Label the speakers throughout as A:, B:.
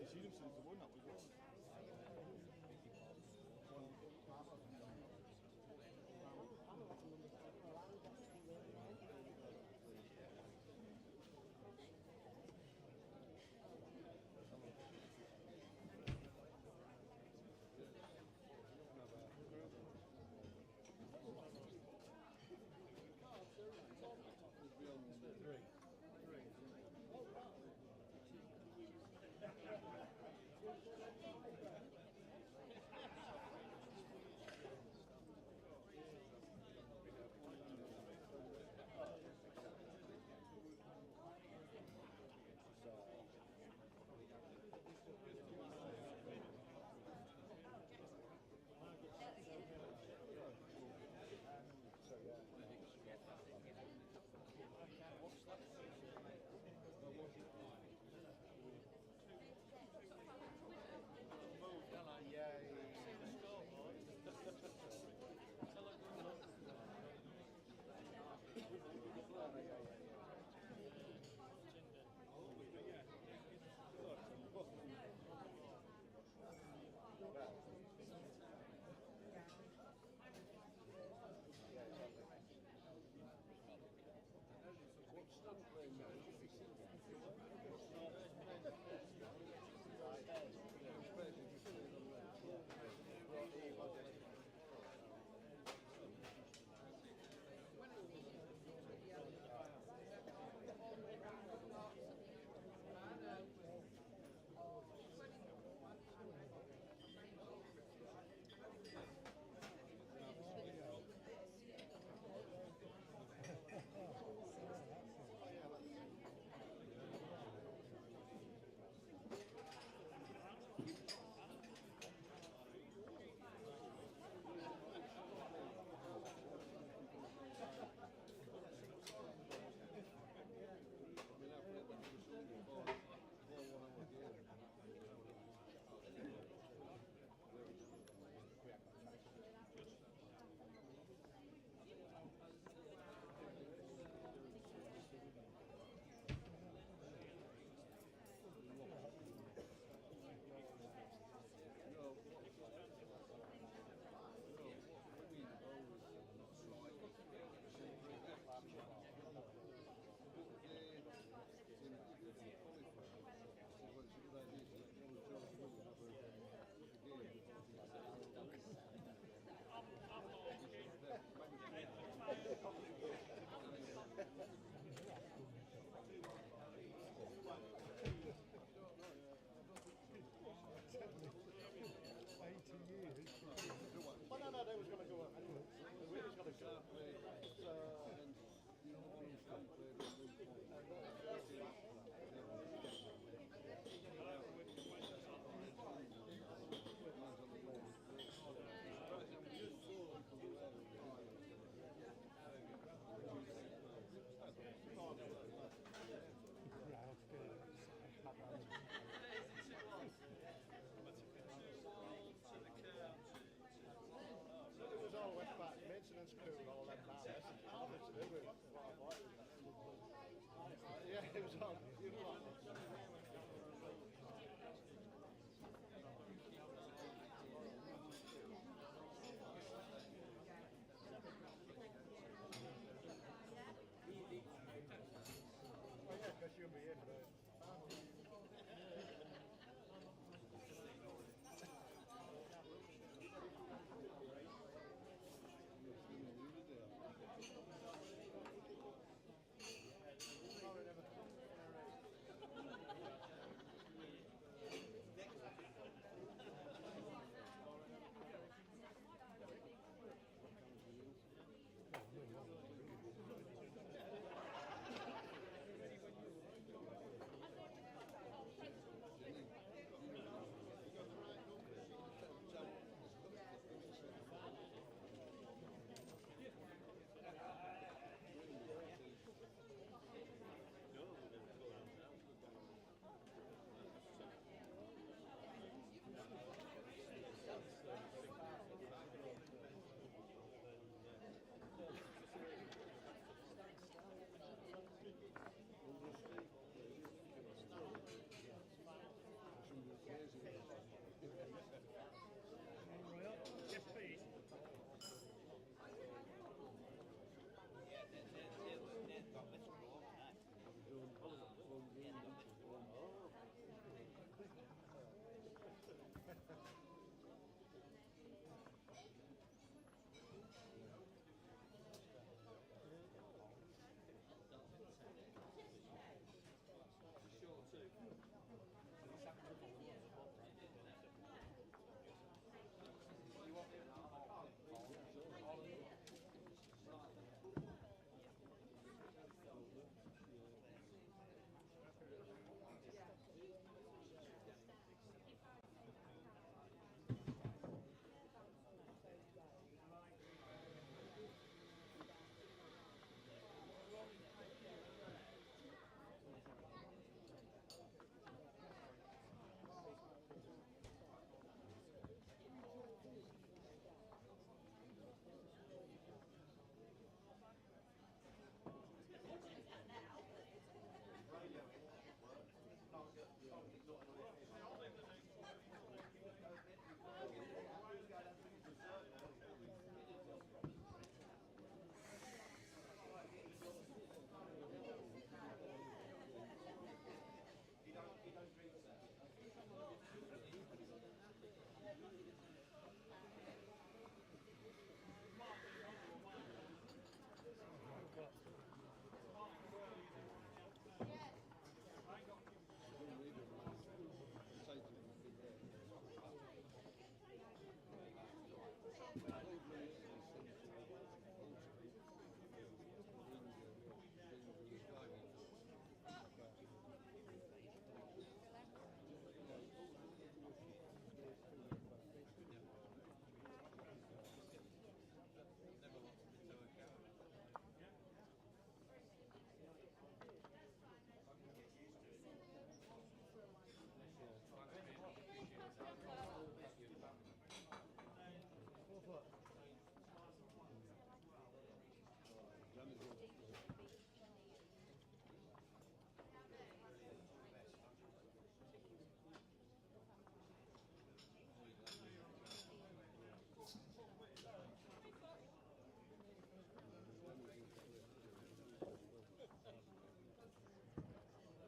A: Stephenson's the one that was wrong. Three.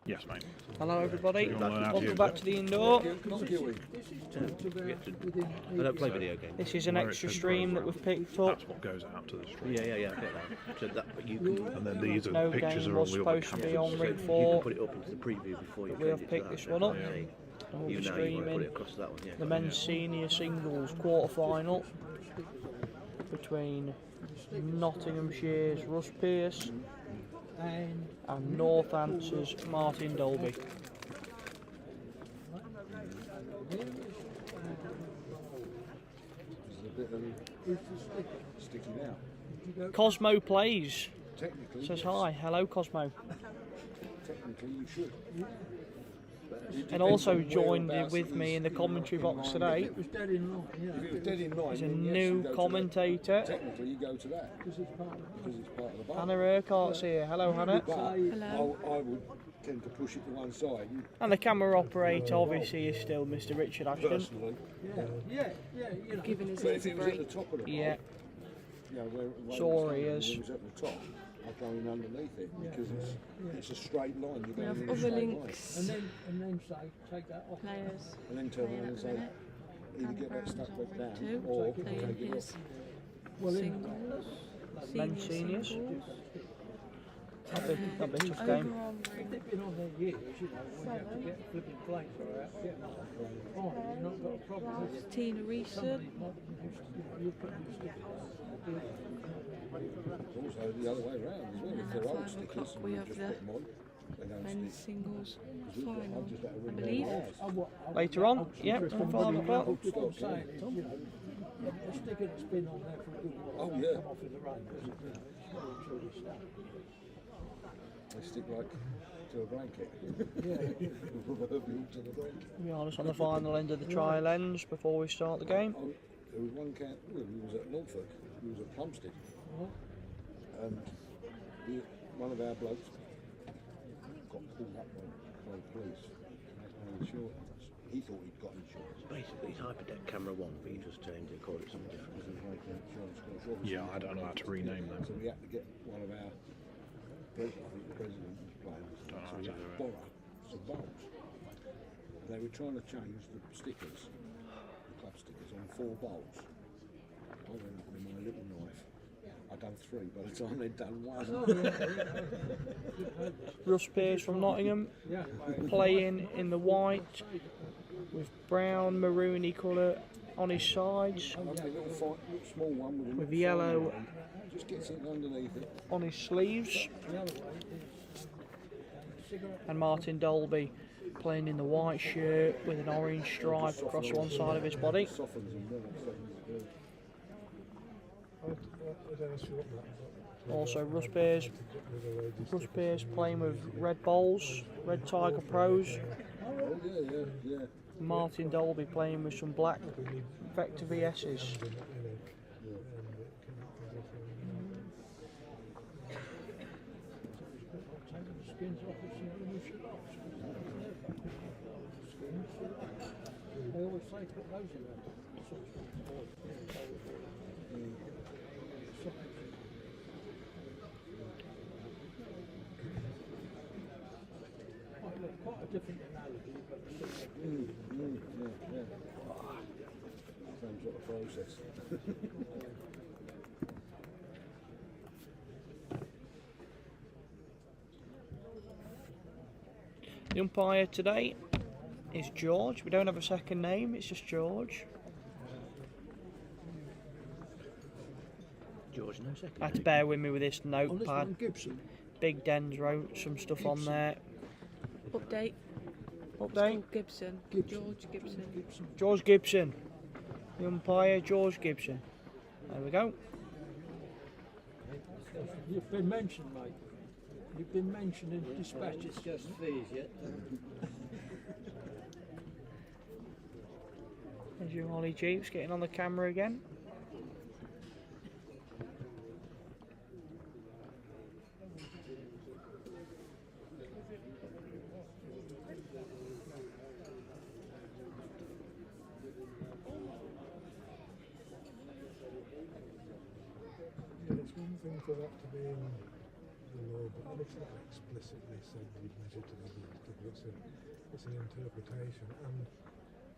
A: Yes, mate.
B: Hello everybody, welcome back to the indoor.
C: I don't play video games.
B: This is an extra stream that we've picked up.
A: That's what goes out to the stream.
C: Yeah, I get that. So that, but you can,
A: And then these are
B: No
A: the pictures
B: game
A: are all
B: was
A: the other
B: supposed to be
A: cameras.
B: on
C: so
B: rig
C: you
B: 4.
C: can put it up into the preview before you
B: We have
C: change it
B: picked
C: to
B: this
C: that.
B: one up.
C: Yeah.
B: And we'll
C: You
B: be
C: know you want to put
B: streaming
C: it across that one, yeah.
B: the men's senior singles quarter final between Nottinghamshire's R.Pearce and Northampton's M.Dolby.
D: Sticking out.
B: Cosmo plays.
D: Technically,
B: Says hi. Hello Cosmo.
D: technically you should.
B: And also joined in with me in the commentary box today
D: If it was dead in line,
B: is a
D: then yes,
B: new
D: you go to
B: commentator.
D: that. Technically, you go to that because it's part of the bar.
B: Hannah Urquhart's here. Hello Hannah.
D: But I would tend to push it to one side.
B: And the camera operator obviously is still Mr. Richard Ashton.
D: Personally,
E: Giving us
D: but
E: a
D: if it was at the top of the bar,
B: Yeah.
D: where it was
B: Sorry,
D: standing,
B: is.
D: when it was at the top, I'd go in underneath it because it's a straight line. You
E: We
D: go
E: have
D: in a
E: other
D: straight line.
E: links,
F: And then say, take that off.
E: players,
D: And then turn around and say, either get that stuck back down or
E: playing
D: take it
E: his
D: off.
E: singles,
B: Men's seniors.
E: singles.
B: That'd be a tough game.
E: Overall
F: They've been on there years, when you have to get flipping plates or out, get them fine, you've not got a problem with it.
E: Tina Reeson,
F: You put your stickers.
D: Also the other way around as well. If they're old
E: 5
D: stickers
E: o'clock
D: and
E: we
D: you
E: have
D: just
E: the
D: put them on, they don't
E: men's
D: stick.
E: singles
D: I've
E: final,
D: just had to
E: I
D: ring
E: believe.
D: their
B: Later on, yep, from 5 o'clock.
F: What I'm saying is, a sticker that's been on there for a good while,
D: Oh,
F: don't
D: yeah.
F: come off in the rain, because it's very truly stuff.
D: They stick like to a blanket. Proverbial to the blanket.
B: We are just on the final end of the trial ends before we start the game.
D: Oh, there was one camp, well, we was at Norfolk, we was at Plumstead, and one of our blokes got pulled up by the police. He had no insurance. He thought he'd got insurance.
C: Basically, it's Hyperdeck Camera 1, but you just change it, call it something different.
D: Because there's no insurance course, obviously.
A: Yeah, I don't know how to rename them.
D: So we had to get one of our president, I think the president was playing, so we had to borrow some bulbs. They were trying to change the stickers stickers on 4 bowls. I went up with my little knife. I'd done 3 by the time they'd done 1.
B: R.Pearce from Nottingham, playing in the white with brown maroony colour on his sides,
D: Little small one
B: with yellow
D: just gets it underneath it.
B: on his sleeves. And M.Dolby playing in the white shirt with an orange stripe across one side of his body.
D: Softens them down.
B: Also R.Pearce playing with red bowls, red Tiger Pros.
D: Oh yeah.
B: M.Dolby playing with some black Vector VS's.
F: They always say put those in there. Quite a different analogy, but
D: Yeah. Same sort of process.
B: The umpire today is George. We don't have a second name, it's just George.
C: George, no second.
B: I had to bear with me with this notepad.
F: Gibson.
B: Big Den's wrote some stuff on there.
E: Update.
B: Update.
E: Gibson. George Gibson.
B: George Gibson. The umpire, George Gibson. There we go.
F: You've been mentioned, mate. You've been mentioned in dispatches.
C: Just fees yet.
B: There's your Ollie Jeeps getting on the camera again.
G: It's one thing for that to be in the law, but it's not explicitly said you'd measure to the it's an interpretation,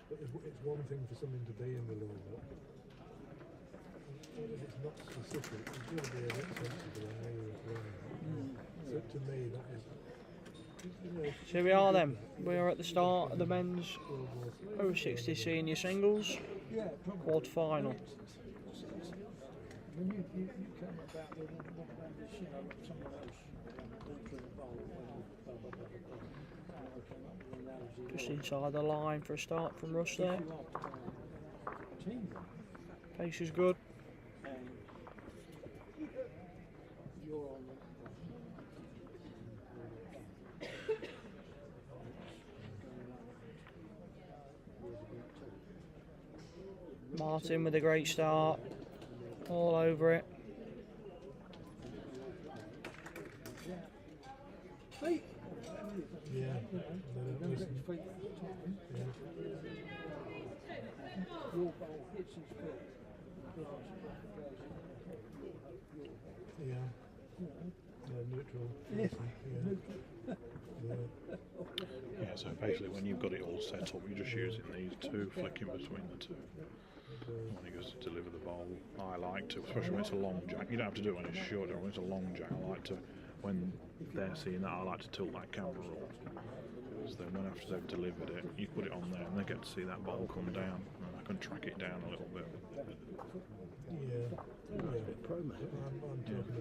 G: but it's one thing for something to be in the law, but if it's not specific, it's going to be a bit sensible in how you apply it. So to me, that is.
B: So here we are then. We are at the start of the men's over 60 senior singles quad final.
F: When you came about with someone else entering the bowl,
B: Just inside the line for a start from Russ there. Pace is good. Martin with a great start. All over it.
G: Yeah.
F: Your bowl hits his foot.
G: Neutral.
A: Yeah, so basically when you've got it all set up, you're just using these two, flicking between the two. When he goes to deliver the ball, I like to, especially when it's a long jack. You don't have to do it when it's short, when it's a long jack. I like to, when they're seeing that, I like to tilt that camera up. Because then when after they've delivered it, you put it on there and they get to see that ball come down. And I can track it down a little bit.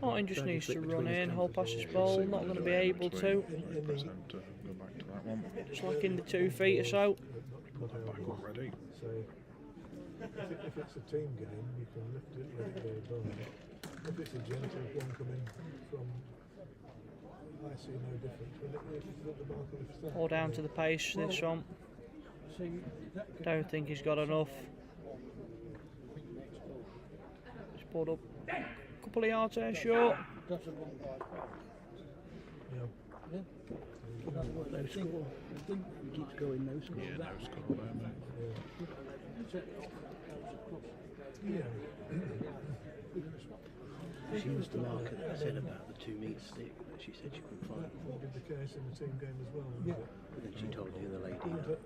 B: Martin just needs to run in, hold past his ball, not going to be able to.
A: Press them to go back to that one.
B: Just like in the 2 feet or so.
A: Put that back already.
G: So if it's a team game, you can lift it, let it go down. If it's a gentle one coming from, I see no difference. When it's at the mark of the
B: All down to the pace, this one. Don't think he's got enough. He's pulled up a couple of yards there short.
F: That's a long by
C: No score. He keeps going no score.
A: Yeah, no score there, mate.
C: She was the marker that said about the 2 metre stick that she said she couldn't find.
G: Would be the case in the team game as well, wouldn't it?
C: But then she told the other lady that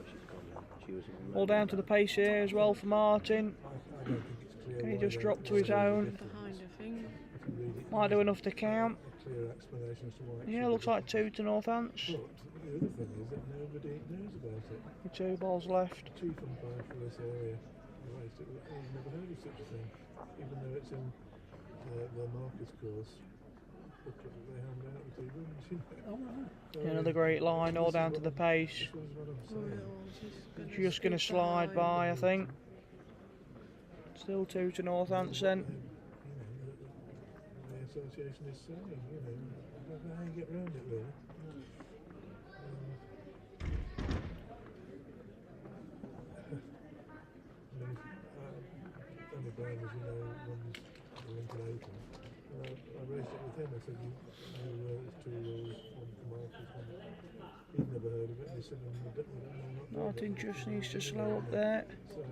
C: she's gone now. She was in
B: All down to the pace here as well for Martin.
G: I don't think it's clear.
B: Can he
G: why
B: just
G: they're
B: drop to his
G: so
B: own?
G: different.
E: Behind, I think.
G: If you read it,
B: Might do enough to count.
G: a clear explanation as to why. it
B: Yeah,
G: should
B: looks
G: be
B: like 2 to Northants.
G: But the other thing is that nobody knows about it.
B: With 2 balls left.
G: Chief umpire for this area, he's never heard of such a thing, even though it's in their market course. Booklet that they hand out with two rooms, you know. So,
B: Another great line, all down to the pace.
G: this is what I'm saying.
B: Just going to slide by, I think. Still 2 to Northants then.
G: You know, the association is saying, you know, I don't know how you get around it really. Danny Brown, as you know, runs the Lincoln Open. I raised it with him. I said, there's 2 rules, one for markers, one. He'd never heard of it, and he said,
B: Martin just needs to slow up there.
G: So it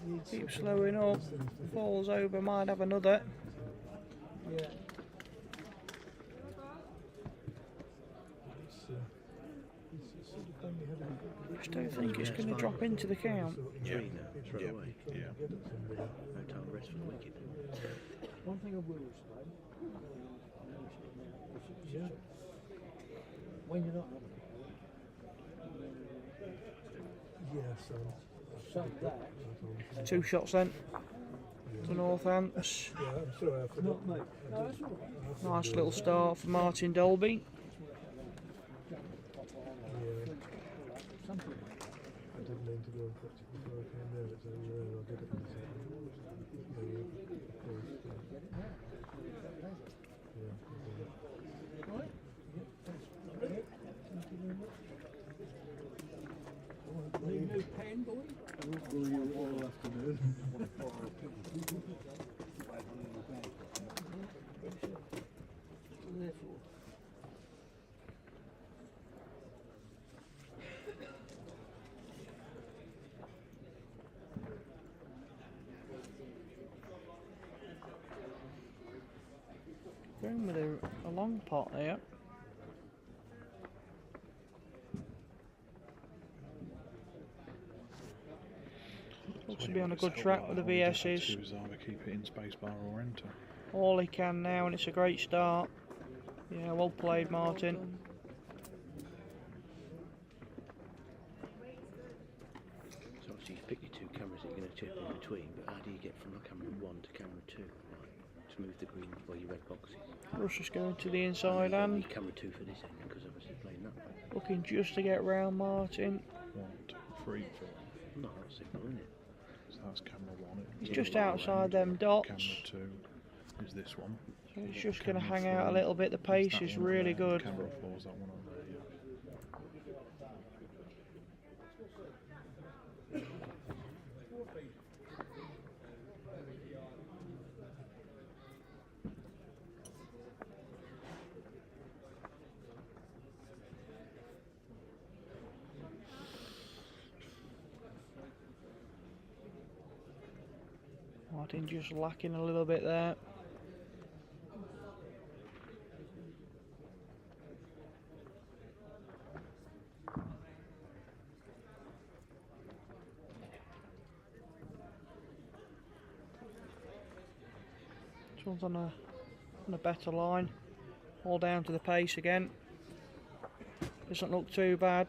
G: needs
B: Keep
G: something
B: slowing
G: like
B: up.
G: these things to
B: Falls over, might have another.
F: Yeah.
G: it's sort of thing you had a
B: Just don't think it's going to drop into the count.
A: Yeah.
C: 3 now, straight
A: Yeah.
C: away.
A: Yeah.
G: get at somebody.
C: No time to rest for the wicket.
F: One thing I will say,
G: Yeah.
F: when you're not
G: Yes,
F: so that,
B: 2 shots then to Northants.
G: yeah, I'm sorry, I forgot.
F: not me. No, that's all right.
B: Nice little start for Martin Dolby.
G: Yeah,
F: Something.
G: I didn't mean to go and catch it before I came there. It's only rare I did it in a second. Yeah, of course. Yeah.
F: Right? Need a new pen, boy?
D: I won't bore you all afternoon.
F: Therefore,
B: Going with a long pot there. Looks to be on a good track with the VS's.
A: Choose either keep it in spacebar or enter.
B: All he can now, and it's a great start. Yeah, well played, Martin.
C: So obviously you pick your 2 cameras that you're going to chip in between, but how do you get from camera 1 to camera 2? Like, to move the green or your red boxes?
B: Russ just going to the inside
C: You
B: hand.
C: need camera 2 for this end because obviously playing that way.
B: Looking just to get round Martin.
A: 1, 2, 3, 4.
C: Not a signal, isn't it?
A: So that's camera 1.
B: He's
A: It's
B: just
A: the other
B: outside
A: end.
B: them dots.
A: Camera 2 is this one.
B: So it's just going to
A: Camera
B: hang out a
A: 3
B: little bit. The pace
A: that
B: is
A: one
B: really
A: there.
B: good.
A: Camera 4 is that one on there, yeah.
B: Martin just lacking a little bit there. This one's on a better line. All down to the pace again. Doesn't look too bad.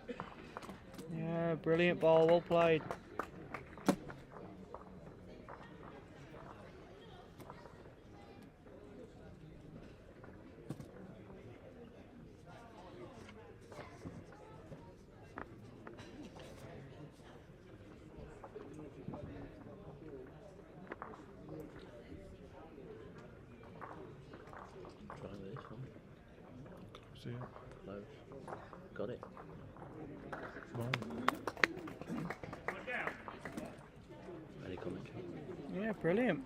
B: Yeah, brilliant ball, well played.
C: Try with this one.
A: See it?
C: Close. Got it.
A: Ball.
C: Any commentary?
B: Yeah, brilliant.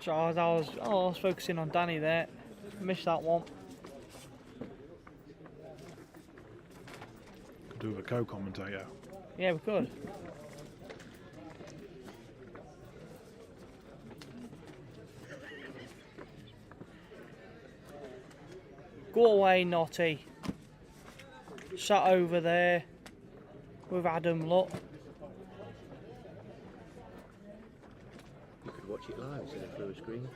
B: So I was focusing on Danny there. Missed that one.
A: Could do with a co-commentator.
B: Yeah, we could. Go away, Notty. Sat over there with Adam, look.
C: You could watch it live instead of through a screen.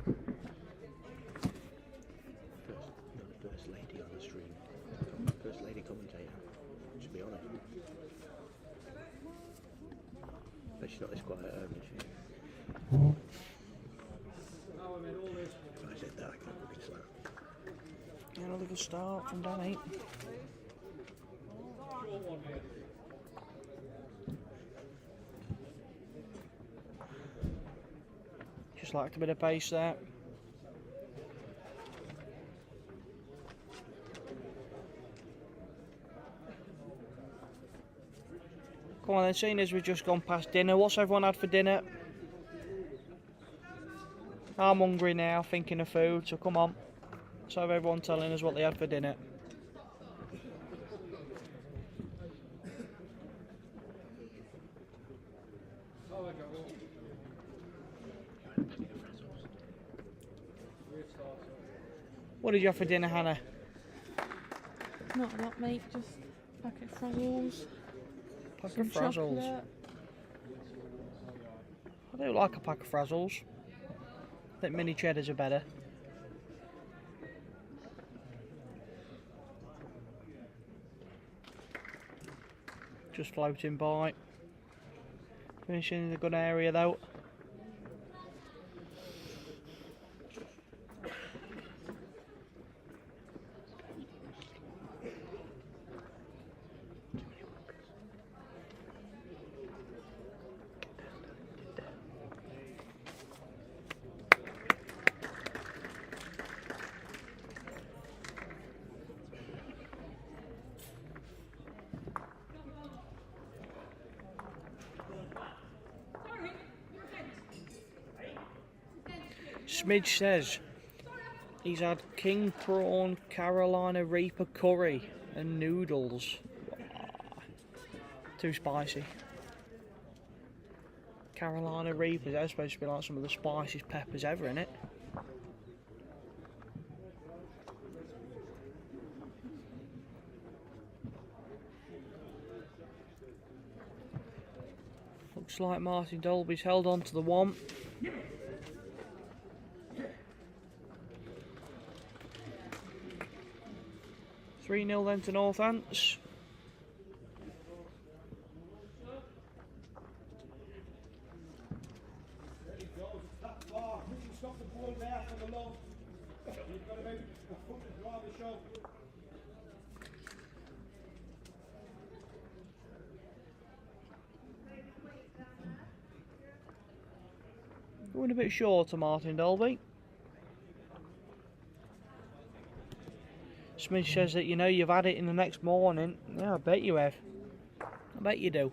C: You're the first lady on the stream. First lady commentator. Should be honest. But she's not this quiet at home, is she? If I said that, I could have a big slap.
B: Another good start from Danny. Just liked a bit of pace there. Come on then, seeing as we've just gone past dinner, what's everyone had for dinner? I'm hungry now, thinking of food, so come on. Let's have everyone telling us what they had for dinner. What did you have for dinner, Hannah?
E: Not a lot, mate. Just a packet of frazzles.
B: Pack
E: Some
B: of frazzles.
E: chocolate.
B: I do like a pack of frazzles. I think mini cheddars are better. Just floating by. Finishing in a good area though. Smidge says he's had king prawn, Carolina Reaper curry and noodles. Too spicy. Carolina Reapers, they're supposed to be like some of the spiciest peppers ever, innit? Looks like M.Dolby's held on to the one. 3-0 then to Northants. Going a bit short to M.Dolby. Smith says that, you know, you've had it in the next morning. Yeah, I bet you have. I bet you do.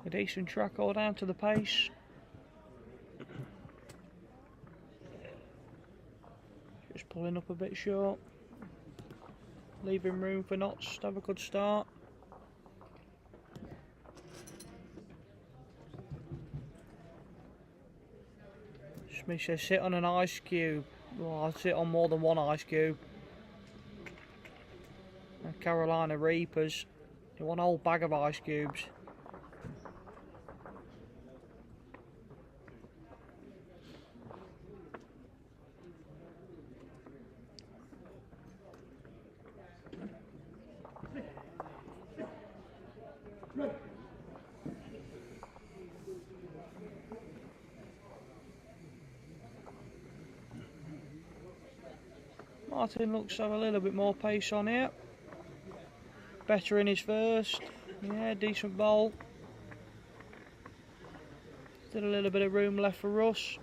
B: A decent track all down to the pace. Just pulling up a bit short. Leaving room for Knots to have a good start. Smith says sit on an ice cube. Well, I'll sit on more than one ice cube. And Carolina Reapers. You want a whole bag of ice cubes. Martin looks to have a little bit more pace on here. Better in his first. Yeah, decent bowl. Still a little bit of room left for Russ.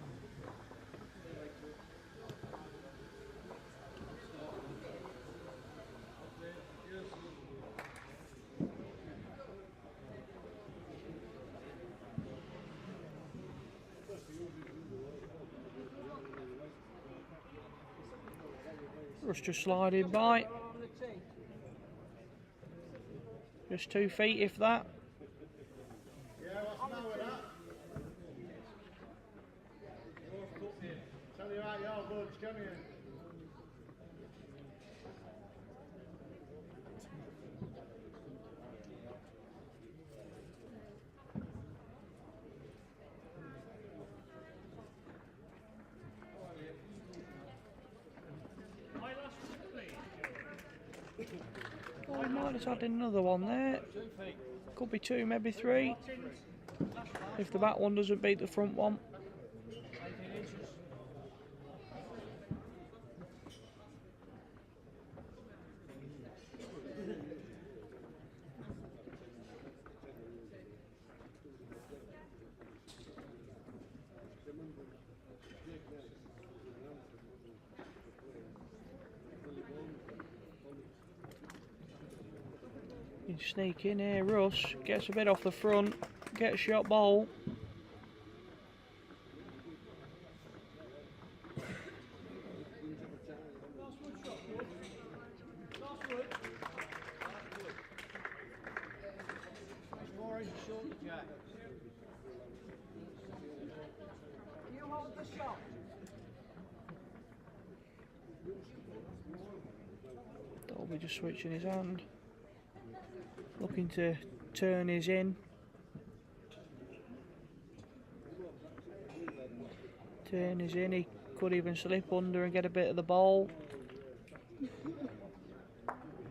B: Russ just sliding by. Just 2 feet, if that.
H: Yeah, what's the matter with that? Tell you right, you're good, come here.
B: Oh, he might have had another one there. Could be 2, maybe 3. If the back one doesn't beat the front one. You can sneak in here, Russ. Gets a bit off the front. Gets shot ball. Dolby just switching his hand. Looking to turn his in. Turn his in, he could even slip under and get a bit of the ball.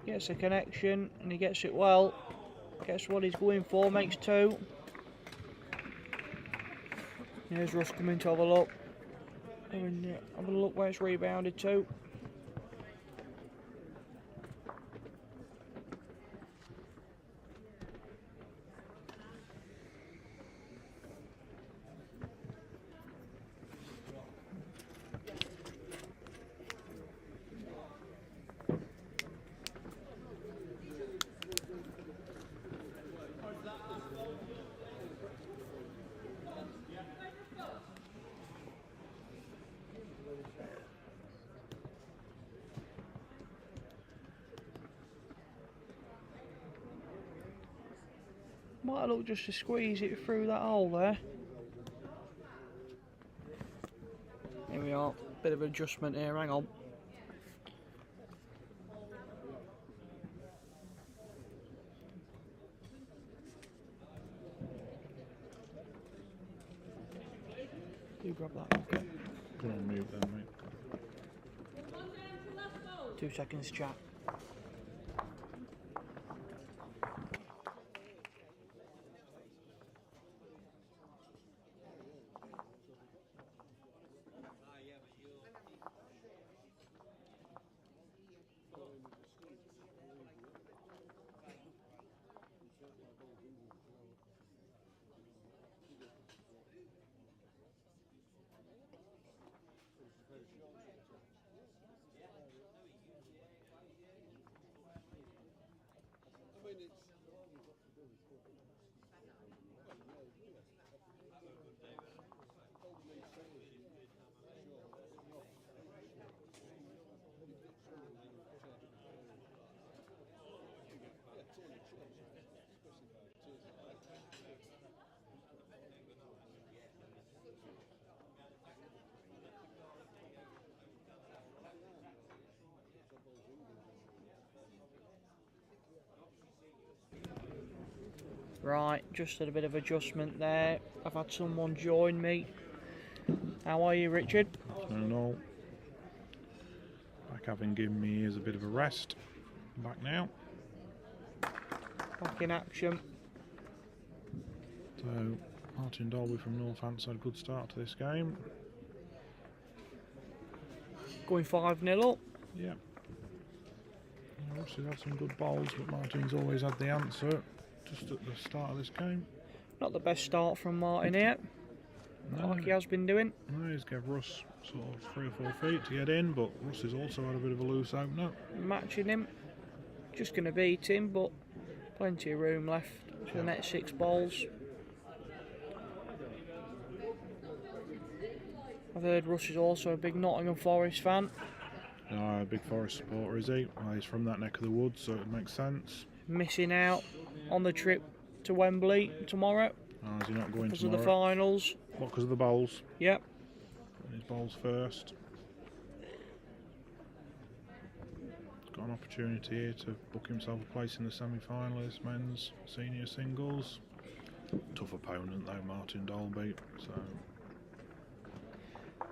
B: Gets a connection and he gets it well. Gets what he's going for, makes 2. Here's Russ coming to have a look. Having a look where it's rebounded to. Might look just to squeeze it through that hole there. Here we are, bit of adjustment here, hang on. You grab that. Okay.
A: Go on mute then, mate.
B: 2 seconds chat. Right, just had a bit of adjustment there. I've had someone join me. How are you, Richard?
A: No. Back having given me ears a bit of a rest. Back now.
B: Back in action.
A: So, M.Dolby from Northamtonshire had a good start to this game.
B: Going 5-0 up.
A: Yeah. Obviously had some good bowls, but Martin's always had the answer just at the start of this game.
B: Not the best start from Martin here.
A: No.
B: Like he has been doing.
A: No, he's gave Russ sort of 3 or 4 feet to get in, but Russ has also had a bit of a loose opener.
B: Matching him. Just going to beat him, but plenty of room left for the next 6 balls. I've heard Russ is also a big Nottingham Forest fan.
A: No, a big Forest supporter, is he? Well, he's from that neck of the woods, so it makes sense.
B: Missing out on the trip to Wembley tomorrow
A: Oh, is he not going
B: because
A: tomorrow?
B: of the finals.
A: What, because of the bowls?
B: Yep.
A: His bowls first. Got an opportunity here to book himself a place in the semi-finalists, men's senior singles. Tough opponent though, Martin Dolby. So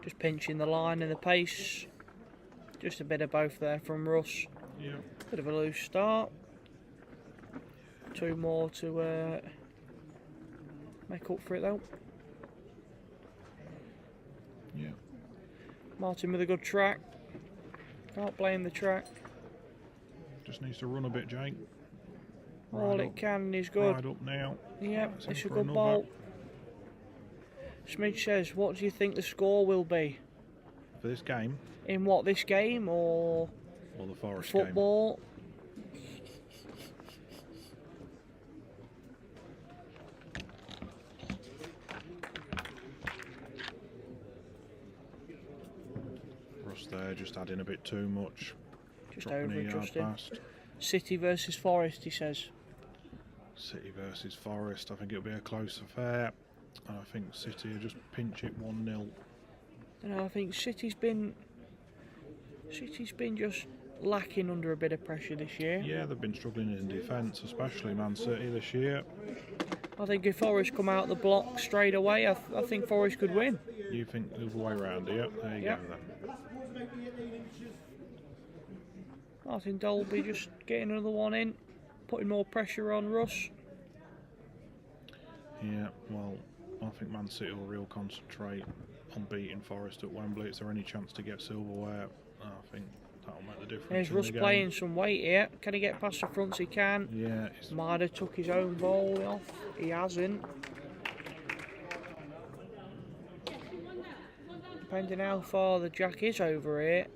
B: Just pinching the line and the pace. Just a bit of both there from Russ.
A: yeah,
B: Bit of a loose start. 2 more to make up for it though.
A: yeah.
B: Martin with a good track. Can't blame the track.
A: Just needs to run a bit, Jake.
B: All it can is good.
A: Right up now.
B: Yep,
A: That's
B: it's a
A: in for
B: good
A: another.
B: ball. Smidge says, what do you think the score will be?
A: For this game,
B: In what, this game or
A: or the Forest game?
B: football?
A: Russ there, just adding a bit too much.
B: Just
A: Dropping
B: over
A: a yard
B: adjusting.
A: past.
B: City versus Forest, he says.
A: City versus Forest, I think it'll be a close affair. And I think City will just pinch it 1-0.
B: And I think City's been just lacking under a bit of pressure this year.
A: Yeah, they've been struggling in defence, especially Man City this year.
B: I think if Forest come out the block straight away, I think Forest could win.
A: You think the other way round, do you? There you
B: Yeah.
A: go then.
B: Martin Dolby just getting another one in, putting more pressure on Russ.
A: Yeah, well, I think Man City will real concentrate on beating Forest at Wembley. Is there any chance to get silverware? I think that'll make the difference.
B: There's
A: in
B: Russ
A: the game.
B: playing some weight here. Can he get past the fronts? He can.
A: Yeah, it's
B: Might have took his own ball off. He hasn't. Depending how far the jack is over here,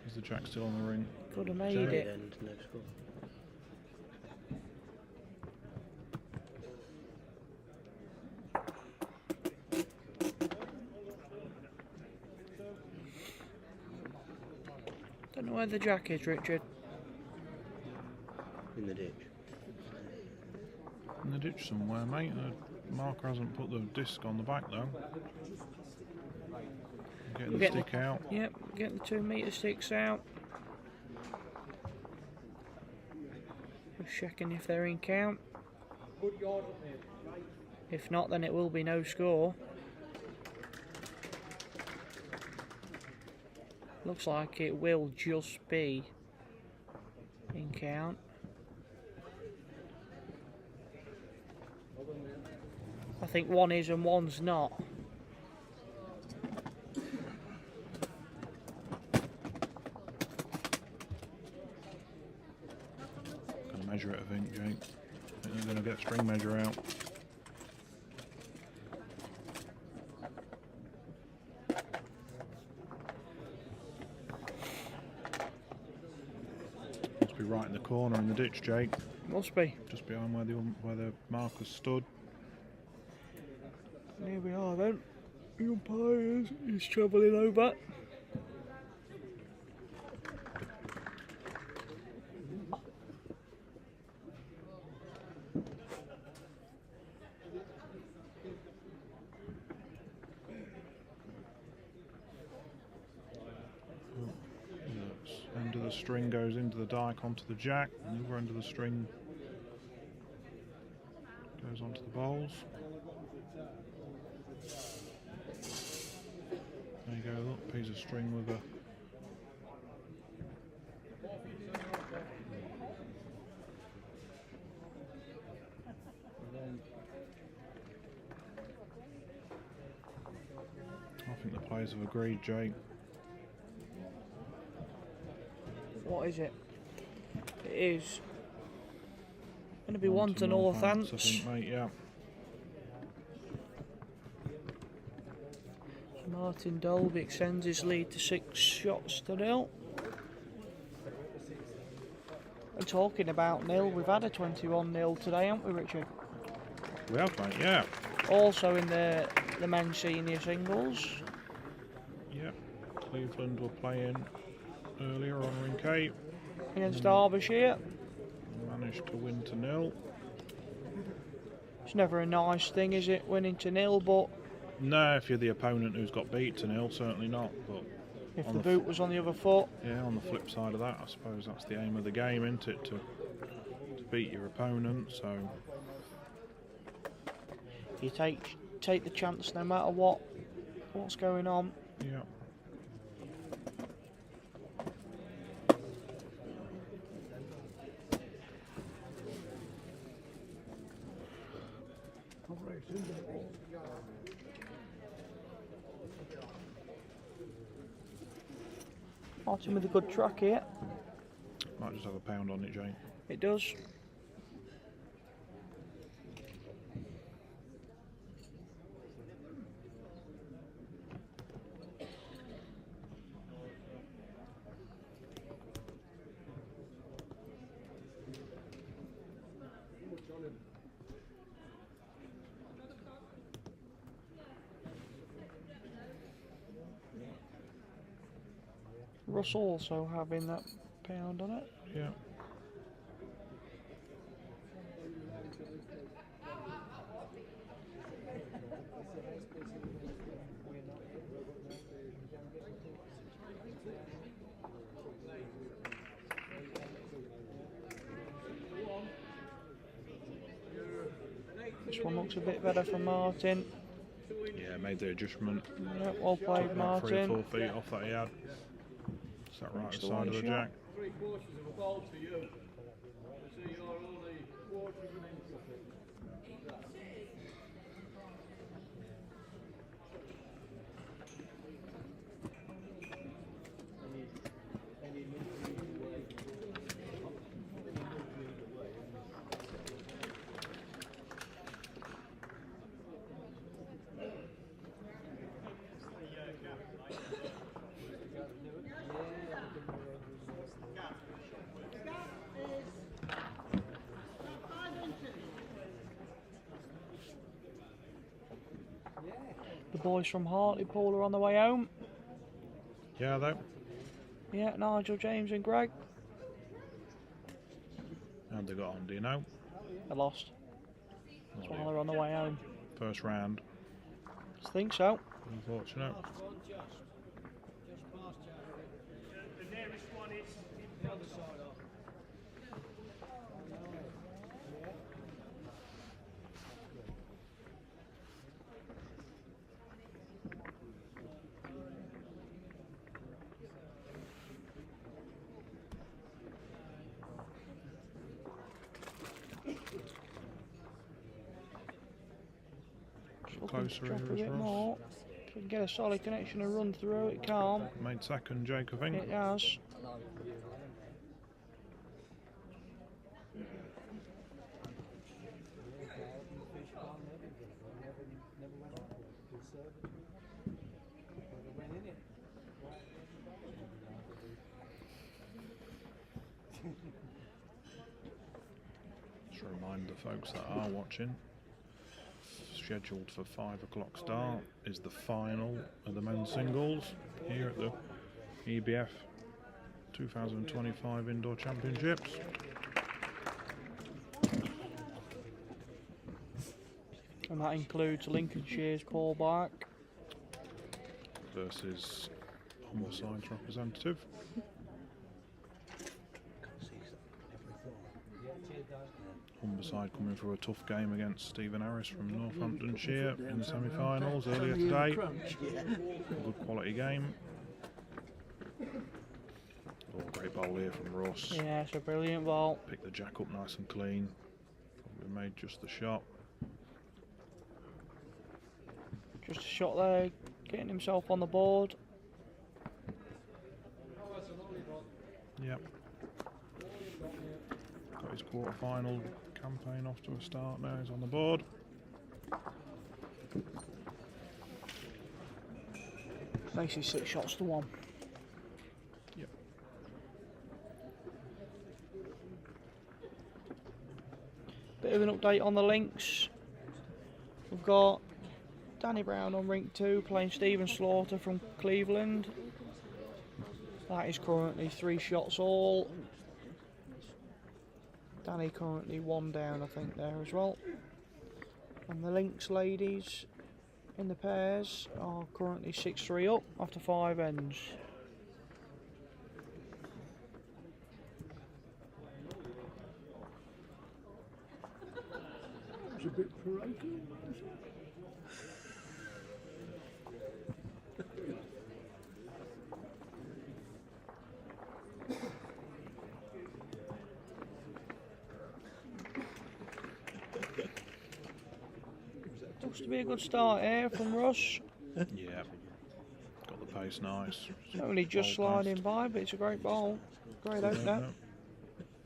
A: is the jack still on the ring?
B: could have made
A: Jack.
B: it.
C: And no score.
B: Don't know where the jack is, Richard.
C: In the ditch.
A: In the ditch somewhere, mate. The marker hasn't put the disc on the back though. Getting the
B: Getting-
A: stick out.
B: Yep, getting the 2 metre sticks out. Just checking if they're in count. If not, then it will be no score. Looks like it will just be in count. I think one is and one's not.
A: Gonna measure it, I think, Jake. I think they're gonna get a string measure out. Must be right in the corner in the ditch, Jake.
B: Must be.
A: Just behind where the markers stood.
B: Here we are then. The umpire is travelling over.
A: The end of the string goes into the dike onto the jack, and the other end of the string goes onto the bowls. There you go, look, piece of string with a I think the players have agreed, Jake.
B: What is it? It is going to be
A: On
B: one to
A: Northants, I
B: Northants.
A: think, mate, yeah.
B: Martin Dolby extends his lead to 6 shots to 0. And talking about nil, we've had a 21-0 today, haven't we, Richard?
A: We have, mate, yeah.
B: Also in the men's senior singles.
A: Yeah. Cleveland were playing earlier on ring 8.
B: Against Derbyshire.
A: Managed to win to 0.
B: It's never a nice thing, is it, winning to 0, but
A: No, if you're the opponent who's got beat to 0, certainly not. But
B: if
A: on
B: the
A: the
B: boot was on the other foot,
A: yeah, on the flip side of that, I suppose that's the aim of the game, isn't it? To beat your opponent. So
B: you take the chance no matter what's going on.
A: yeah.
B: Martin with a good track here.
A: Might just have a pound on it, Jane.
B: It does. Russell also having that pound on it.
A: Yeah.
B: This one looks a bit better for Martin.
A: Yeah, made the adjustment.
B: Yeah, well played,
A: Took about 3 or
B: Martin.
A: 4 feet off that he had. Sat right
B: Next
A: side of the
B: away
A: jack.
B: shot.
H: 3/4 of a ball to you. So you're only quarter of an inch off it.
B: The boys from Hartlepool are on the way home.
A: Yeah, though.
B: Yeah, Nigel, James and Greg.
A: How'd they got on, do you know?
B: They lost. That's why they're on the way home.
A: First round.
B: I think so.
A: Unfortunate.
H: The nearest one is the other side of.
B: Looking to
A: Closer
B: drop a
A: here is
B: bit
A: Ross.
B: more. If we can get a solid connection and run through, it can't.
A: Made second, Jake, I think.
B: It has.
A: Just remind the folks that are watching, scheduled for 5 o'clock start is the final of the men's singles here at the EBF 2025 Indoor Championships.
B: And that includes Lincolnshire's Paul Bark.
A: Versus Homicide's representative. Homicide coming for a tough game against Stephen Harris from Northamtonshire in the semi-finals earlier today. Good quality game. Oh, great bowl here from Ross.
B: Yeah, it's a brilliant ball.
A: Picked the jack up nice and clean. Probably made just the shot.
B: Just a shot there, getting himself on the board.
A: Yep. Got his quarter-final campaign off to a start now. He's on the board.
B: Basically 6 shots to 1.
A: Yep.
B: Bit of an update on the links. We've got Danny Brown on rink 2 playing Stephen Slaughter from Cleveland. That is currently 3 shots all. Danny currently 1 down, I think, there as well. And the links ladies in the pairs are currently 6-3 up after 5 ends.
F: It's a bit parochial.
B: Looks to be a good start here from Russ.
A: Yeah, got the pace nice.
B: It's only just
A: Ball
B: sliding
A: passed.
B: by, but it's a great ball. Great
A: Yeah,
B: opener.
A: no.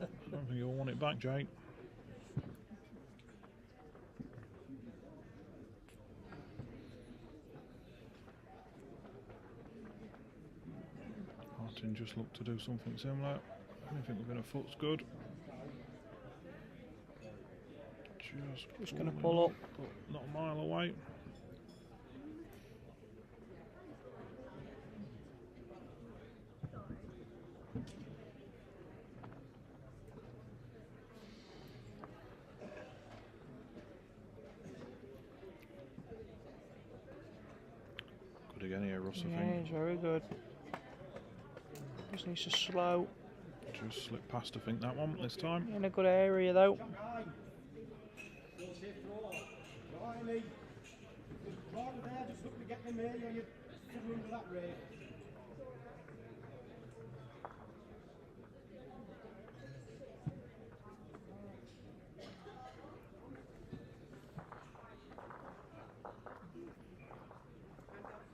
A: I don't think you'll want it back, Jake. Martin just looked to do something similar. Anything within a foot's good.
B: Just going to pull up.
A: But not a mile away. Good again here, Russ, I
B: Yeah,
A: think.
B: he's very good. Just needs to slow.
A: Just slipped past, I think, that one this time.
B: In a good area though.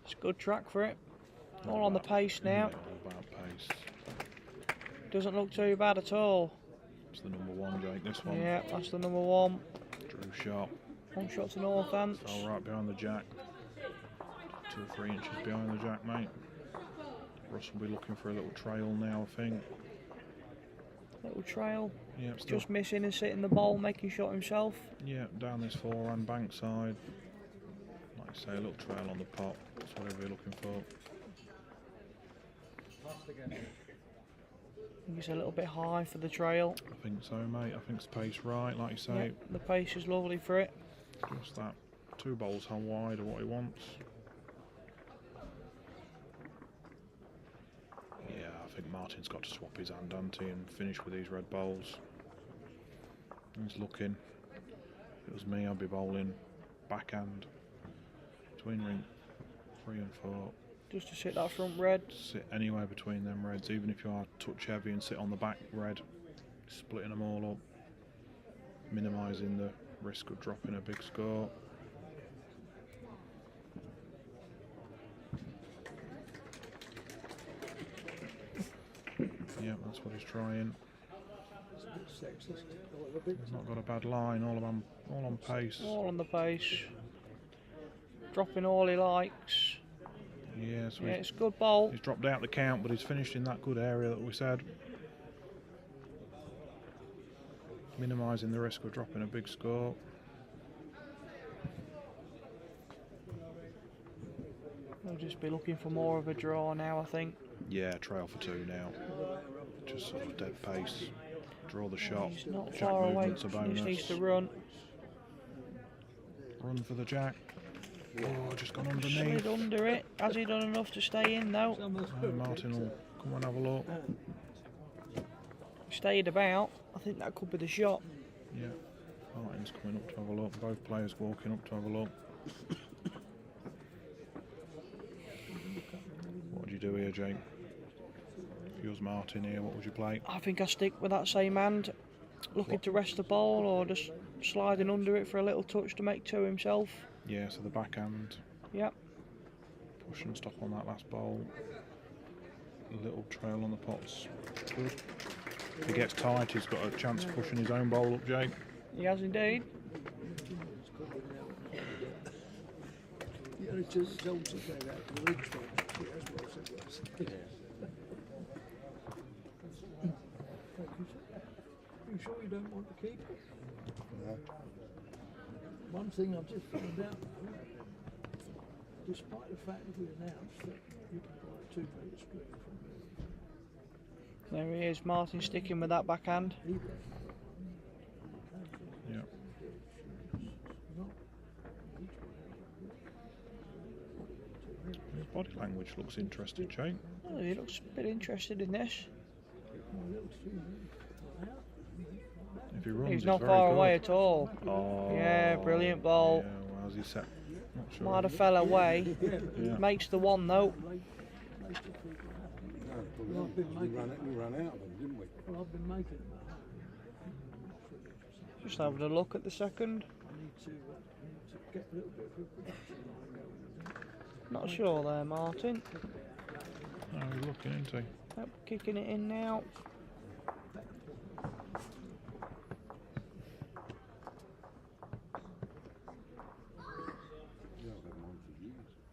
B: It's a good track for it. All on the pace now.
A: Yeah, all about pace.
B: Doesn't look too bad at all.
A: It's the number 1, Jake, this one.
B: Yeah, that's the number 1.
A: Drew shot.
B: 1 shot to Northants.
A: Fell right behind the jack. 2 or 3 inches behind the jack, mate. Russ will be looking for a little trail now, I think.
B: Little trail.
A: Yeah, still.
B: Just missing and sitting the ball, making shot himself.
A: Yeah, down this forehand bank side. Like I say, a little trail on the pot. That's whatever you're looking for.
B: I think it's a little bit high for the trail.
A: I think so, mate. I think it's pace right, like you say.
B: Yeah, the pace is lovely for it.
A: Just that 2 bowls how wide are what he wants. Yeah, I think Martin's got to swap his hand, hasn't he, and finish with these red bowls. He's looking. If it was me, I'd be bowling backhand between ring 3 and 4.
B: Just to sit that front red.
A: Sit anywhere between them reds, even if you are touch heavy, and sit on the back red, splitting them all up, minimising the risk of dropping a big score. Yeah, that's what he's trying.
F: It's a bit sexist. A bit
A: He's not got a bad line, all on pace.
B: All on the pace. Dropping all he likes.
A: Yeah, so
B: Yeah, it's a good bowl.
A: he's dropped out the count, but he's finished in that good area that we said. Minimising the risk of dropping a big score.
B: We'll just be looking for more of a draw now, I think.
A: Yeah, trail for 2 now. Just sort of dead pace. Draw the shot.
B: He's not
A: Jack
B: far away.
A: movement's a
B: He just needs to
A: bonus.
B: run.
A: Run for the jack. Oh, just gone underneath.
B: Slid under it. Has he done enough to stay in though?
A: No, Martin will come and have a look.
B: Stayed about. I think that could be the shot.
A: Yeah, Martin's coming up to have a look. Both players walking up to have a look. What would you do here, Jake? If you was Martin here, what would you play?
B: I think I stick with that same hand. Looking to rest the ball or just sliding under it for a little touch to make 2 himself.
A: Yeah, so the backhand.
B: Yep.
A: Push and stop on that last bowl. A little trail on the pots. Good. If he gets tight, he's got a chance of pushing his own bowl up, Jake.
B: He has indeed.
F: The only just told to go out to the ridge one. Yeah, that's what I said last night. Thank you, sir. Are you sure you don't want to keep it?
D: No.
F: One thing I've just found out though, despite the fact that we announced that you can buy a 2 metre screen from me,
B: There he is, Martin sticking with that backhand.
A: Yeah. His body language looks interested, Jake.
B: Oh, he looks a bit interested in this.
A: If he runs,
B: He's not
A: very
B: far
A: good.
B: away at all.
A: Oh,
B: Yeah, brilliant ball.
A: Yeah, well, how's he set? Not sure.
B: Might have fell away.
A: Yeah.
B: Makes the one though.
D: No, we ran out of them, didn't we?
F: Well, I've been making them.
B: Just having a look at the second.
F: I need to get a little bit of a production line going.
B: Not sure there, Martin.
A: Oh, he's looking, isn't he?
B: Yep, kicking it in now.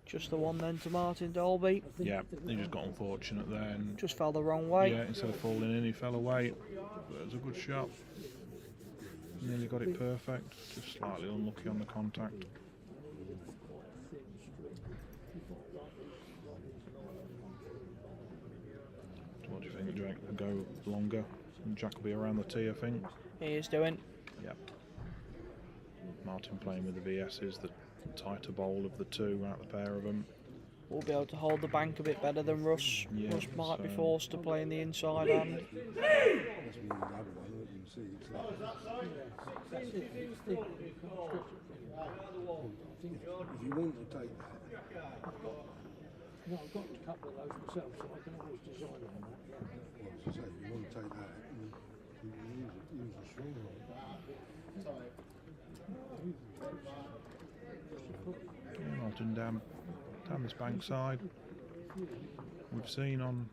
B: Just the one then to Martin Dolby.
A: Yeah, he just got unfortunate there. And
B: Just fell the wrong way.
A: yeah, instead of falling in, he fell away. But it was a good shot. Nearly got it perfect. Just slightly unlucky on the contact. What do you think, Jake? We'll go longer. And Jack will be around the tee, I think.
B: He is doing.
A: Yep. Martin playing with the VS's, the tighter bowl of the two out of the pair of them.
B: We'll be able to hold the bank a bit better than Russ.
A: Yeah,
B: Russ might be
A: so-
B: forced to play in the inside hand.
D: That's been the other one, you can see it's like,
F: That's it. It's thick. You can't stretch it.
D: if you want to take that,
F: No, I've got a couple of those myself, so I can always design on that.
D: well, as I say, if you want to take that, you use a string rod.
A: Yeah, Martin down this bank side. We've seen on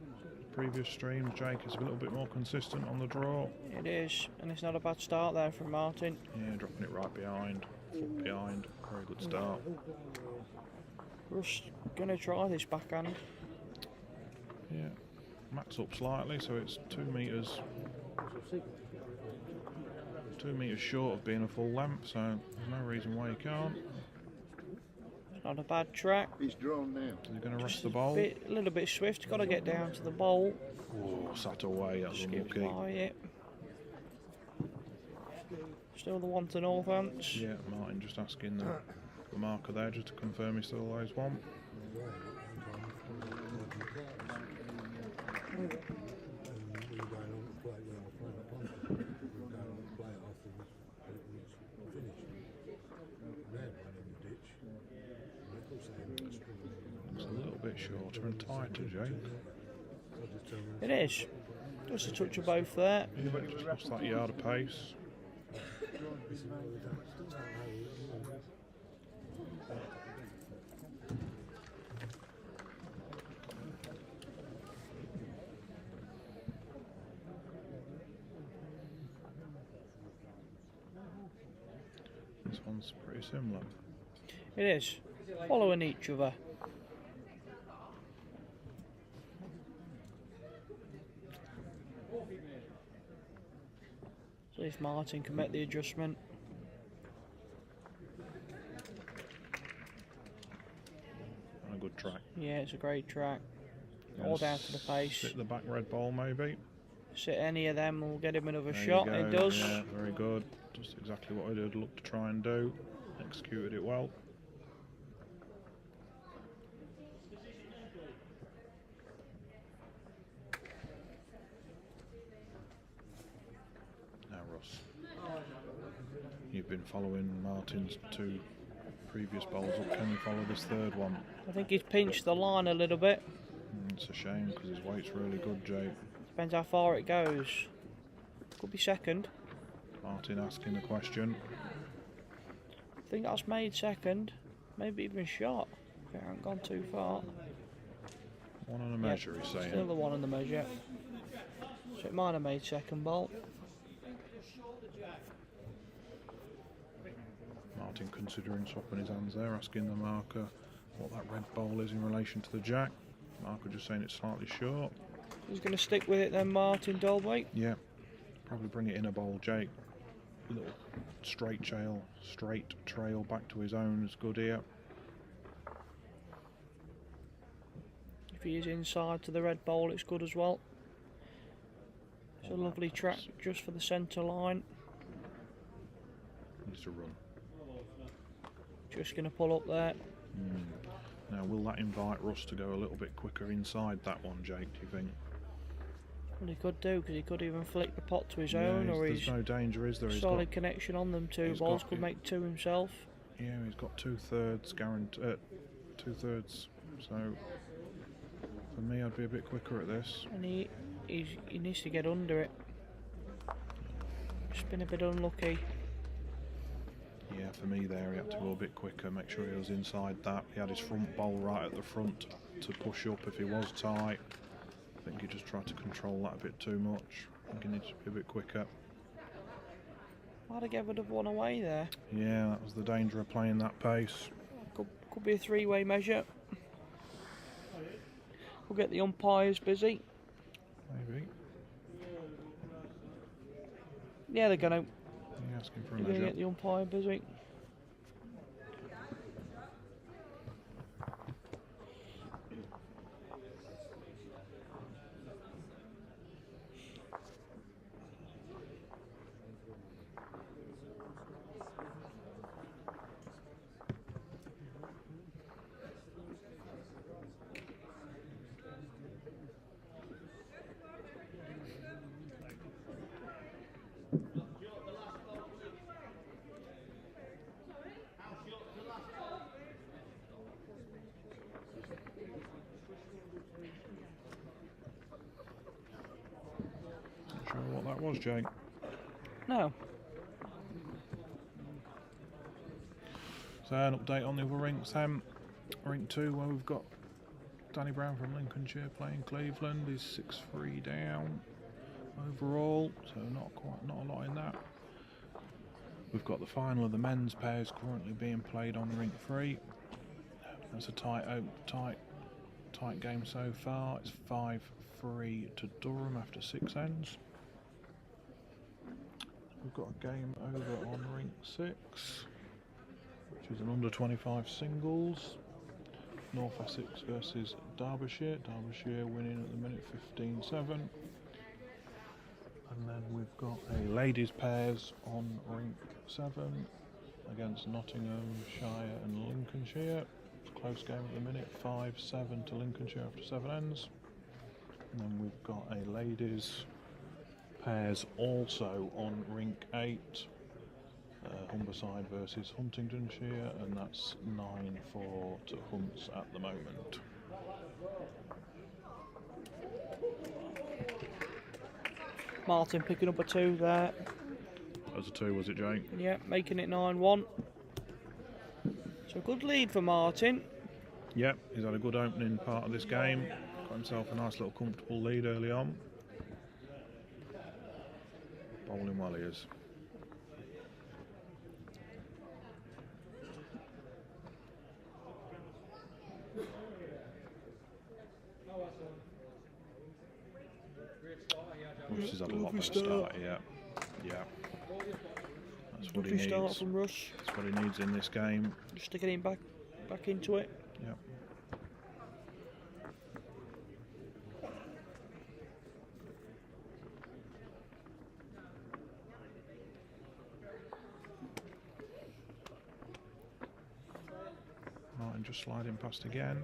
A: previous streams, Jake is a little bit more consistent on the draw.
B: It is, and it's not a bad start there from Martin.
A: Yeah, dropping it right behind, foot behind. Very good start.
B: Russ gonna try this backhand.
A: Yeah, Matt's up slightly, so it's 2 metres. 2 metres short of being a full length, so there's no reason why he can't.
B: Not a bad track.
D: It's drawn now.
A: Is he going to rest the bowl?
B: A little bit swift. Got to get down to the bowl.
A: Oh, sat away. That was
B: Skipped
A: unlucky.
B: by it. Still the one to Northants.
A: Yeah, Martin just asking the marker there just to confirm he still always one. It's a little bit shorter and tighter, Jake.
B: It is. Just a touch of both there.
A: Yeah, but just lost that yard of pace. This one's pretty similar.
B: It is. Following each other. See if Martin can make the adjustment.
A: And a good track.
B: Yeah, it's a great track. All down to the pace.
A: Sit the back red ball maybe.
B: Sit any of them, we'll get him another
A: There you
B: shot.
A: go.
B: It does.
A: Yeah, very good. Just exactly what I did look to try and do. Executed it well. Now Ross, you've been following Martin's 2 previous bowls up. Can you follow this third one?
B: I think he's pinched the line a little bit.
A: It's a shame because his weight's really good, Jake.
B: Depends how far it goes. Could be second.
A: Martin asking the question.
B: I think that's made second. Maybe even shot. If it hasn't gone too far.
A: One on a measure, he's saying.
B: Still the one on the measure. So it might have made second bolt.
A: Martin considering swapping his hands there, asking the marker what that red bowl is in relation to the jack. Marker just saying it's slightly short.
B: He's going to stick with it then, Martin Dolby.
A: Yeah, probably bring it in a bowl, Jake. A little straight trail back to his own is good here.
B: If he is inside to the red bowl, it's good as well. It's a lovely track just for the centre line.
A: Needs to run.
B: Just going to pull up there.
A: Now, will that invite Russ to go a little bit quicker inside that one, Jake, do you think?
B: Well, he could do, because he could even flick the pot to his
A: Yeah,
B: own, or
A: there's
B: his
A: no danger, is there?
B: solid connection on them two
A: he's
B: balls
A: got-
B: could make two himself.
A: Yeah, he's got 2/3 guaranteed. 2/3. So for me, I'd be a bit quicker at this.
B: And he needs to get under it. Just been a bit unlucky.
A: Yeah, for me there, he had to go a bit quicker, make sure he was inside that. He had his front bowl right at the front to push up if he was tight. I think he just tried to control that a bit too much. I think he needs to be a bit quicker.
B: Might have given have one away there.
A: Yeah, that was the danger of playing that pace.
B: Could be a three-way measure. We'll get the umpires busy.
A: Maybe.
B: Yeah, they're going to.
A: Yeah, asking for a
B: They're going to
A: measure.
B: get the umpire busy.
A: Not sure what that was, Jake.
B: No.
A: So an update on the other rinks then. Rink 2, where we've got Danny Brown from Lincolnshire playing Cleveland. He's 6-3 down overall, so not a lot in that. We've got the final of the men's pairs currently being played on Rink 3. That's a tight game so far. It's 5-3 to Durham after 6 ends. We've got a game over on Rink 6, which is an under 25 singles. North Essex versus Derbyshire. Derbyshire winning at the minute 15-7. And then we've got a ladies pairs on Rink 7 against Nottinghamshire and Lincolnshire. Close game at the minute, 5-7 to Lincolnshire after 7 ends. And then we've got a ladies pairs also on Rink 8. Humberside versus Huntingdonshire, and that's 9-4 to Hunts at the moment.
B: Martin picking up a 2 there.
A: That was a 2, was it, Jake?
B: Yeah, making it 9-1. So good lead for Martin.
A: Yep, he's had a good opening part of this game. Got himself a nice little comfortable lead early on. Bowling well he is. Russ has had a lot better start, yeah. That's what he
B: Lovely start
A: needs.
B: from Russ.
A: That's what he needs in this game.
B: Just to get him back into it.
A: Yep. Martin just sliding past again.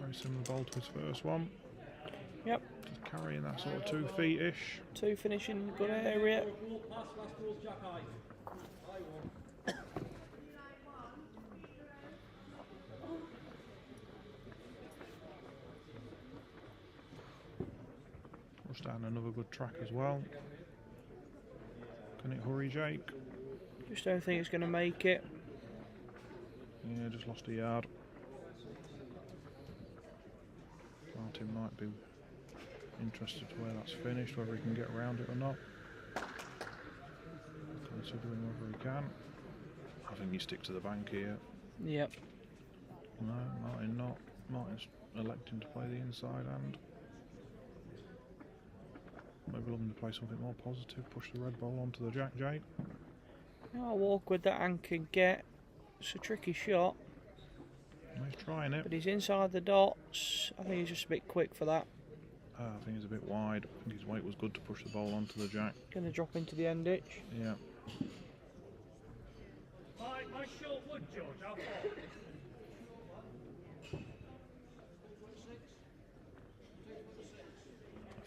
A: Very similar bowl to his first one.
B: Yep.
A: Just carrying that sort of 2 feet-ish.
B: 2 finishing in a good area.
A: Rush down another good track as well. Can it hurry, Jake?
B: Just don't think it's going to make it.
A: Yeah, just lost a yard. Martin might be interested to where that's finished, whether he can get around it or not. Considering whether he can. I think you stick to the bank here.
B: Yep.
A: No, Martin not. Martin's electing to play the inside hand. Maybe looking to play something more positive, push the red ball onto the jack, Jake.
B: I'll walk with that and can get. It's a tricky shot,
A: He's trying it.
B: but he's inside the dots. I think he's just a bit quick for that.
A: I think he's a bit wide. I think his weight was good to push the ball onto the jack.
B: Going to drop into the end ditch.
A: Yeah.
H: My short wood, George, how far?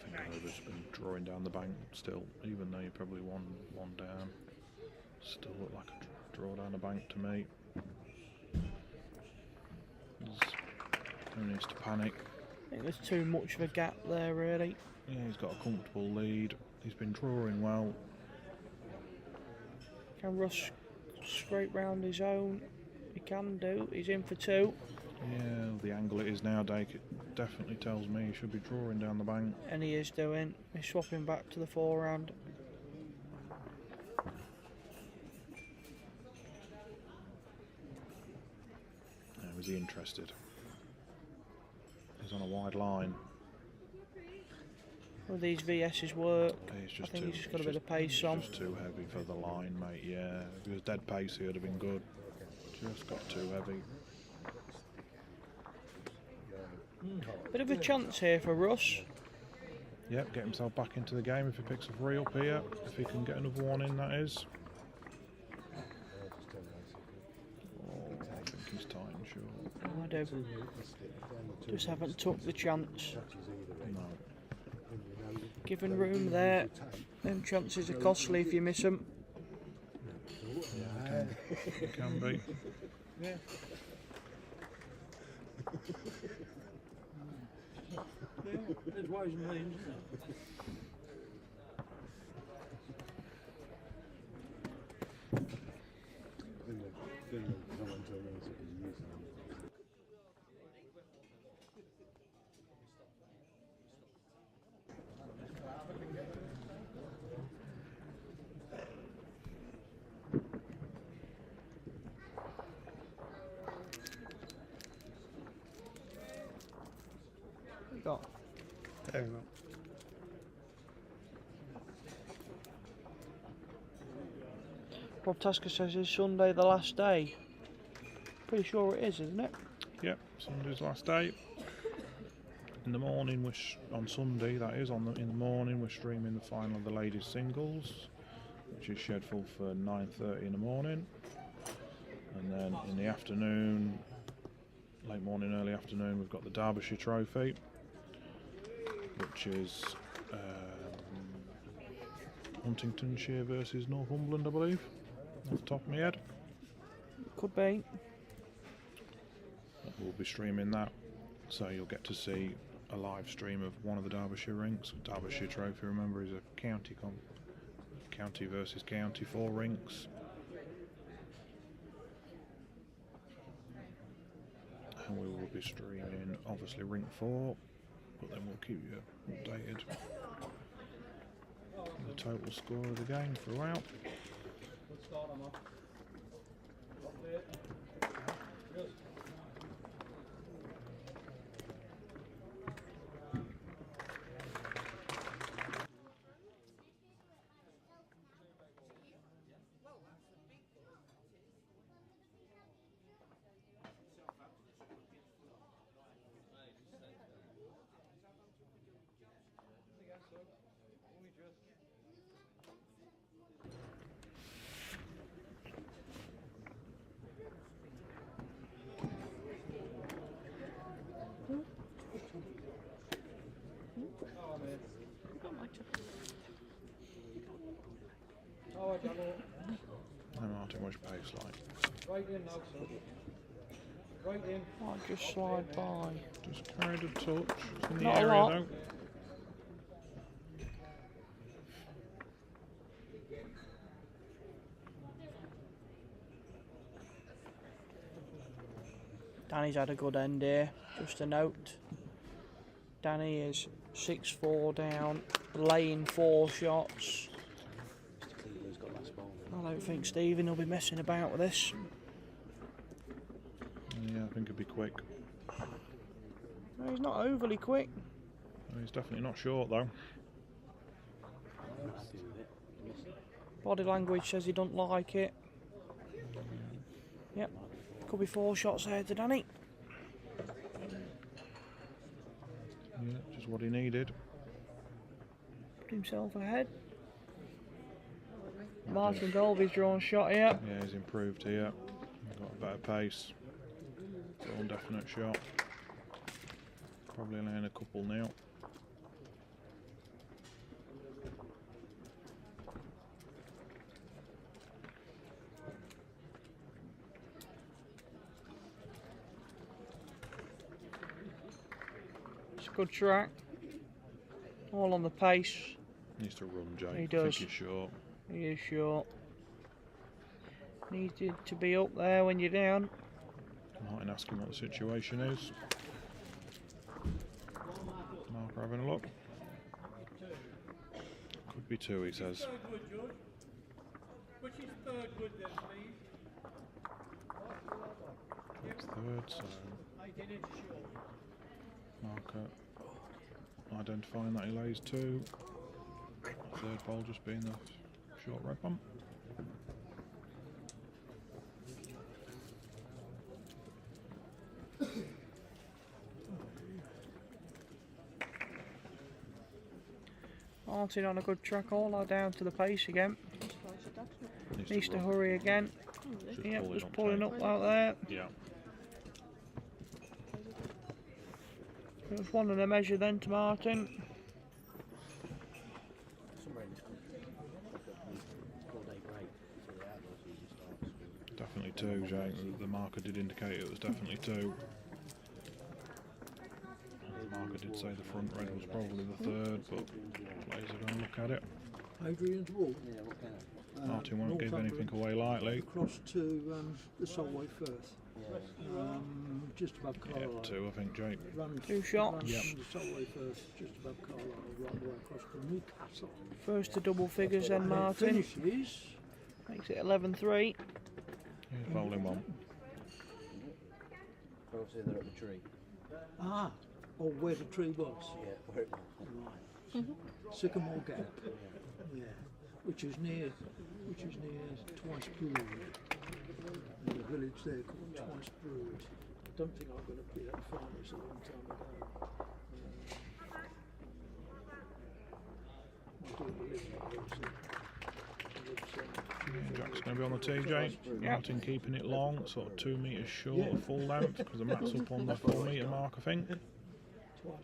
A: I think Oliver's been drawing down the bank still, even though you're probably one down. Still look like a draw down the bank to me. No needs to panic.
B: I think there's too much of a gap there, really.
A: Yeah, he's got a comfortable lead. He's been drawing well.
B: Can Russ scrape round his own? He can do. He's in for 2.
A: Yeah, the angle it is now, Dake, it definitely tells me he should be drawing down the bank.
B: And he is doing. He's swapping back to the forehand.
A: Now, is he interested? He's on a wide line.
B: Well, these VS's work.
A: He's
B: I
A: just
B: think
A: too,
B: he's just got a bit of pace on.
A: Just too heavy for the line, mate. Yeah, if he was dead pace, he would have been good. Just got too heavy.
B: Bit of a chance here for Russ.
A: Yep, get himself back into the game if he picks a 3 up here. If he can get another one in, that is. Oh, I think he's tight and short.
B: I do. Just haven't took the chance.
A: No.
B: Given room there. Them chances are costly if you miss them.
A: Yeah, it can be.
F: There's ways and means, isn't there?
B: Got.
C: There we go.
B: Bob Tasker says it's Sunday the last day. Pretty sure it is, isn't it?
A: Yep, Sunday's last day. In the morning, on Sunday, that is, in the morning, we're streaming the final of the ladies' singles, which is scheduled for 9:30 in the morning. And then in the afternoon, late morning, early afternoon, we've got the Derbyshire Trophy, which is Nottinghamshire versus Northumberland, I believe, off the top of my head.
B: Could be.
A: We'll be streaming that, so you'll get to see a live stream of one of the Derbyshire rinks. Derbyshire Trophy, remember, is a county versus county 4 rinks. And we will be streaming, obviously, rink 4, but then we'll keep you updated on the total score of the game throughout. I'm not too much pace like.
F: Right in now, sir. Right in.
B: Might just slide by.
A: Just carried a touch. It's in the
B: Not a
A: area
B: lot.
A: though.
B: Danny's had a good end here. Just a note. Danny is 6-4 down, laying 4 shots.
C: Cleveland's got last ball.
B: I don't think Stephen will be messing about with this.
A: Yeah, I think it'll be quick.
B: No, he's not overly quick.
A: He's definitely not short though.
B: Body language says he don't like it. Yep. Could be 4 shots there to Danny.
A: Yeah, just was what he needed.
B: Put himself ahead. Martin Dolby's drawn shot here.
A: Yeah, he's improved here. Got a better pace. Drawn definite shot. Probably laying a couple now.
B: It's a good track. All on the pace.
A: Needs to run, Jake.
B: He
A: I
B: does.
A: think he's short.
B: He is short. Needed to be up there when you're down.
A: Martin asking what the situation is. Mark having a look. Could be 2, he says.
H: Third wood, George. Which is third wood then, please?
A: It's third, so
H: 18 inches short.
A: marker identifying that he lays 2. Third ball just being the short red bump.
B: Martin on a good track, all are down to the pace again. Needs to
A: run.
B: hurry again. Yep, just pulling up out there.
A: Yeah.
B: Just one of the measure then to Martin.
A: Definitely 2, Jake. The marker did indicate it was definitely 2. The marker did say the front red was probably the 3rd, but players are going to look at it.
F: Adrian's Wall.
A: Martin won't give anything away lightly.
F: Across to the Solway Firth. Just above
A: Yeah,
F: Carlisle.
A: 2, I think, Jake.
F: Run,
B: 2 shots.
F: Run
A: Yep.
F: from the Solway Firth, just above Carlisle, right the way across to Newcastle.
B: First to double figures then
F: And
B: Martin.
F: finishes.
B: Makes it 11-3.
A: He's bowling 1.
C: Obviously they're at the tree.
F: Ah, or where the tree was.
C: Yeah, where it was.
F: Right. Sycamore Gap. Yeah, which is near Twice Brood. There's a village there called Twice Brood. I don't think I'm going to be able to find this a long time ago. My daughter lives there, obviously. She lives,
A: Jack's going to be on the tee, Jake. Martin keeping it long, sort of 2 metres short of full length, because the mat's up on the 4 metre mark, I think.
F: Twice Brood.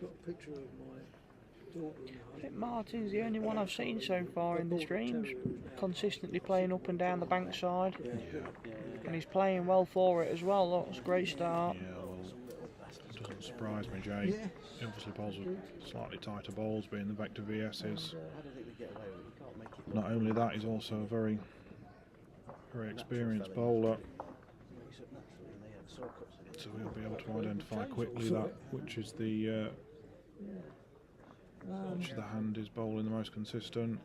F: Got a picture of my daughter and
B: I think Martin's the only one I've seen so far in the streams, consistently playing up and down the bankside.
A: Yeah.
B: And he's playing well for it as well. That's a great start.
A: Yeah, well, it doesn't surprise me, Jake. He obviously bowls with slightly tighter balls, being the Vector VSs.
C: How do you think they get away with it? You can't make it.
A: Not only that, he's also a very experienced bowler,
C: Makes it naturally, and they have saw cuts in it.
A: so he'll be able to identify quickly that which is the hand is bowling the most consistent.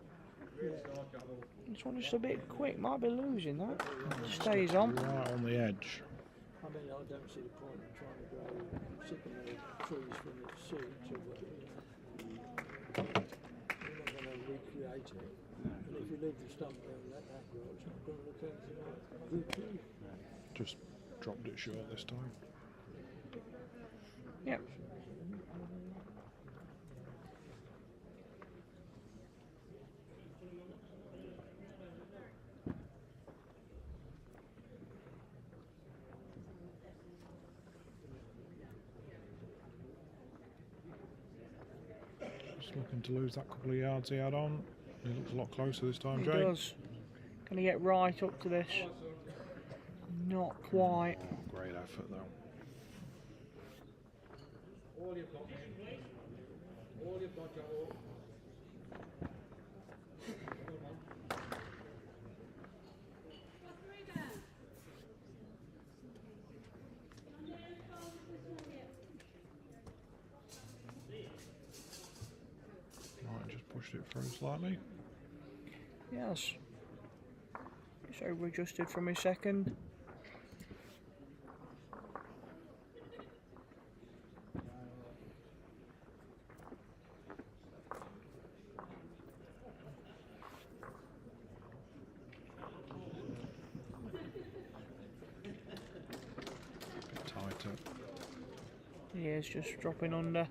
B: This one just a bit quick, might be losing that. Stays on.
A: Right on the edge.
F: I mean, I don't see the point in trying to grow sycamore trees from the seed to you're not going to recreate it. And if you leave the stump there and let that grow, it's not going to look anything like a good tree.
A: Just dropped it short this time.
B: Yep.
A: Just looking to lose that couple of yards he had on. He looks a lot closer this time,
B: He
A: Jake.
B: does. Can he get right up to this? Not quite.
A: Oh, great effort though.
H: All you've got, mate. All you've got, Joe.
A: Might just pushed it through slightly.
B: Yes. It's over adjusted from his second. players just dropping under.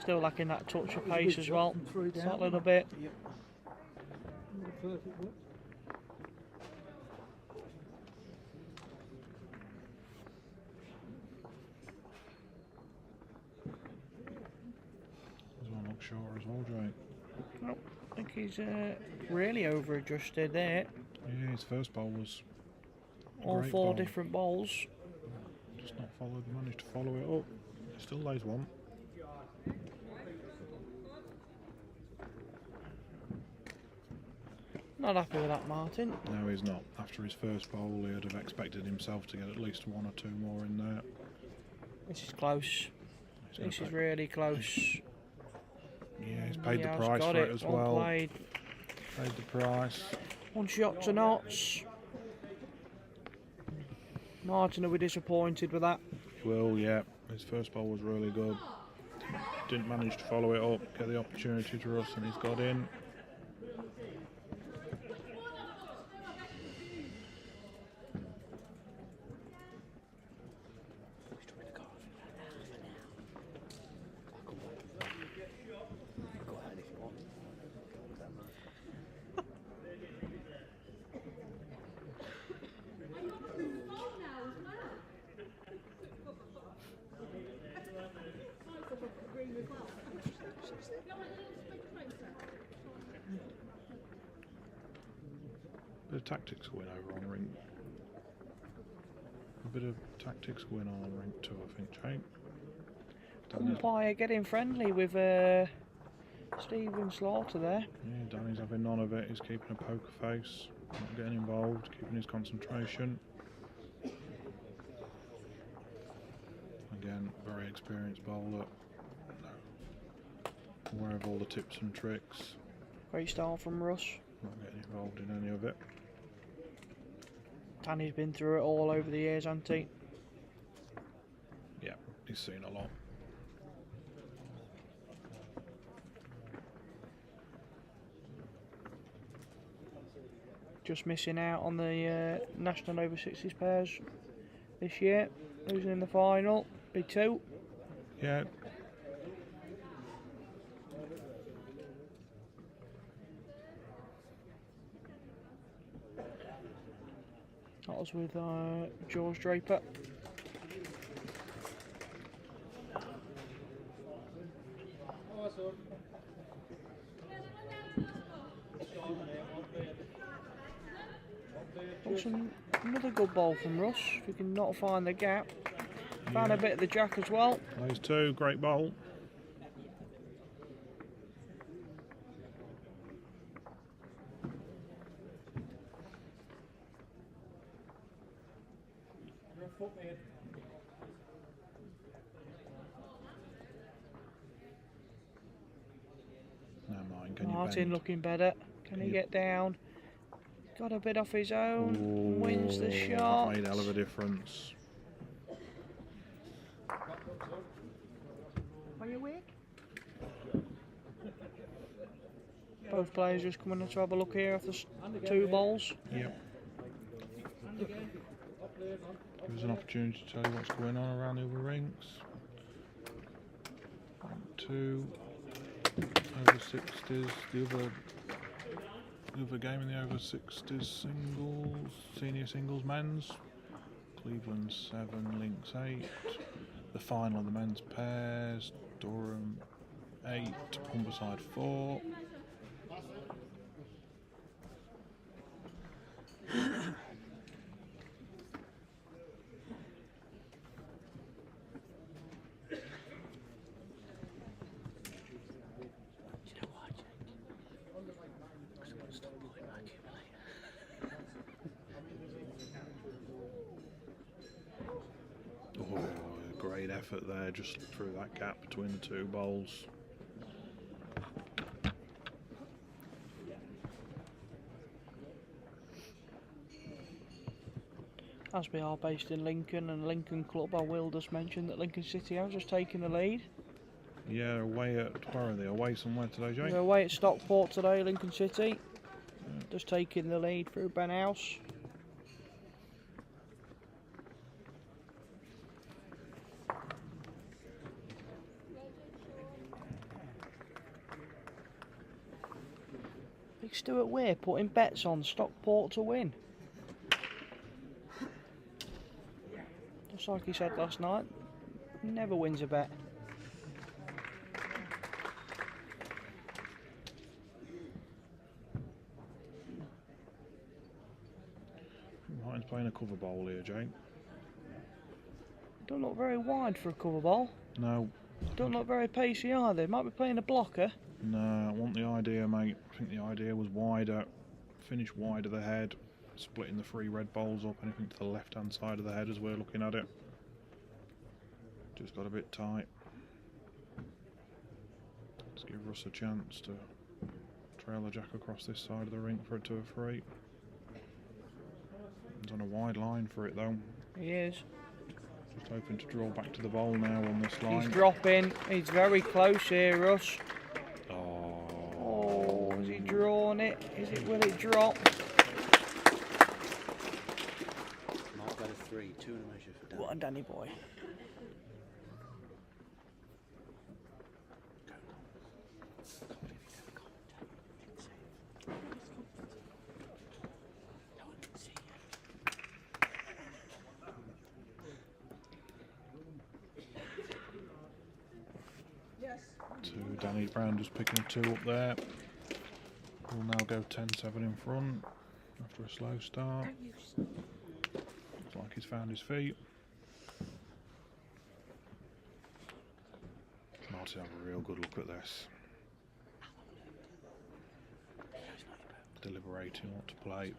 B: Still lacking that touch of
F: That was a
B: pace
F: big
B: as
F: drop
B: well.
F: from 3
B: Just
F: down,
B: that little
F: wasn't
B: bit.
C: Yep.
F: Not a perfect one.
A: Doesn't look sure as well, Jake.
B: Nope. I think he's really over adjusted there.
A: Yeah, his first bowl was
B: All
A: great
B: 4
A: bowl.
B: different bowls.
A: Just not managed to follow it up. He still lays one.
B: Not happy with that, Martin.
A: No, he's not. After his first bowl, he'd have expected himself to get at least 1 or 2 more in there.
B: This is close.
A: He's gonna
B: This is
A: pay-
B: really close.
A: Yeah, he's paid the
B: He has
A: price
B: got
A: for it as
B: Well
A: well.
B: played.
A: Paid the price.
B: 1 shot to knots. Martin will be disappointed with that.
A: He will, yeah. His first bowl was really good. Didn't manage to follow it up, get the opportunity to rust, and he's got in. Bit of tactics going over on ring. A bit of tactics going on ring 2, I think, Jake. Danny's,
B: Umpire getting friendly with Stephen Slaughter there.
A: yeah, Danny's having none of it. He's keeping a poker face, not getting involved, keeping his concentration. Again, very experienced bowler. Aware of all the tips and tricks.
B: Great start from Russ.
A: Not getting involved in any of it.
B: Danny's been through it all over the years, hasn't he?
A: Yeah, he's seen a lot.
B: Just missing out on the National Over 60s pairs this year. Losing in the final. Be 2.
A: Yeah,
B: That was with George Draper. Another good ball from Russ. If he can not find the gap. Found a bit of the jack as well.
A: those 2, great bowl. Never mind, can you
B: Martin
A: bend?
B: looking better. Can he
A: you-
B: get down? Got a bit off his own.
A: Ooh,
B: Wins the
A: that
B: shot.
A: made a hell of a difference.
B: Are you awake? Both players just coming to have a look here after 2 balls.
A: Yep. Give us an opportunity to tell you what's going on around the other rinks. 1, 2, over 60s, the other game in the over 60s singles, senior singles men's. Cleveland 7, Links 8. The final of the men's pairs, Durham 8, Humberside 4.
C: You know why, Jake? Because I want to stop pulling my accumulator.
A: Oh, great effort there, just through that gap between the 2 bowls.
B: As we are based in Lincoln and Lincoln Club, I will just mention that Lincoln City have just taken the lead.
A: Yeah, away at, where are they? Away somewhere today, Jake?
B: They're away at Stockport today, Lincoln City. Just taking the lead through Ben House. Big Stuart Weir putting bets on Stockport to win. Just like he said last night, never wins a bet.
A: Martin's playing a cover bowl here, Jake.
B: Don't look very wide for a cover ball.
A: No.
B: Don't look very pacey either. Might be playing a blocker.
A: No, I want the idea, mate. I think the idea was wider, finish wide of the head, splitting the 3 red bowls up, anything to the left-hand side of the head as we're looking at it. Just got a bit tight. Let's give Russ a chance to trail the jack across this side of the rink for it to a free. He's on a wide line for it though.
B: He is.
A: Just hoping to draw back to the bowl now on this line.
B: He's dropping. He's very close here, Russ.
A: Oh,
B: has he drawn it? Will it drop?
C: Mark got a 3, 2 and a measure for Dan.
B: What a Danny boy.
A: Danny Brown just picking a 2 up there. We'll now go 10-7 in front after a slow start. Looks like he's found his feet. Martin have a real good look at this. Deliberating what to play.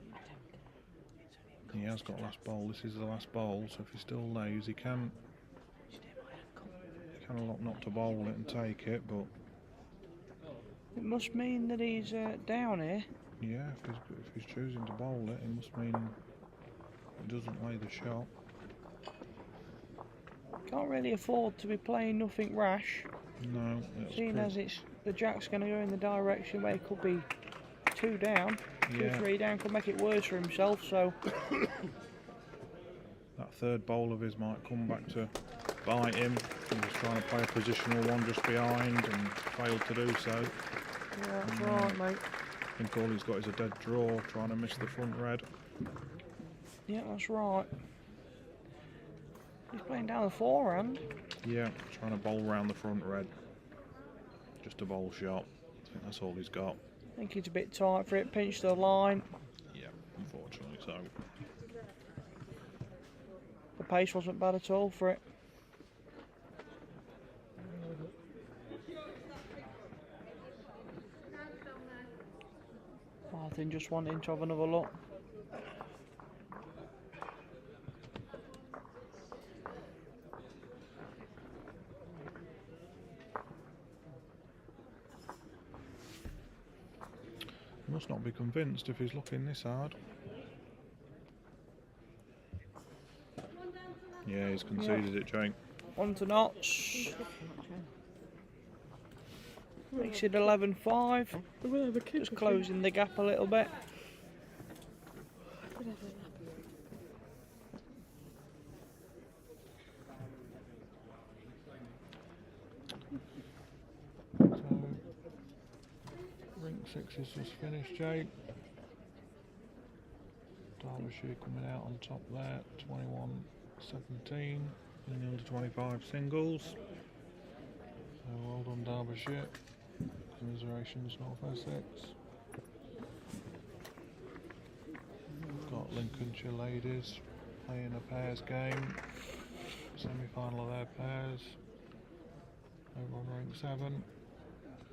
A: He has got last bowl. This is the last bowl, so if he still lays, he can look not to bowl it and take it, but
B: it must mean that he's down here.
A: Yeah, if he's choosing to bowl it, it must mean he doesn't lay the shot.
B: Can't really afford to be playing nothing rash.
A: No,
B: seeing as the jack's going to go in the direction where it could be 2 down, 2-3 down, could make it worse for himself. So
A: that 3rd bowl of his might come back to bite him. He was trying to play a positional one just behind and failed to do so.
B: Yeah, that's right, mate.
A: I think all he's got is a dead draw, trying to miss the front red.
B: Yeah, that's right. He's playing down the forehand.
A: Yeah, trying to bowl round the front red. Just a bowl shot. I think that's all he's got.
B: I think he's a bit tight for it, pinched the line.
A: Yeah, unfortunately so.
B: The pace wasn't bad at all for it. Martin just wanting to have another look.
A: He must not be convinced if he's looking this hard. Yeah, he's conceded it, Jake.
B: 1 to knots. Makes it 11-5. Just closing the gap a little bit.
A: So, ring 6 is just finished, Jake. Derbyshire coming out on top there, 21-17 in the under 25 singles. So well done, Derbyshire. Commiserations, North Essex. Got Lincolnshire ladies playing a pairs game. Semi-final of their pairs. Over on ring 7.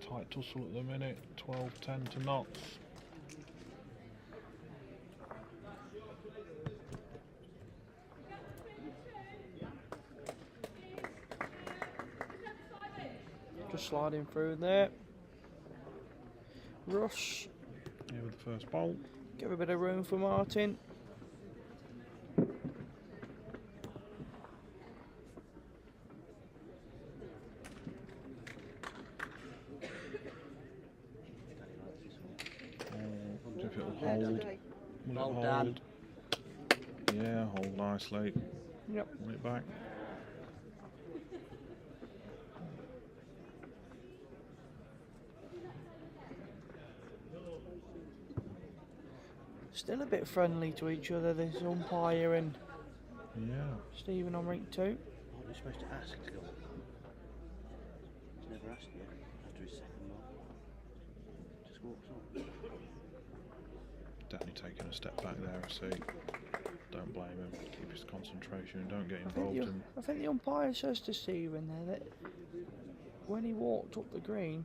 A: Tight tussle at the minute, 12-10 to knots.
B: Just sliding through there. Russ.
A: Here with the first bowl.
B: Give a bit of room for Martin.
A: If it'll hold. Will it hold? Yeah, hold nicely.
B: Yep.
A: Put it back.
B: Still a bit friendly to each other, this umpire and
A: Yeah.
B: Stephen on rink 2.
C: Oh, you're supposed to ask to go on. He's never asked yet after his second ball. Just walks on.
A: Definitely taking a step back there, I see. Don't blame him. Keep his concentration and don't get
B: I think,
A: involved
B: the,
A: in.
B: I think the umpire says to Stephen there that when he walked up the green,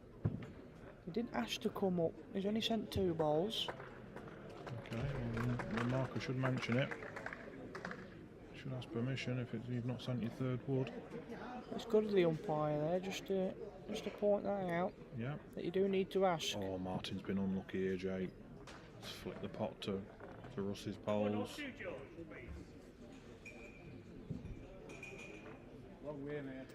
B: he didn't ask to come up. He's only sent 2 balls.
A: Okay, well, the marker should mention it. Should ask permission if you've not sent your 3rd wood.
B: It's good of the umpire there, just to point that out.
A: Yeah.
B: That you do need to ask.
A: Oh, Martin's been unlucky here, Jake. He's flicked the pot to Russ's bowls.
H: Long way, mate.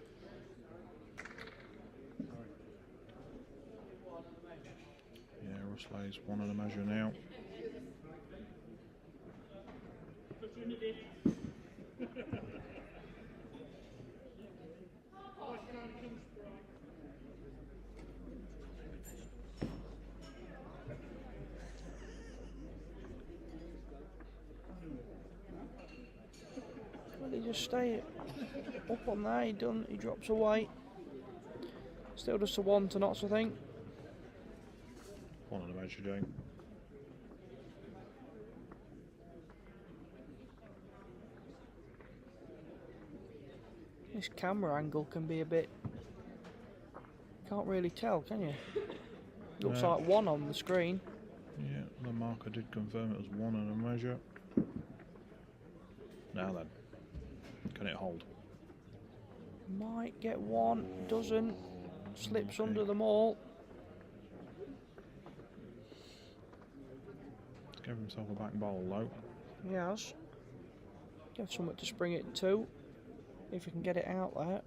A: Yeah, Russ lays 1 and a measure now.
B: Well, he just stay up on there. He drops away. Still just a 1 to knots, I think.
A: 1 and a measure, Jake.
B: This camera angle can be a bit. Can't really tell, can you? Looks
A: No.
B: like 1 on the screen.
A: Yeah, the marker did confirm it was 1 and a measure. Now then, can it hold?
B: Might get 1, doesn't. Slips
A: Okay.
B: under them all.
A: He's gave himself a back bowl low.
B: He has. Give something to spring it to. If you can get it out there.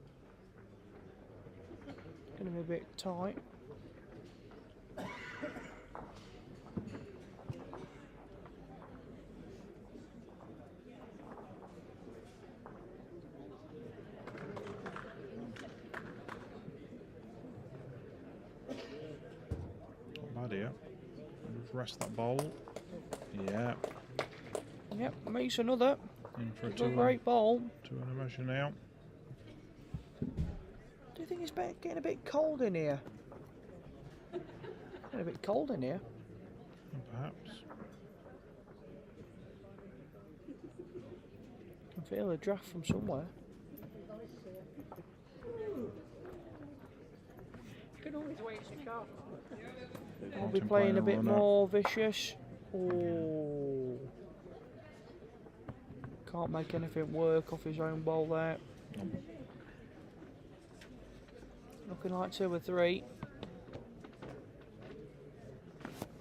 B: Gonna be a bit tight.
A: Not bad here. Rest that bowl. Yeah,
B: Yep, makes another.
A: in for a
B: It's a
A: 2
B: great ball.
A: 2 and a measure now.
B: Do you think it's getting a bit cold in here? Getting a bit cold in here.
A: Perhaps.
B: I can feel a draft from somewhere.
E: can always wait to go.
B: I'll be playing a bit more vicious. Oh. Can't make anything work off his own ball there. Looking like 2 or 3.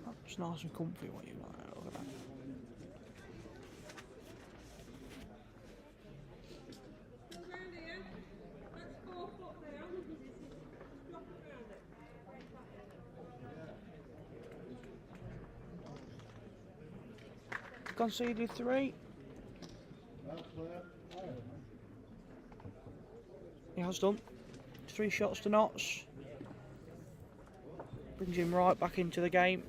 B: That's nice and comfy what you like. Look at that. Conceded 3. He has done. 3 shots to knots. Brings him right back into the game.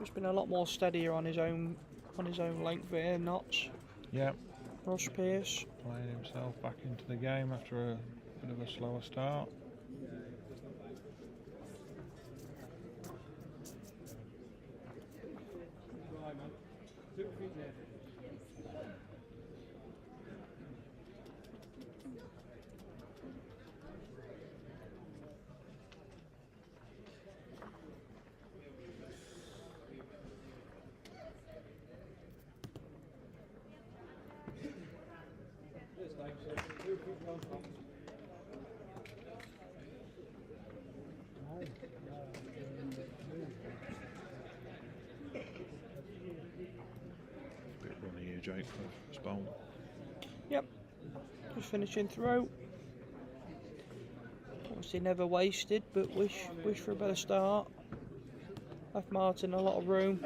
B: Just been a lot more steadier on his own length here, knots.
A: Yeah,
B: R.Pearce.
A: playing himself back into the game after a bit of a slower start. Bit runny here, Jake, for his bowl.
B: Yep. Just finishing through. Obviously never wasted, but wish for a better start. Left Martin a lot of room.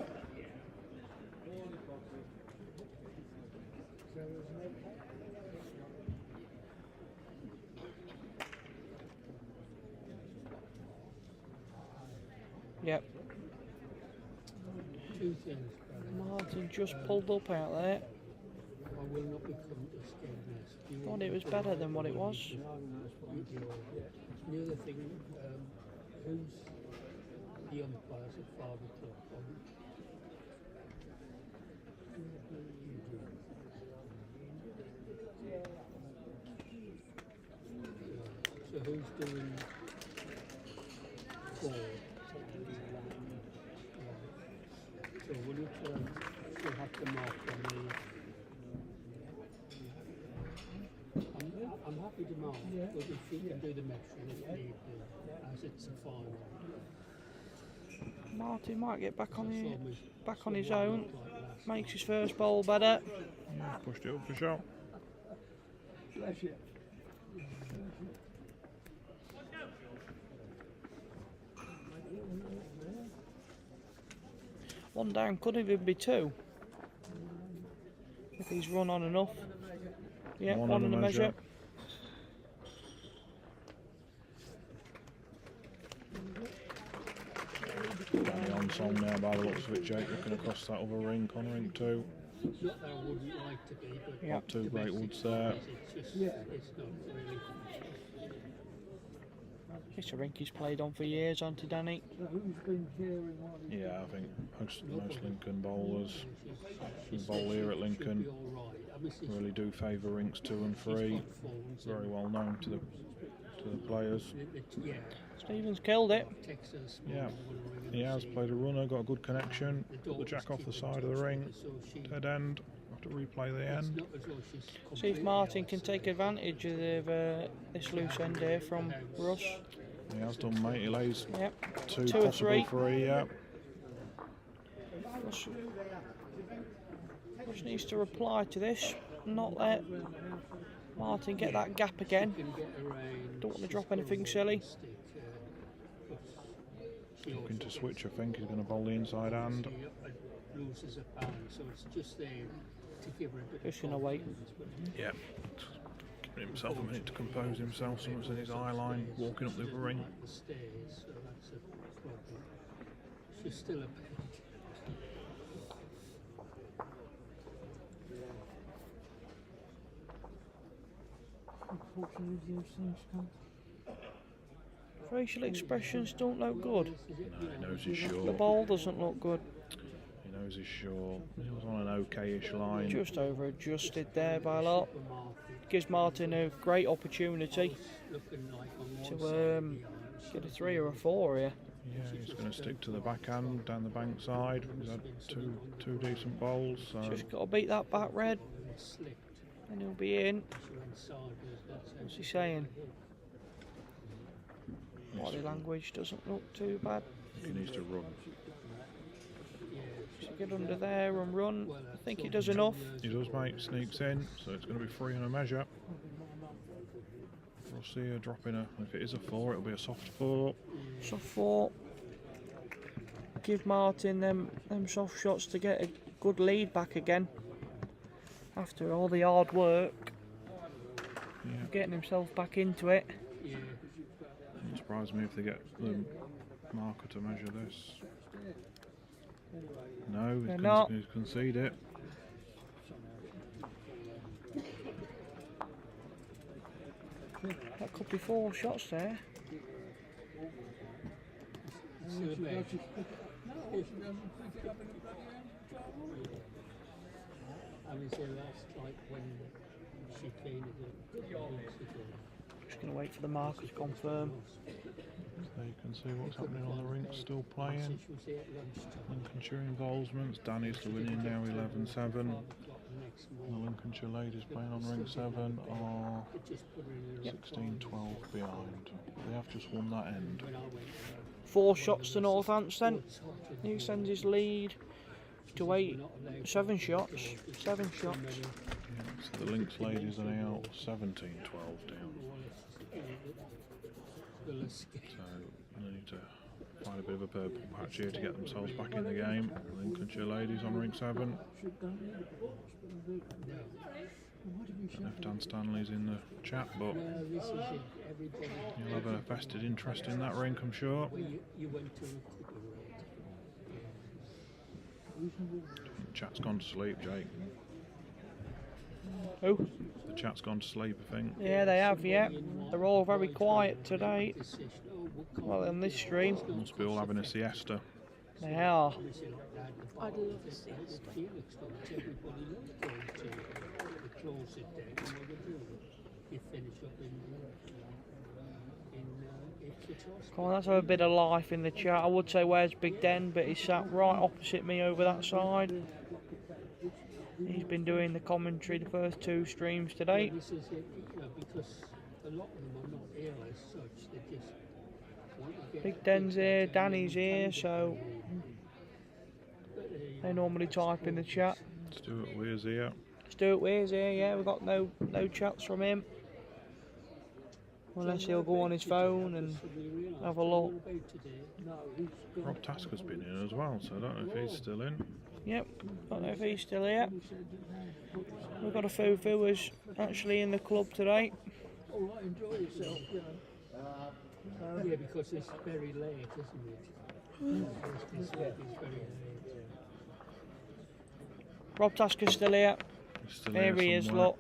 B: Yep.
F: Two things, Barry.
B: Martin just pulled up out there.
F: I will not become a scared nest. You
B: Thought
F: want
B: it
F: me
B: was
F: to
B: better
F: lie
B: than what it
F: when
B: was.
F: you do. The other thing, who's the umpires at 5 o'clock? So who's doing 4? So will you still have to mark on the... I'm happy to mark, but if you can do the measuring if need be, as it's a final.
B: Martin might get back on his
F: Saw
B: own.
F: like last
B: Makes his first bowl better.
A: Yeah, pushed it up for shot.
F: Bless you.
B: One down could even be 2. If he's run on enough. Yeah, one in the measure.
A: Danny on song now by the looks of it, Jake, looking across that other rink on rink 2.
F: Not that I wouldn't like to be, but
B: Yep.
A: 2
F: the
A: great
F: best
A: woods
F: thing
A: there.
F: is it's just, it's not really.
B: It's a rink he's played on for years, hasn't he, Danny?
F: So who's been caring what
A: Yeah, I think most Lincoln bowlers who bowl here at Lincoln really do favour rinks 2 and 3. Very well known to the players.
F: Yeah,
B: Stephen's killed it.
F: Texas.
A: Yeah, he has played a runner, got a good connection. Put the jack off the side of the ring, dead end. Have to replay the end.
B: See if Martin can take advantage of this loose end here from Russ.
A: He has done, mate. He lays
B: Yep.
A: 2,
B: 2 or
A: possible
B: 3.
A: 3. Yeah.
B: Russ needs to reply to this, not let Martin get that gap again. Don't want to drop anything silly.
A: Looking to switch, I think. He's going to bowl the inside hand.
F: Loses a pound, so it's just there to give her a bit.
B: Just going to wait.
A: Yeah. Giving himself a minute to compose himself. Someone's in his eye line, walking up the other ring.
F: The stairs, so that's a problem. She's still a bit.
E: Unfortunately, those things come.
B: Facial expressions don't look good.
A: No, he knows he's
B: The
A: sure.
B: ball doesn't look good.
A: He knows he's sure. He was on an okay-ish line.
B: Just over adjusted there by a lot. Gives Martin a great opportunity to get a 3 or a 4 here.
A: Yeah, he's going to stick to the backhand down the bank side. He's had two decent bowls. So
B: Just got to beat that back red, and he'll be in. What's he saying? Body language doesn't look too bad.
A: he needs to run.
B: So get under there and run. I think he does enough.
A: He does, mate. Sneaks in, so it's going to be 3 in a measure. We'll see her dropping a. If it is a 4, it'll be a soft 4.
B: So 4. Give Martin them soft shots to get a good lead back again. After all the hard work,
A: Yeah.
B: getting himself back into it.
A: Wouldn't surprise me if they get the marker to measure this. No,
B: They're not.
A: he's conceded it.
B: That could be 4 shots there.
F: And is there last like when she cleaned it?
B: Just going to wait for the marker to confirm.
A: So you can see what's happening on the rink, still playing.
F: She was there at lunchtime.
A: Lincolnshire involvements. Danny's the winning now, 11-7. The Lincolnshire ladies playing on ring 7 are 16-12 behind. They have just won that end.
B: 4 shots to Northampton. He sends his lead to 7 shots. 7 shots.
A: Yeah, so the Lynx ladies are now 17-12 down. So they need to find a bit of a purple patch here to get themselves back in the game. Lincolnshire ladies on ring 7. Don't know if Dan Stanley's in the chat, but he'll have a vested interest in that rink, I'm sure.
F: You went to a
A: Chat's gone to sleep, Jake.
B: Who?
A: The chat's gone to sleep, I think.
B: Yeah, they have, yeah. They're all very quiet today. Well, in this stream.
A: Must be all having a siesta.
B: They are.
E: I'd love a siesta.
B: Come on, let's have a bit of life in the chat. I would say where's Big Den, but he's sat right opposite me over that side. He's been doing the commentary the first 2 streams today.
F: This is it, because a lot of them are not ill as such. They just want to get
B: Big Den's here, Danny's here, so they normally type in the chat.
A: Stuart Weir's here.
B: Stuart Weir's here, yeah, we've got no chats from him. Unless he'll go on his phone and have a look.
A: Rob Tasker's been in as well, so I don't know if he's still in.
B: Yep, don't know if he's still here. We've got a few viewers actually in the club today.
F: all right, enjoy yourself, you know. Yeah, because it's very late, isn't it? It's very late.
B: Rob Tasker's still here.
A: He's still
B: Here he is,
A: somewhere.
B: look.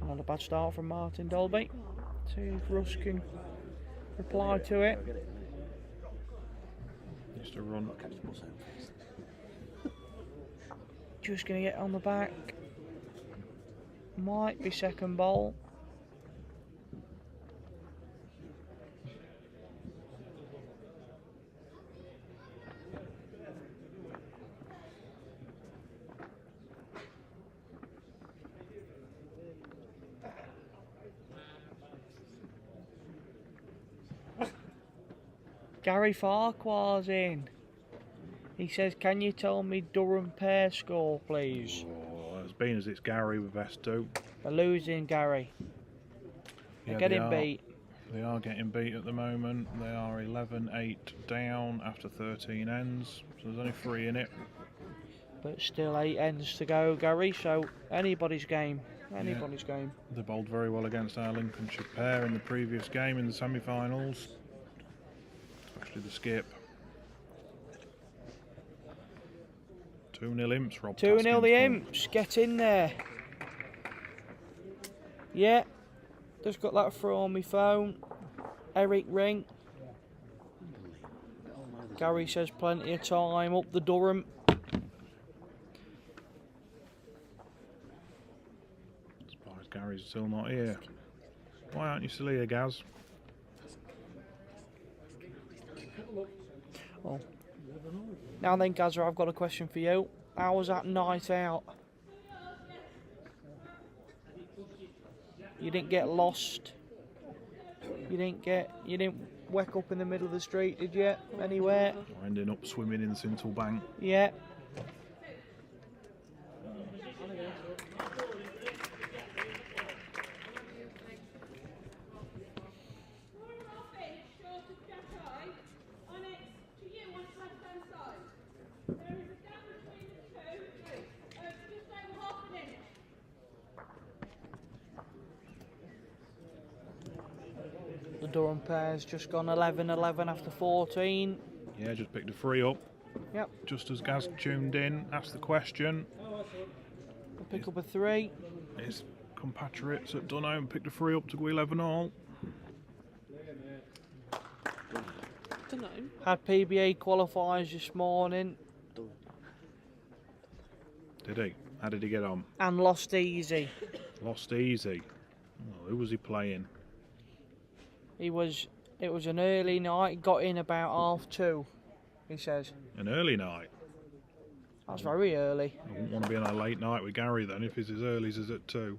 B: Not a bad start from Martin Dolby. See if Russ can reply to it.
A: Used to run.
B: Just going to get on the back. Might be second ball. Gary Farquhar's in. He says, can you tell me R.Pearce score, please?
A: Oh, as being as it's Gary, we best do.
B: They're losing, Gary. They're
A: Yeah,
B: getting beat.
A: They are getting beat at the moment. They are 11-8 down after 13 ends. So there's only 3 in it.
B: But still 8 ends to go, Gary, so anybody's game. Anybody's game.
A: They bowled very well against our Lincolnshire pair in the previous game in the semi-finals. Especially the skip. 2-0 Imps, Rob
B: 2-0 the
A: Taskin's
B: Imps, get in there. Yeah, just got that through on my phone. Eric ring. Gary says plenty of time, up the Durham.
A: Surprised Gary's still not here. Why aren't you still here, Gaz?
B: Oh. Now then, Gazza, I've got a question for you. How was that night out? You didn't get lost. You didn't wake up in the middle of the street, did you? Anywhere?
A: Or ending up swimming in Sintle Bank.
B: Yeah. The Durham pair's just gone 11-11 after 14.
A: Yeah, just picked a 3 up.
B: Yep.
A: Just as Gaz tuned in, asked the question.
B: We'll pick up a 3.
A: His compatriots at Dunham picked a 3 up to go 11 all.
E: Dunno.
B: Had PBA qualifiers this morning
A: Did he? How did he get on?
B: and lost easy.
A: Lost easy. Oh, who was he playing?
B: It was an early night, got in about 2:30, he says.
A: An early night.
B: That's very early.
A: I wouldn't want to be on a late night with Gary then if it's as early as at 2.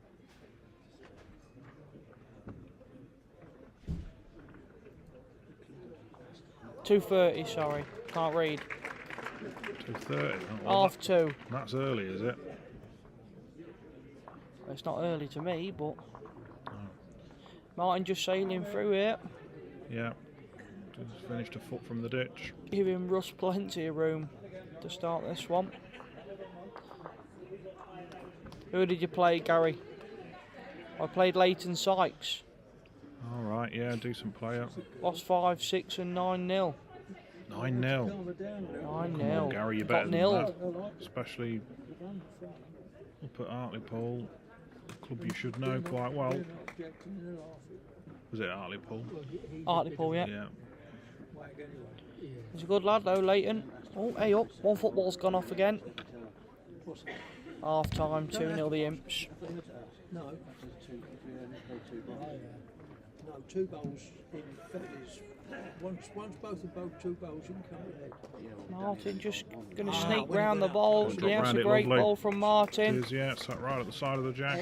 B: 2:30, sorry. Can't read.
A: 2:30.
B: Half 2.
A: That's early, is it?
B: It's not early to me, but Martin just sailing through it.
A: Yeah. Just finished a foot from the ditch.
B: Giving Russ plenty of room to start this one. Who did you play, Gary? I played Leighton Sykes.
A: All right, yeah, decent player.
B: Lost 5, 6 and 9-0.
A: 9-0.
B: 9-0.
A: Gary, you're
B: Got
A: better than
B: nilled.
A: that. Especially up at Hartlepool, a club you should know quite well. Was it Hartlepool?
B: Hartlepool, yeah.
A: Yeah.
B: He's a good lad though, Leighton. Oh, hey up. One football's gone off again. Half time, 2-0 the Imps.
F: No. No, 2 goals in Fetties. Once both of 2 goals in come ahead.
B: Martin just going to sneak round the ball.
A: Drop
B: Yes,
A: round
B: a
A: it,
B: great
A: lovely.
B: ball from Martin.
A: It is, yeah, sat right at the side of the jack.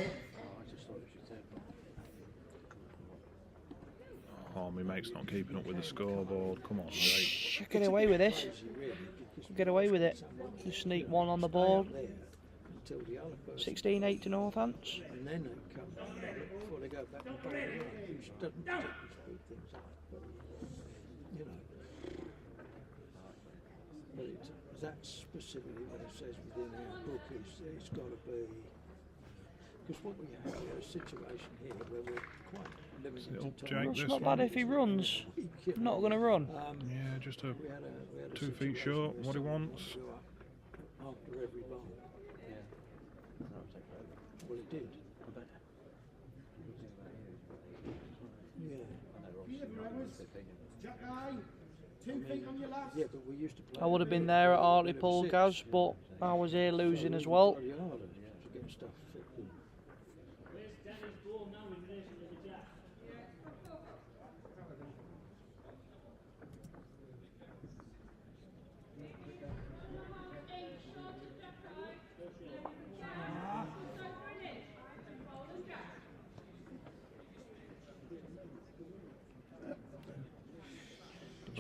A: Oh, my mate's not keeping up with the scoreboard. Come on, mate.
B: Get away with this. Get away with it. Just sneak one on the board. 16-8 to Northants.
F: And then they come before they go back and bowl it out, which doesn't particularly speed things up. But, you know. But that's specifically what it says within our book is it's got to be. Because what we have a situation here where we're quite limited to time.
B: It's not bad if he runs. Not going to run.
A: Yeah, just a
F: We had a
A: 2 feet short. What he wants.
F: After every bowl. Well, it did. Yeah, but we used to play.
B: I would have been there at Hartlepool, Gaz, but I was here losing as well.
F: Very harder to get stuff fit in.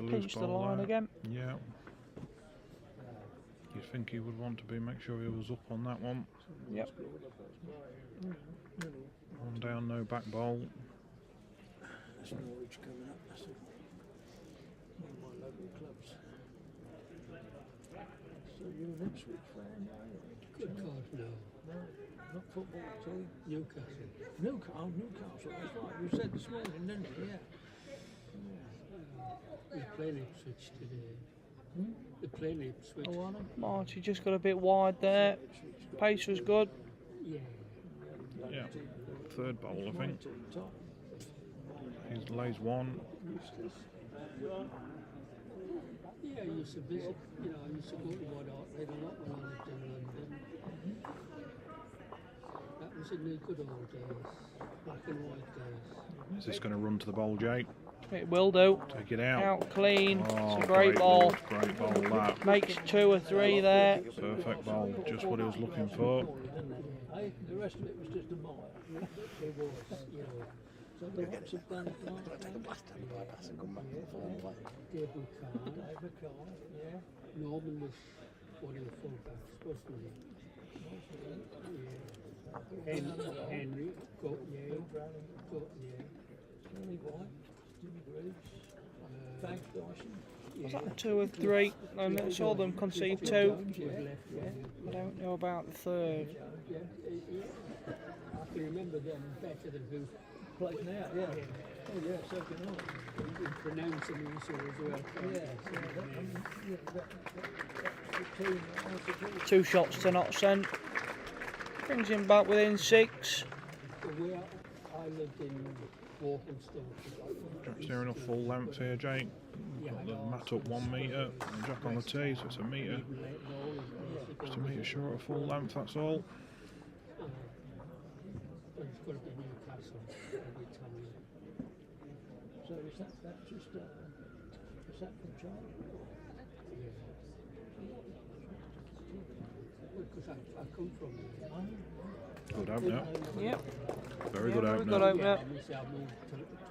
B: Pinch the line again.
A: Yeah. You'd think he would want to make sure he was up on that one.
B: Yep.
A: One down, no back bowl.
F: That's Norwich coming up. That's one of my local clubs. So you're an Ipswich fan, are you?
I: Good God, no.
F: No, not football at all.
I: Newcastle.
F: Newcastle, that's right. You said this morning, didn't you? Yeah.
I: We're playing Ipswich today. They're playing Ipswich.
F: Oh, are they?
B: Marty just got a bit wide there. Pace was good.
I: Yeah.
A: Yeah. Third bowl, I think. He lays one.
I: Yeah, I used to visit, you know, I used to go to Ward Artlade a lot when I lived in London. That was in the good old days, black and white days.
A: Is this going to run to the bowl, Jake?
B: It will do.
A: Take it out.
B: Out clean.
A: Oh,
B: It's a great ball.
A: Great ball, that.
B: Makes 2 or 3 there.
A: Perfect ball. Just what he was looking for.
F: Hey, the rest of it was just a mile.
I: It was, you know,
F: So the lots of done it like that.
C: Take a blast down the bypass and come back to the full play.
I: David Carr.
F: David Carr, yeah.
I: Norman was one of the full-backs, wasn't he? Yeah. Henry, Gautier,
F: Johnny White, Jimmy Greaves, Thanks Dyson.
B: Was that 2 or 3? And I saw them concede 2. I don't know about the third.
I: Yeah, I can remember them better than who
F: Plays now, yeah. Oh yeah, so can I.
I: in pronouncing also as well.
F: Yeah,
B: 2 shots to not sent. Brings him back within 6.
I: Where I lived in Walthamstow.
A: Jack's near enough full length here, Jake. Got the mat up 1 metre. And Jack on the tee, so it's a metre. Just a metre short of full length, that's all.
I: It's got to be Newcastle every time.
F: so is that just, is that from China?
I: Because I come from there.
A: Good opener.
B: Yep.
A: Very good
B: Very
A: opener.
B: good opener.
I: I moved to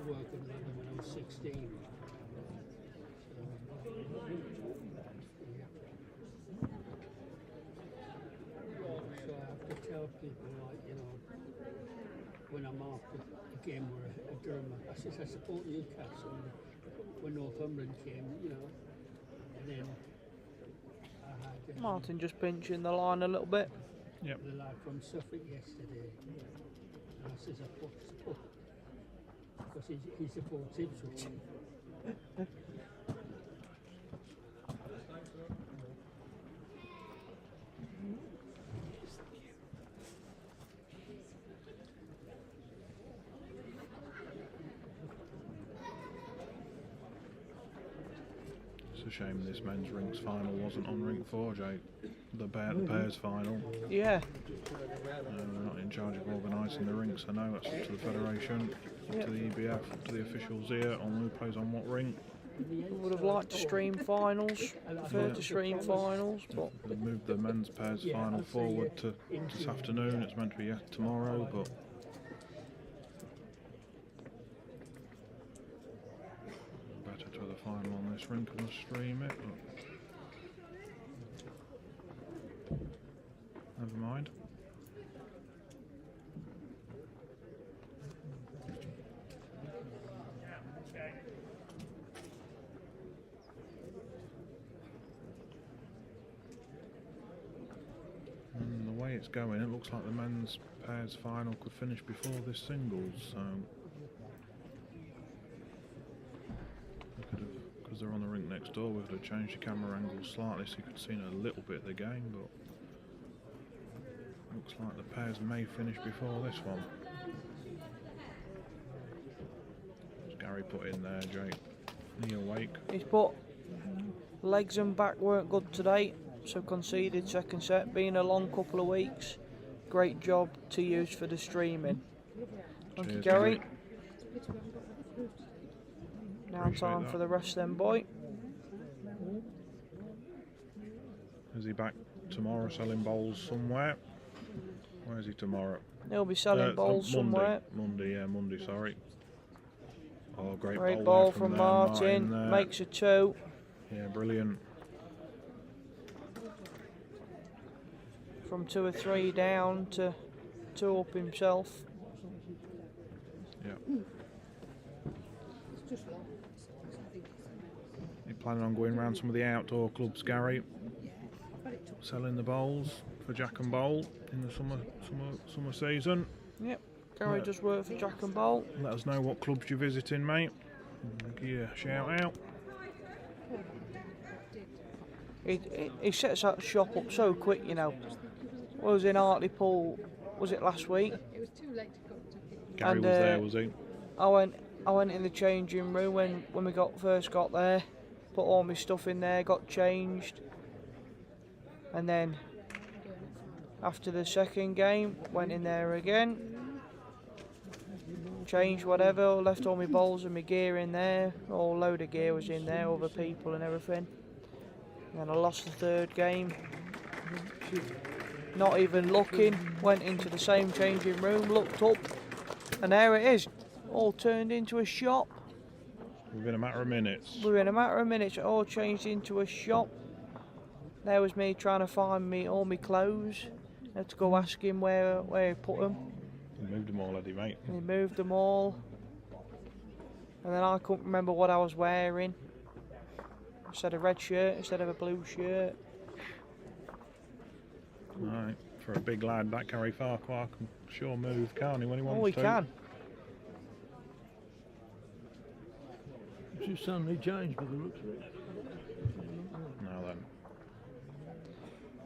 I: work in London when I was 16. people like, you know, when I'm after a game or a drama, I says I support Newcastle. When Northumberland came, you know, and then I had
B: Martin just pinching the line a little bit.
A: Yep.
I: the lad from Suffolk yesterday, and I says I support because he supports Ipswich.
A: It's a shame this men's rinks final wasn't on rink 4, Jake. The pairs final.
B: Yeah.
A: We're not in charge of organising the rinks, I know. That's up to the Federation, up to the EBF, up to the officials here on who plays on what rink.
B: Would have liked to stream finals, preferred to stream finals, but
A: They've moved the men's pairs final forward to this afternoon. It's meant to be tomorrow, but better to have the final on this rink and stream it. But never mind. And the way it's going, it looks like the men's pairs final could finish before this singles. So we could have, because they're on the rink next door, we could have changed the camera angle slightly so you could see a little bit of the game. But looks like the pairs may finish before this one. What's Gary put in there, Jake? Knee awake.
B: he's put legs and back weren't good today, so conceded second set. Being a long couple of weeks, great job to use for the streaming. Thank you,
A: Cheers,
B: Gary.
A: Gary.
B: Now
A: Appreciate
B: time
A: that.
B: for the rest then, boy.
A: Is he back tomorrow selling bowls somewhere? Where is he tomorrow?
B: He'll be selling bowls somewhere.
A: Monday, sorry. Oh, great
B: Great
A: bowl
B: ball
A: there
B: from
A: there,
B: Martin,
A: there.
B: makes a 2.
A: Yeah, brilliant.
B: From 2 or 3 down to 2 up himself.
A: Yeah. You planning on going round some of the outdoor clubs, Gary? Selling the bowls for Jack and Bowl in the summer season.
B: Yep, Gary
A: Yeah.
B: does work for Jack and Bolt.
A: Let us know what clubs you're visiting, mate. Give you a shout out.
B: He sets that shop up so quick, you know. I was in Hartlepool, was it last week?
J: It was too late to cook.
A: Gary
B: And,
A: was there, was he?
B: I went in the changing room when we first got there, put all my stuff in there, got changed, and then after the second game went in there again, changed whatever, left all my bowls and my gear in there, all load of gear was in there, other people and everything. And then I lost the third game, not even looking, went into the same changing room, looked up, and there it is, all turned into a shop.
A: Within a matter of minutes.
B: Within a matter of minutes, it all changed into a shop. There was me trying to find all my clothes. I had to go ask him where he put them.
A: He moved them all, had he, mate?
B: He moved them all. And then I couldn't remember what I was wearing. Instead of a red shirt, instead of a blue shirt.
A: Right, for a big lad, that Gary Farquhar can sure move, can't he, when he wants
B: Oh, he
A: to?
B: can.
F: You suddenly changed by the looks of it.
A: Now then.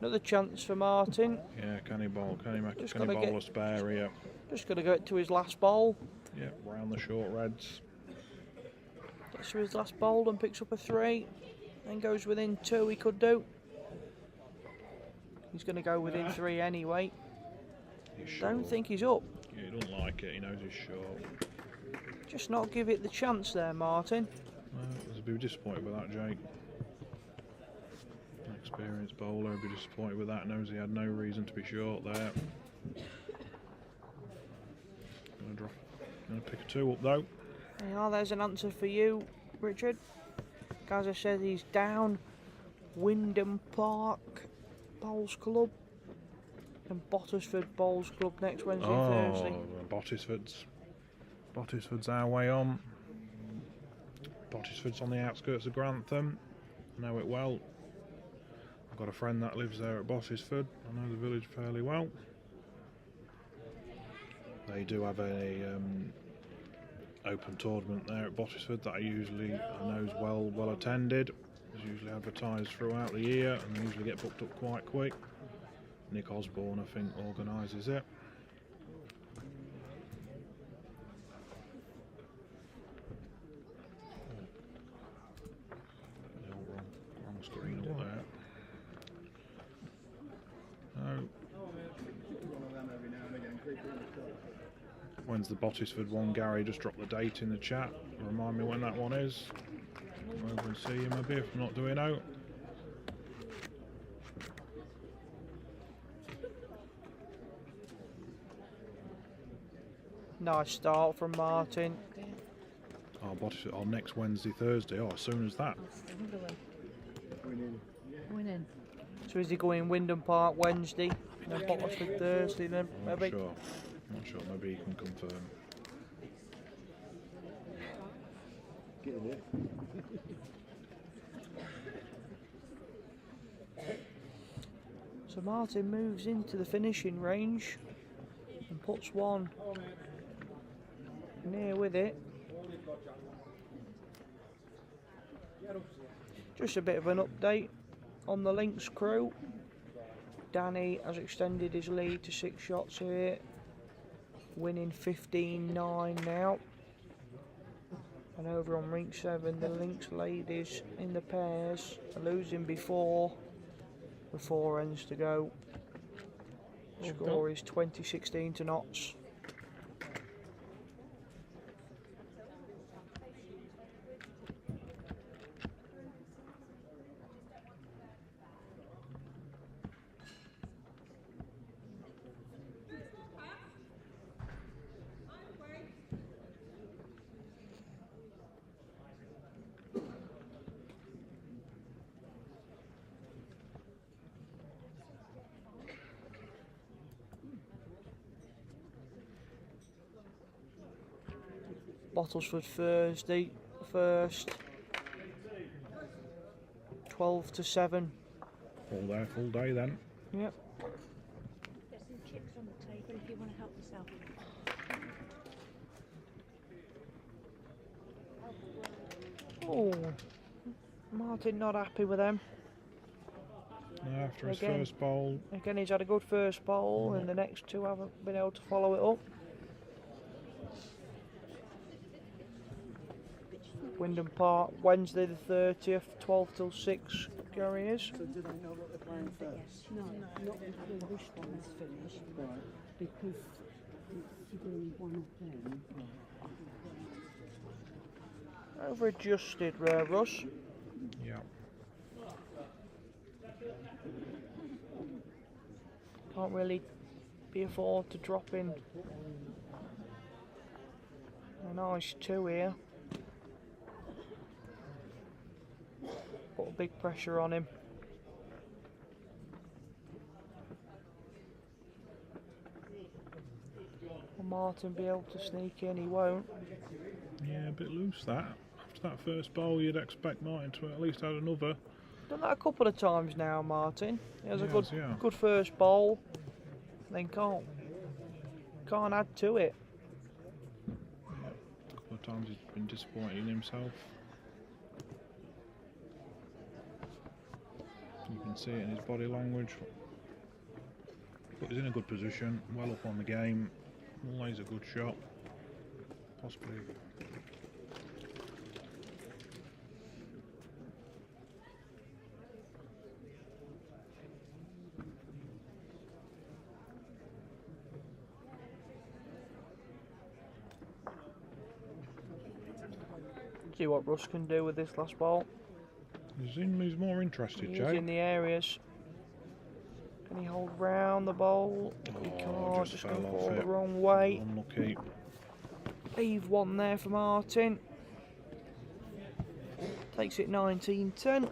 B: Another chance for Martin.
A: Yeah, can he bowl? Can he make
B: Just
A: can he
B: gotta
A: bowl
B: get-
A: a spare here?
B: Just got to go to his last bowl.
A: Yeah, round the short reds.
B: Gets to his last bowl and picks up a 3. Then goes within 2 he could do. He's going to go within 3 anyway.
A: He's short.
B: Don't think he's up.
A: Yeah, he doesn't like it, he knows he's short.
B: Just not give it the chance there, Martin.
A: He'll be disappointed with that, Jake. An experienced bowler will be disappointed with that, knows he had no reason to be short there. Gonna pick a 2 up though.
B: Yeah, there's an answer for you, Richard. As I said, he's down Wyndham Park Bowls Club. And Bottisford Bowls Club next Wednesday and Thursday.
A: Bottisford's our way on. Bottisford's on the outskirts of Grantham. I know it well. I've got a friend that lives there at Bottisford. I know the village fairly well. They do have a open tournament there at Bottisford that I know is well attended. It's usually advertised throughout the year and they usually get booked up quite quick. Nick Osborne, I think, organises it. Wrong screen up there. When's the Bottisford one, Gary? Just drop the date in the chat. Remind me when that one is. Come over and see you maybe if I'm not doing out.
B: Nice start from Martin.
A: Oh, Bottisford. Oh, next Wednesday, Thursday. Oh, as soon as that.
E: Winning.
B: So is he going Wyndham Park Wednesday and then Bottisford Thursday then?
A: I'm
B: Maybe.
A: not sure. Maybe you can confirm.
D: Get in there.
B: So Martin moves into the finishing range and puts one near with it. Just a bit of an update on the Lynx crew. Danny has extended his lead to 6 shots here, winning 15-9 now. And over on rink 7, the Lynx ladies in the pairs are losing before with 4 ends to go. Score is 20-16 to Notts. Bottlesford Thursday first, 12-7.
A: Full day then.
B: Yep.
E: There's some chips on the table if you want to help yourself.
B: Oh, Martin not happy with them.
A: After his first bowl.
B: Again, he's had a good first bowl, and the next 2 haven't been able to follow it up. Wyndham Park, Wednesday the 30th, 12 till 6, Gary is.
J: So do they know what they're playing first?
K: No, not until this one is finished.
J: Right.
K: Because it's doing one of them.
B: Over adjusted, Russ.
A: Yeah.
B: Can't really be afford to drop in a nice 2 here. Put a big pressure on him. Will Martin be able to sneak in? He won't.
A: Yeah, a bit loose that. After that first bowl, you'd expect Martin to at least add another.
B: Done that a couple of times now, Martin. He has a
A: Yes,
B: good first bowl, then can't add to it.
A: A couple of times he's been disappointed in himself. You can see it in his body language. But he's in a good position, well up on the game. Always a good shot. Possibly.
B: See what Russ can do with this last ball.
A: He's more interested,
B: He's
A: Jay.
B: in the areas. Can he hold round the bowl? He can't, just going to fall the wrong way.
A: Unlucky.
B: Leave one there for Martin. Takes it 19-10.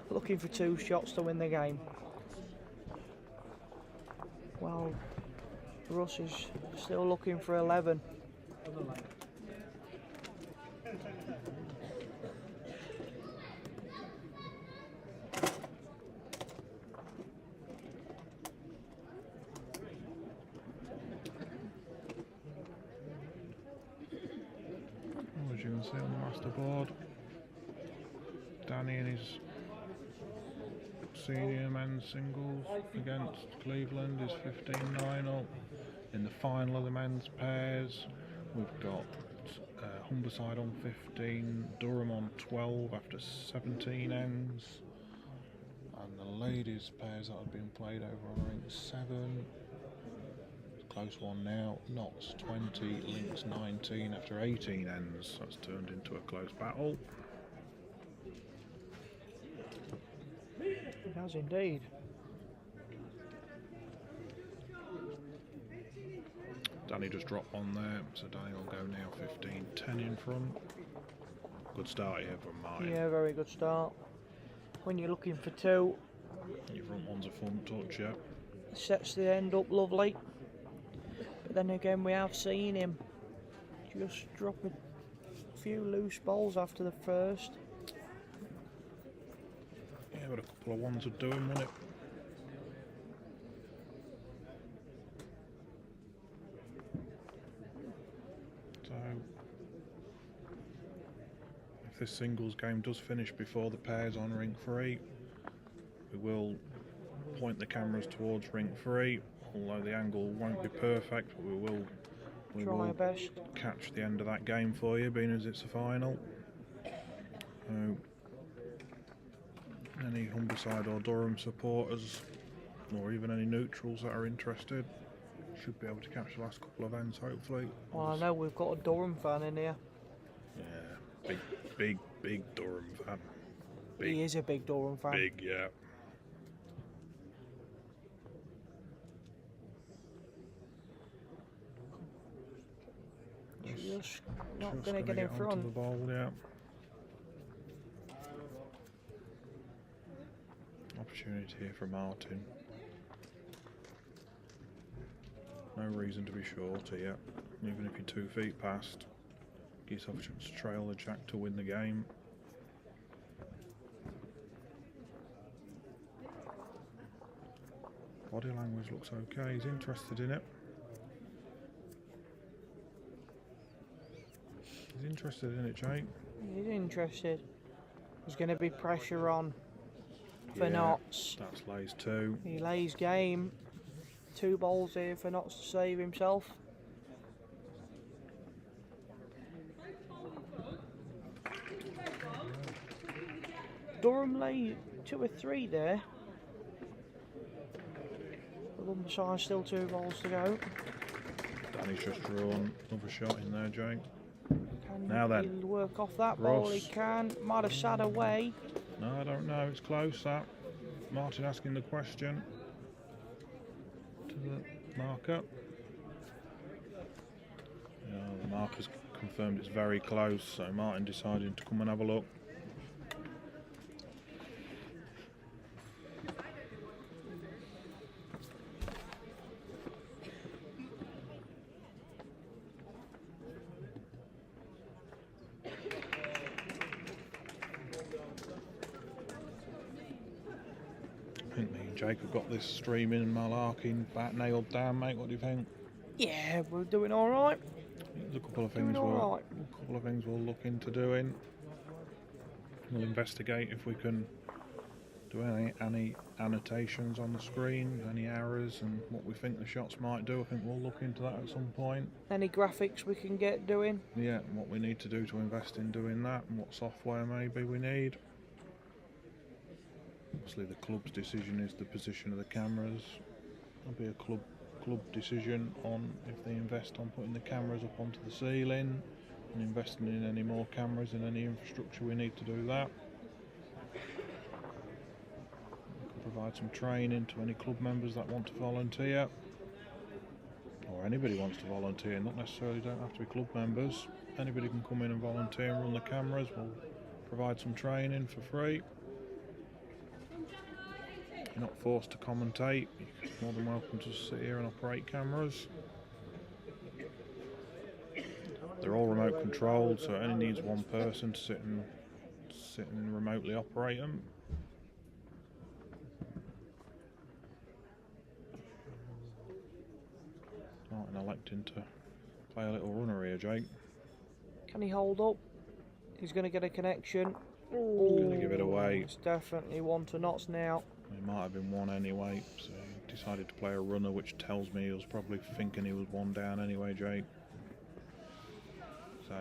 B: Looking for 2 shots to win the game. Russ is still looking for 11.
A: As you can see on the master board, Danny and his senior men's singles against Cleveland is 15-9 up. In the final of the men's pairs, we've got Humberside on 15, Durham on 12 after 17 ends, and the ladies' pairs that have been played over on ring 7. Close one now, Knots 20, Links 19 after 18 ends. That's turned into a close battle.
B: It has indeed.
A: Danny just dropped one there, so Danny will go now 15-10 in front. Good start here from Martin.
B: Yeah, very good start. When you're looking for 2,
A: Your front one's a front touch, yeah.
B: sets the end up lovely. But then again, we have seen him just drop a few loose balls after the first.
A: Yeah, but a couple of ones would do him, wouldn't it? So, if this singles game does finish before the pairs on ring 3, we will point the cameras towards ring 3, although the angle won't be perfect, but we will
B: Try our best.
A: catch the end of that game for you, being as it's a final. Any Humberside or Durham supporters, or even any neutrals that are interested, should be able to catch the last couple of ends, hopefully.
B: Well, I know we've got a Durham fan in here.
A: Yeah, big Durham fan.
B: He is a big Durham fan.
A: Big, yeah.
B: Just not
A: Just
B: going to
A: gonna
B: get in
A: onto
B: front.
A: the ball, yeah. Opportunity here for Martin. No reason to be short here, even if you're 2 feet past. Give yourself a chance to trail the jack to win the game. Body language looks okay, he's interested in it. He's interested in it, Jake.
B: He's interested. There's going to be pressure on for
A: Yeah,
B: Knots.
A: That's lays 2.
B: He lays game. 2 balls here for Knots to save himself. Durham lay 2 or 3 there. The Humberside still 2 balls to go.
A: Danny's just drawn another shot in there, Jake.
B: Can
A: Now then,
B: he work off that ball? He
A: Ross.
B: can. Might have sat away.
A: No, I don't know. It's close, that. Martin asking the question to the marker. Yeah, the marker's confirmed it's very close, so Martin decided to come and have a look. I think me and Jake have got this streaming and malarking back nailed down, mate. What do you think?
B: Yeah, we're doing all right.
A: There's a couple of
B: Doing
A: things
B: all right.
A: we'll look into doing. We'll investigate if we can do any annotations on the screen, any errors, and what we think the shots might do. I think we'll look into that at some point.
B: Any graphics we can get doing?
A: Yeah, and what we need to do to invest in doing that, and what software maybe we need. Obviously, the club's decision is the position of the cameras. There'll be a club decision on if they invest on putting the cameras up onto the ceiling and investing in any more cameras and any infrastructure we need to do that. We can provide some training to any club members that want to volunteer, or anybody wants to volunteer, not necessarily don't have to be club members. Anybody can come in and volunteer and run the cameras. We'll provide some training for free. you're not forced to commentate, you're more than welcome to sit here and operate cameras. They're all remote controlled, so it only needs one person to sit and remotely operate them. Martin electing to play a little runner here, Jake.
B: Can he hold up? He's going to get a connection.
A: He's going to give it away.
B: It's definitely 1-0 now.
A: It might have been 1 anyway, so he decided to play a runner, which tells me he was probably thinking he was 1 down anyway, Jake. So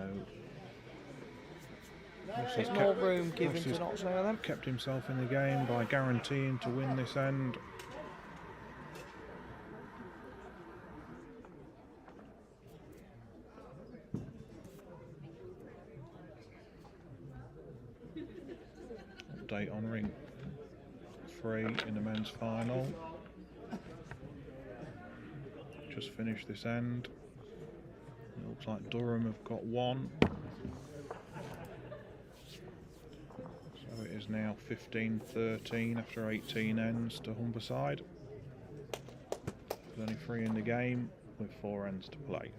B: there's more room given to Notts now then.
A: Kept himself in the game by guaranteeing to win this end. Update on ring 3 in the men's final. Just finished this end. It looks like Durham have got 1. So it is now 15-13 after 18 ends to Humberside. There's only 3 in the game with 4 ends to play.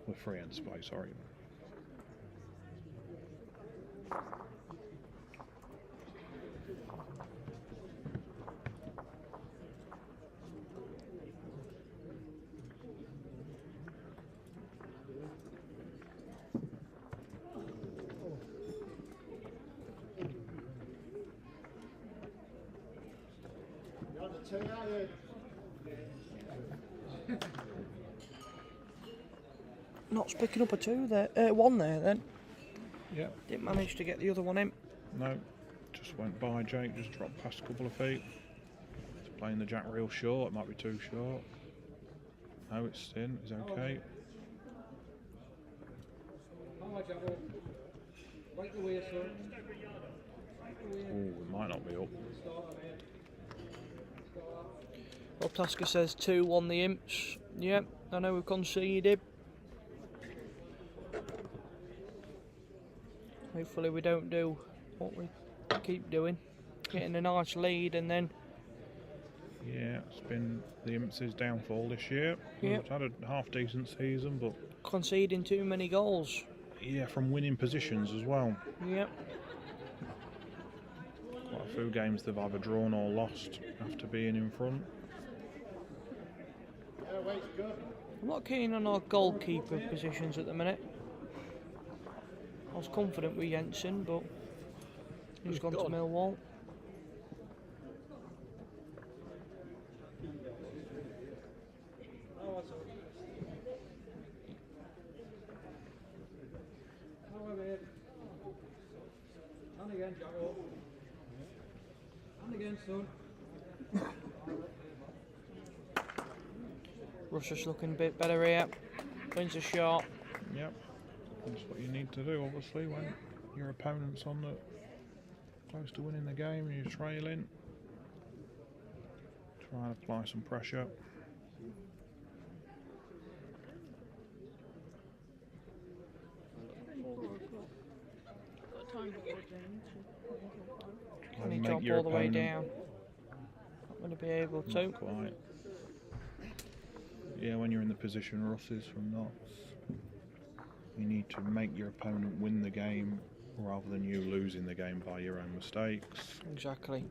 A: With 3 ends to play, sorry.
B: Notts picking up a 2 there, 1 there then.
A: Yeah.
B: Didn't manage to get the other one in.
A: No, just went by Jake, just dropped past a couple of feet. He's playing the jack real short, it might be too short. No, it's in, it's okay. Oh, it might not be up.
B: Well, Tasker says 2-1 the Imps. Yep, I know we've conceded. Hopefully we don't do what we keep doing, getting a nice lead and then...
A: Yeah, it's been the Imps' downfall this year.
B: Yep.
A: We've had a half-decent season, but...
B: conceding too many goals.
A: Yeah, from winning positions as well.
B: Yep.
A: Quite a few games they've either drawn or lost after being in front.
B: I'm not keen on our goalkeeper positions at the minute. I was confident with Jensen, but he's gone to Millwall.
F: And again, Jacko. And again, son.
B: Russia's looking a bit better here. Wins a shot.
A: Yep. That's what you need to do, obviously, when your opponent's on the close to winning the game and you're trailing. Try and apply some pressure.
B: Can he jump all the way down? Not going to be able to.
A: Not quite. Yeah, when you're in the position Russ is from Notts, you need to make your opponent win the game rather than you losing the game by your own mistakes.
B: Exactly.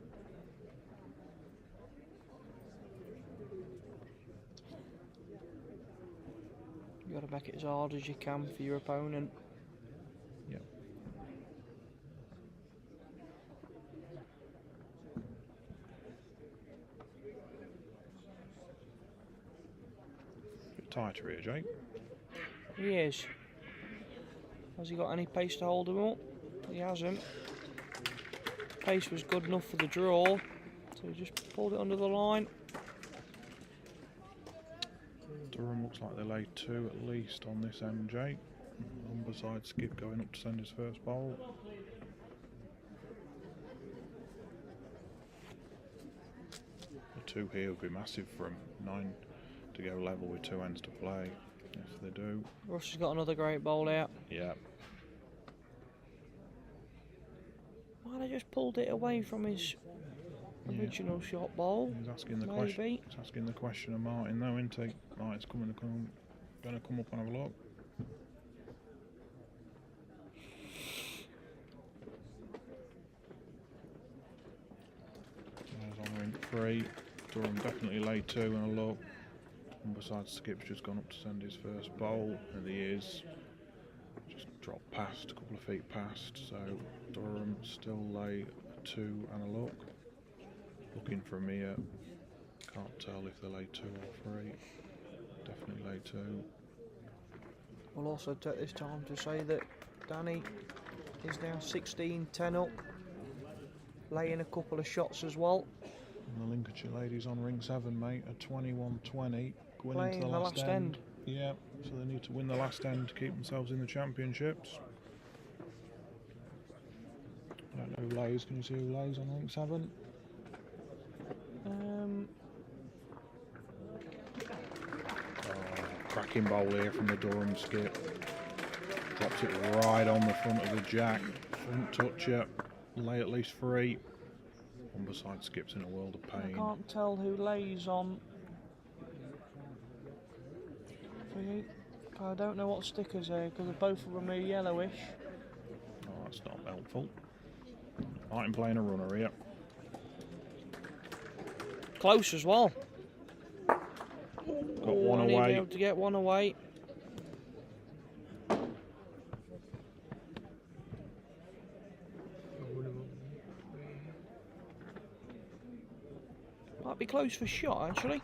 B: You got to make it as hard as you can for your opponent.
A: Yep. Bit tighter here, Jake.
B: He is. Has he got any pace to hold him up? He hasn't. Pace was good enough for the draw, so he just pulled it under the line.
A: Durham looks like they laid 2 at least on this end, Jake. Humberside Skip going up to send his first bowl. The 2 here would be massive for him. 9 to go level with 2 ends to play. If they do.
B: Russ has got another great bowl out.
A: Yeah.
B: Why they just pulled it away from his
A: Yeah.
B: Original shot ball.
A: He's asking the
B: maybe.
A: question. He's asking the question of Martin, though, isn't he? Martin's going to come up and have a look. There's on ring 3. Durham definitely laid 2 and a look. And besides, Skip's just gone up to send his first bowl, and he is just dropped past, a couple of feet past. So Durham still lay 2 and a look. Looking from here, can't tell if they lay 2 or 3. Definitely lay 2.
B: We'll also take this time to say that Danny is now 16-10 up, laying a couple of shots as well.
A: And the Lincolnshire ladies on ring 7, mate, at 21-20, going
B: Playing
A: into
B: the last end.
A: Yeah, so they need to win the last end to keep themselves in the championships. I don't know who lays. Can you see who lays on ring 7? Cracking bowl here from the Durham skip. Drops it right on the front of the jack. Front touch it. Lay at least 3. One beside Skip's in a world of pain.
B: I can't tell who lays on. I don't know what stickers are because both of them are yellowish.
A: Oh, that's not helpful. Martin playing a runner here.
B: Close as well.
A: Got one
B: Only
A: away.
B: able to get one away. Might be close for shot actually.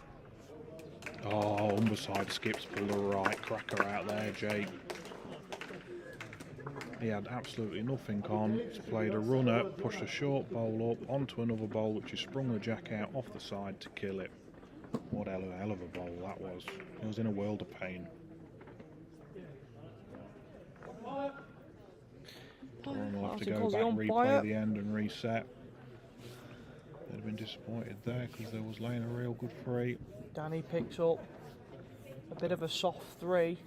A: Oh, underside Skip's pulled a right cracker out there, Jake. He had absolutely nothing on. He's played a runner, pushed a short bowl up onto another bowl, which has sprung the jack out off the side to kill it. What a hell of a bowl that was. He was in a world of pain. Durham will have to go back, replay the end and reset. They'd have been disappointed there because there was laying a real good 3.
B: Danny picks up a bit of a soft 3.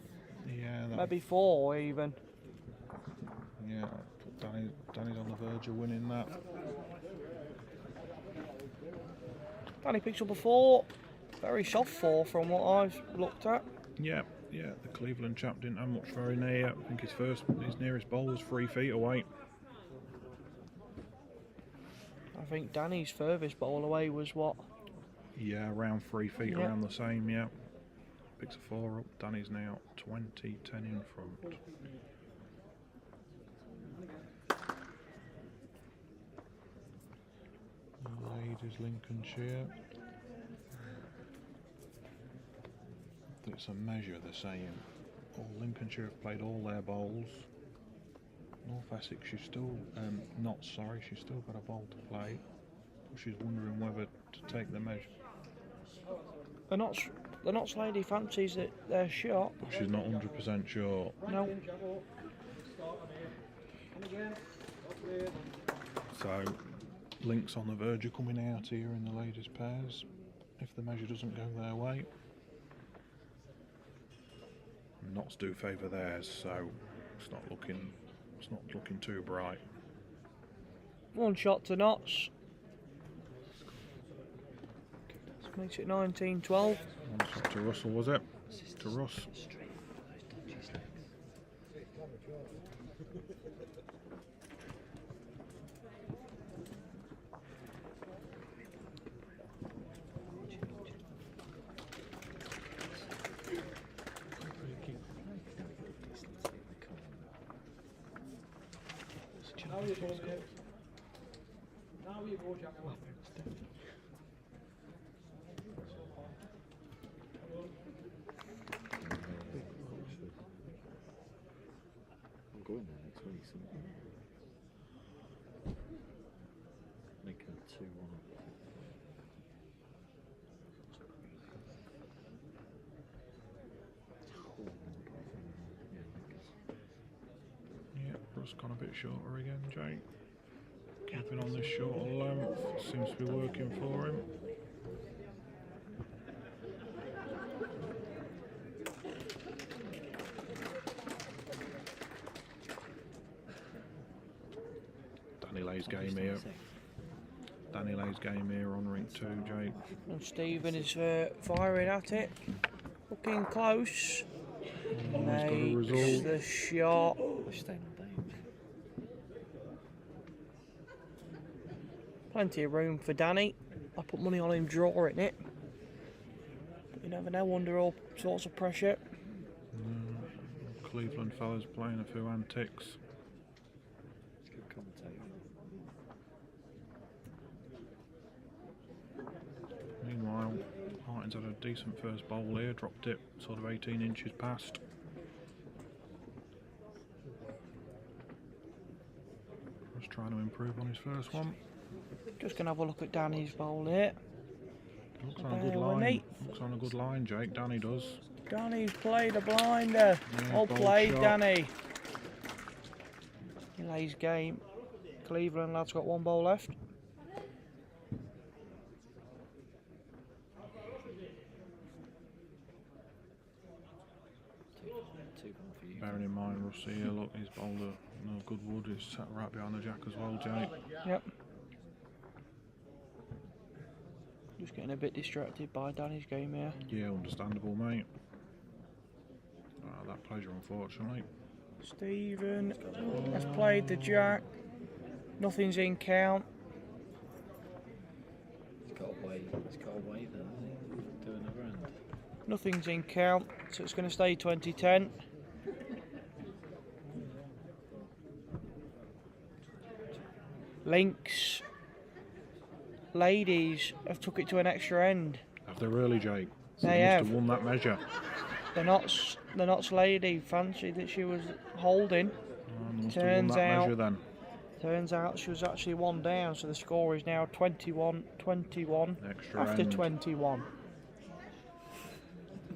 A: Yeah,
B: maybe 4 even.
A: Yeah, Danny's on the verge of winning that.
B: Danny picks up a 4. Very soft 4 from what I've looked at.
A: Yeah, the Cleveland chap didn't have much very near. I think his nearest bowl was 3 feet away.
B: I think Danny's furthest bowl away was what?
A: Yeah, around 3 feet, around the same, yeah. Picks a 4 up. Danny's now 20-10 in front. Ladies Lincolnshire. I think it's a measure they're saying. All Lincolnshire have played all their bowls. North Essex, she's still she's still got a bowl to play. She's wondering whether to take the measure.
B: The Notts lady fancies that they're shot.
A: But she's not 100% sure.
B: No.
A: So, Links on the verge of coming out here in the ladies' pairs. If the measure doesn't go their way. Notts do favour theirs, so it's not looking too bright.
B: One shot to Notts. Makes it 19-12.
A: One shot to Russell, was it? To Russ.
L: I'm going there next week, so making 2-1.
A: Yeah, Russ gone a bit shorter again, Jake. Keeping on this shorter length, seems to be working for him. Danny lays game here. Danny lays game here on ring 2, Jake.
B: And Stephen is firing at it. Looking close.
A: Oh, he's got a
B: Makes
A: result.
B: the shot. Plenty of room for Danny. I put money on him drawing it. But you never know under all sorts of pressure.
A: Cleveland fellas playing a few antics.
L: It's good commentating.
A: Meanwhile, Martin's had a decent first bowl here, dropped it sort of 18 inches past. Just trying to improve on his first one.
B: Just going to have a look at Danny's bowl here.
A: Looks on a good line. Looks on a good line, Jake. Danny does.
B: Danny's played a blinder.
A: Yeah,
B: Well
A: bold
B: played,
A: shot.
B: Danny. He lays game. Cleveland lad's got one bowl left.
A: Bearing in mind, Rusty here, look, he's bowled no good wood. He's sat right behind the jack as well, Jake.
B: Yep. Just getting a bit distracted by Danny's game here.
A: Yeah, understandable, mate. That pleasure, unfortunately.
B: Stephen has played the jack. Nothing's in count.
L: He's got away there, hasn't he? Do another end.
B: Nothing's in count, so it's going to stay 20-10. Links. Ladies have took it to an extra end.
A: Have they really, Jake?
B: They
A: must
B: have.
A: have won that measure.
B: The Notts lady fancied that she was holding.
A: They must have won that measure then.
B: Turns out she was actually one down, so the score is now 21-21
A: Extra
B: after
A: end.
B: 21.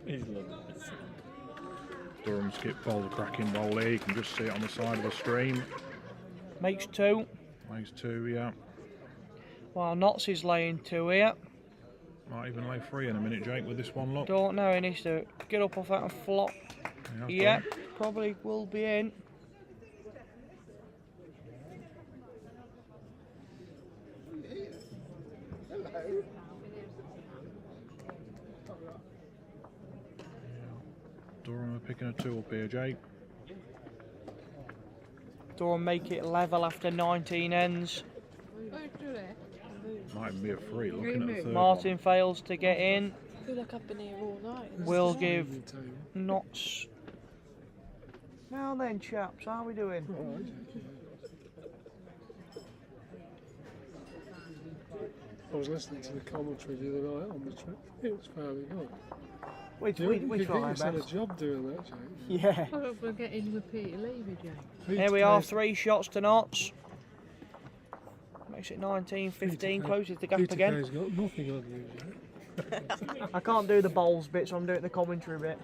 L: He's loving it.
A: Durham skip bowls a cracking bowl here. You can just see it on the side of the stream.
B: Makes 2.
A: Makes 2, yeah.
B: While Notts is laying 2 here.
A: Might even lay 3 in a minute, Jake, with this one, look.
B: Don't know, he needs to get up off that and flop.
A: Yeah,
B: Probably will be in.
A: Durham are picking a 2 up here, Jake.
B: Durham make it level after 19 ends.
A: Might even be a 3 looking at the third
B: Martin fails to get in.
E: I feel like I've been here all night.
B: We'll give Notts. Now then, chaps, how are we doing?
F: I was listening to the commentary the other night on the trip. It was fairly good.
B: Which
F: you
B: one,
F: get yourself a job doing that, Jake.
B: Yeah.
E: I hope we'll get in with Peter Levy, Jake.
B: Here we are, 3 shots to Notts. Makes it 19-15, closes the gap
F: Peter
B: again.
F: Kay's got nothing on you, Jake.
B: I can't do the bowls bit, so I'm doing the commentary bit.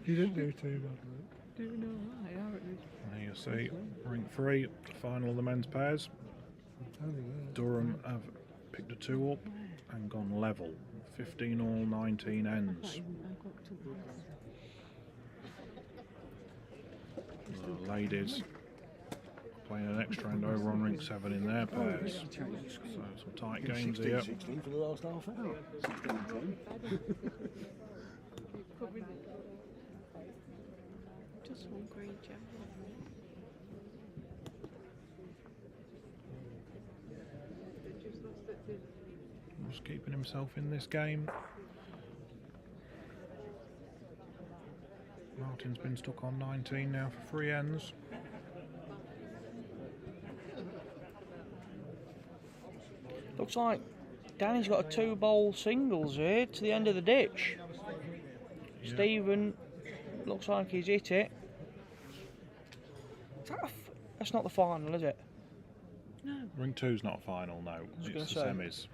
F: You didn't do too bad, mate.
E: Doing all right, aren't you?
A: There you see, ring 3, final of the men's pairs. Durham have picked a 2 up and gone level. 15 all, 19 ends. The ladies playing an extra end over on ring 7 in their pairs. So some tight games here.
D: 16 for the last half hour. 16-10.
E: Just one green gem.
A: Just keeping himself in this game. Martin's been stuck on 19 now for 3 ends.
B: Looks like Danny's got a 2-bowl singles here to the end of the ditch.
A: Yeah.
B: Stephen looks like he's hit it. That's not the final, is it?
E: No.
A: Ring 2's not a final, no.
B: was
A: It's
B: gonna
A: the
B: say.
A: semis.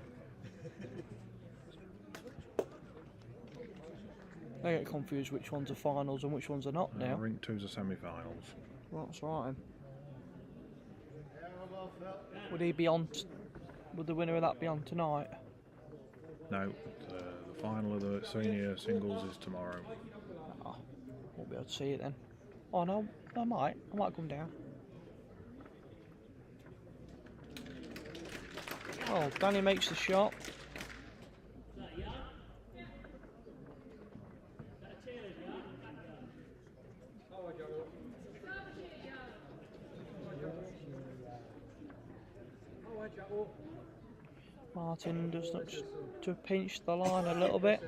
B: I get confused which ones are finals and which ones are not now.
A: Ring 2's a semi-finals.
B: Well, that's right. Would he be on? Would the winner of that be on tonight?
A: No, the final of the senior singles is tomorrow.
B: Oh, won't be able to see it then. Oh no, I might come down. Oh, Danny makes the shot. Martin does look to pinch the line a little bit.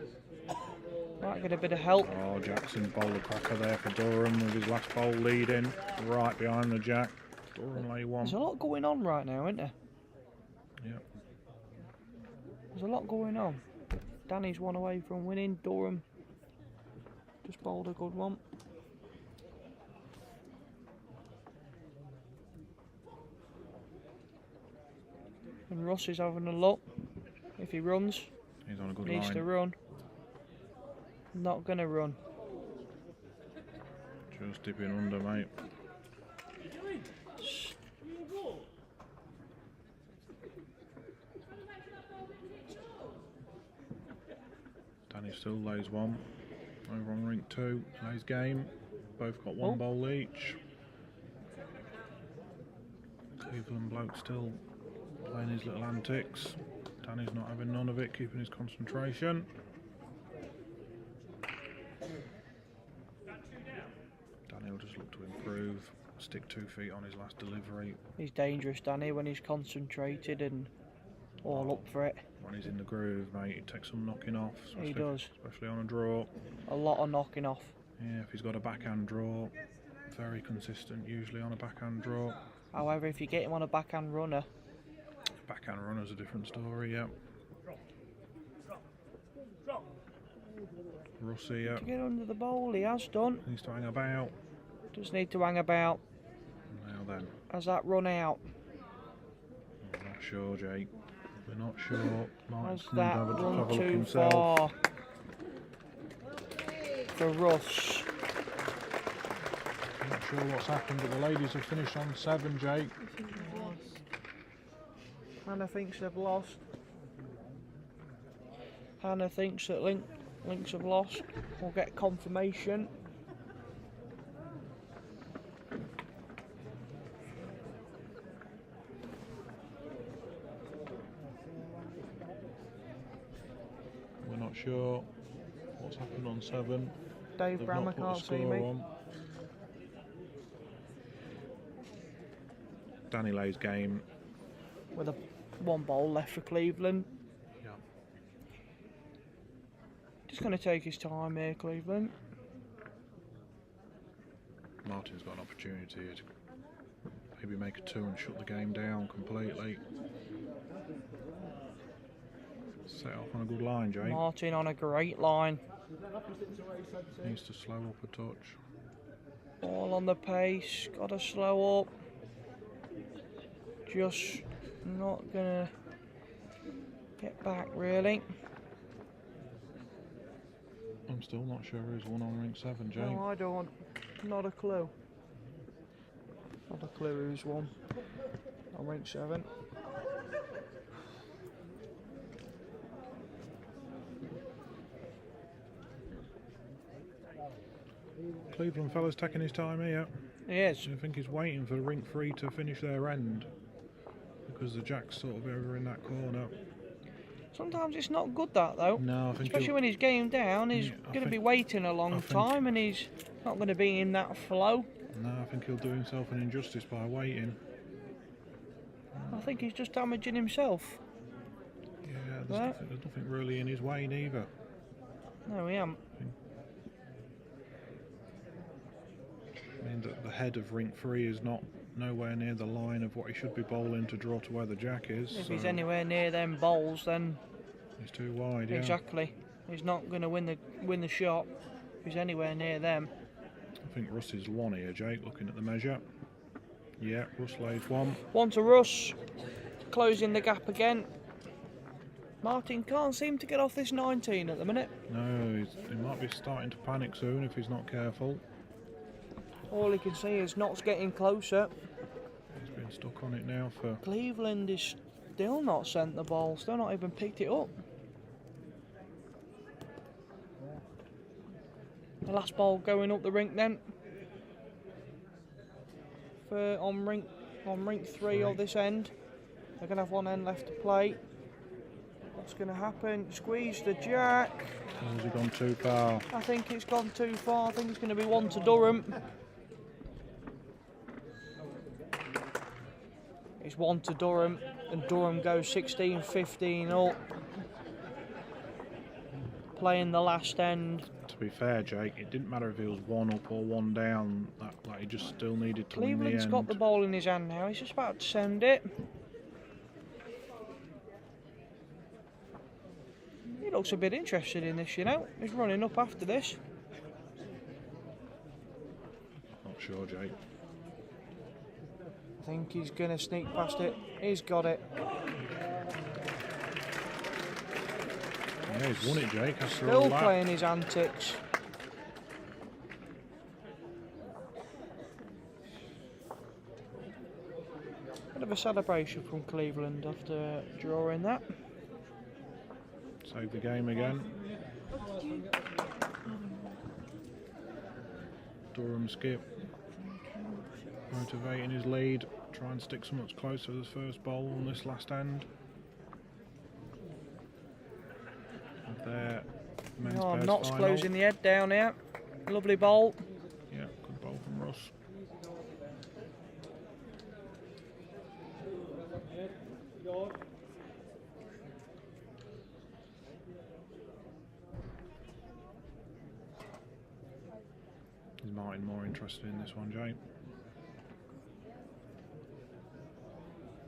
B: Might get a bit of help.
A: Oh, Jackson bowler cracker there for Durham with his last bowl leading. Right behind the jack. Durham lay one.
B: There's a lot going on right now, isn't there?
A: Yep.
B: There's a lot going on. Danny's one away from winning. Durham just bowled a good one. And Ross is having a look. If he runs,
A: he's on a good
B: needs
A: line.
B: to run. Not going to run.
A: Just dipping under, mate. Danny still lays one. Over on rink 2, lays game. Both got one bowl each. Cleveland bloke still playing his little antics. Danny's not having none of it, keeping his concentration. Danny will just look to improve, stick 2 feet on his last delivery.
B: He's dangerous, Danny, when he's concentrated and all up for it.
A: When he's in the groove, mate, he takes some knocking off.
B: He does.
A: Especially on a draw.
B: A lot of knocking off.
A: Yeah, if he's got a backhand draw, very consistent usually on a backhand draw.
B: However, if you get him on a backhand runner,
A: backhand runner's a different story, yeah. Russie, yeah.
B: to get under the bowl, he has done.
A: Needs to hang about.
B: Does need to hang about.
A: Now then.
B: Has that run out?
A: I'm not sure, Jake. We're not sure.
B: Has
A: Martin's
B: that
A: have a
B: run
A: look
B: too
A: himself.
B: far for Russ?
A: Not sure what's happened, but the ladies have finished on 7, Jake.
B: Hannah thinks they've lost. Hannah thinks that Lynx have lost. We'll get confirmation.
A: We're not sure what's happened on 7.
B: Dave
A: They've
B: Brammer
A: not put a
B: can't see
A: score
B: me.
A: on. Danny lays game.
B: With a 1 bowl left for Cleveland.
A: Yeah.
B: Just going to take his time here, Cleveland.
A: Martin's got an opportunity to maybe make a 2 and shut the game down completely. Set off on a good line, Jake.
B: Martin on a great line.
A: Needs to slow up a touch.
B: All on the pace. Got to slow up. Just not gonna get back really.
A: I'm still not sure who's won on rink 7, Jake.
B: No, I don't. Not a clue. Not a clue who's won on rink 7.
A: Cleveland fella's taking his time here.
B: He is.
A: I think he's waiting for rink 3 to finish their end, because the jack's sort of over in that corner.
B: Sometimes it's not good that though.
A: No, I think
B: especially when he's game down, he's going to be waiting a long time and he's not going to be in that flow.
A: No, I think he'll do himself an injustice by waiting.
B: I think he's just damaging himself.
A: Yeah, there's nothing really in his way neither.
B: No, he ain't.
A: I mean, the head of rink 3 is nowhere near the line of what he should be bowling to draw to where the jack is.
B: If he's anywhere near them bowls, then
A: he's too wide. Yeah.
B: Exactly. He's not going to win the shot. If he's anywhere near them.
A: I think Russ is 1 here, Jake. Looking at the measure. Yeah, Russ lays 1.
B: 1 to Russ. Closing the gap again. Martin can't seem to get off this 19 at the minute.
A: No, he might be starting to panic soon if he's not careful.
B: All he can see is Knott's getting closer.
A: He's been stuck on it now for...
B: Cleveland is still not sent the ball, still not even picked it up. The last ball going up the rink then. On rink 3 of this end. They're going to have one end left to play. What's going to happen? Squeeze the jack.
A: Or has he gone too far?
B: I think it's gone too far. I think it's going to be 1 to Durham. It's 1 to Durham, and Durham goes 16-15 up. Playing the last end.
A: To be fair, Jake, it didn't matter if he was 1 up or 1 down. Like, he just still needed to win the
B: Cleveland's
A: end.
B: got the ball in his hand now. He's just about to send it. He looks a bit interested in this, you know. He's running up after this.
A: Not sure, Jake.
B: I think he's going to sneak past it. He's got it.
A: Yeah, he's won it, Jake. After
B: Still
A: all that.
B: playing his antics. Bit of a celebration from Cleveland after drawing that.
A: Save the game again. Durham skip. Motivating his lead. Try and stick so much closer to the first bowl on this last end. And there, men's
B: Oh,
A: pairs
B: Knott's
A: final.
B: closing the head down here. Lovely bowl.
A: Yeah, good bowl from Russ. Is Martin more interested in this one, Jake?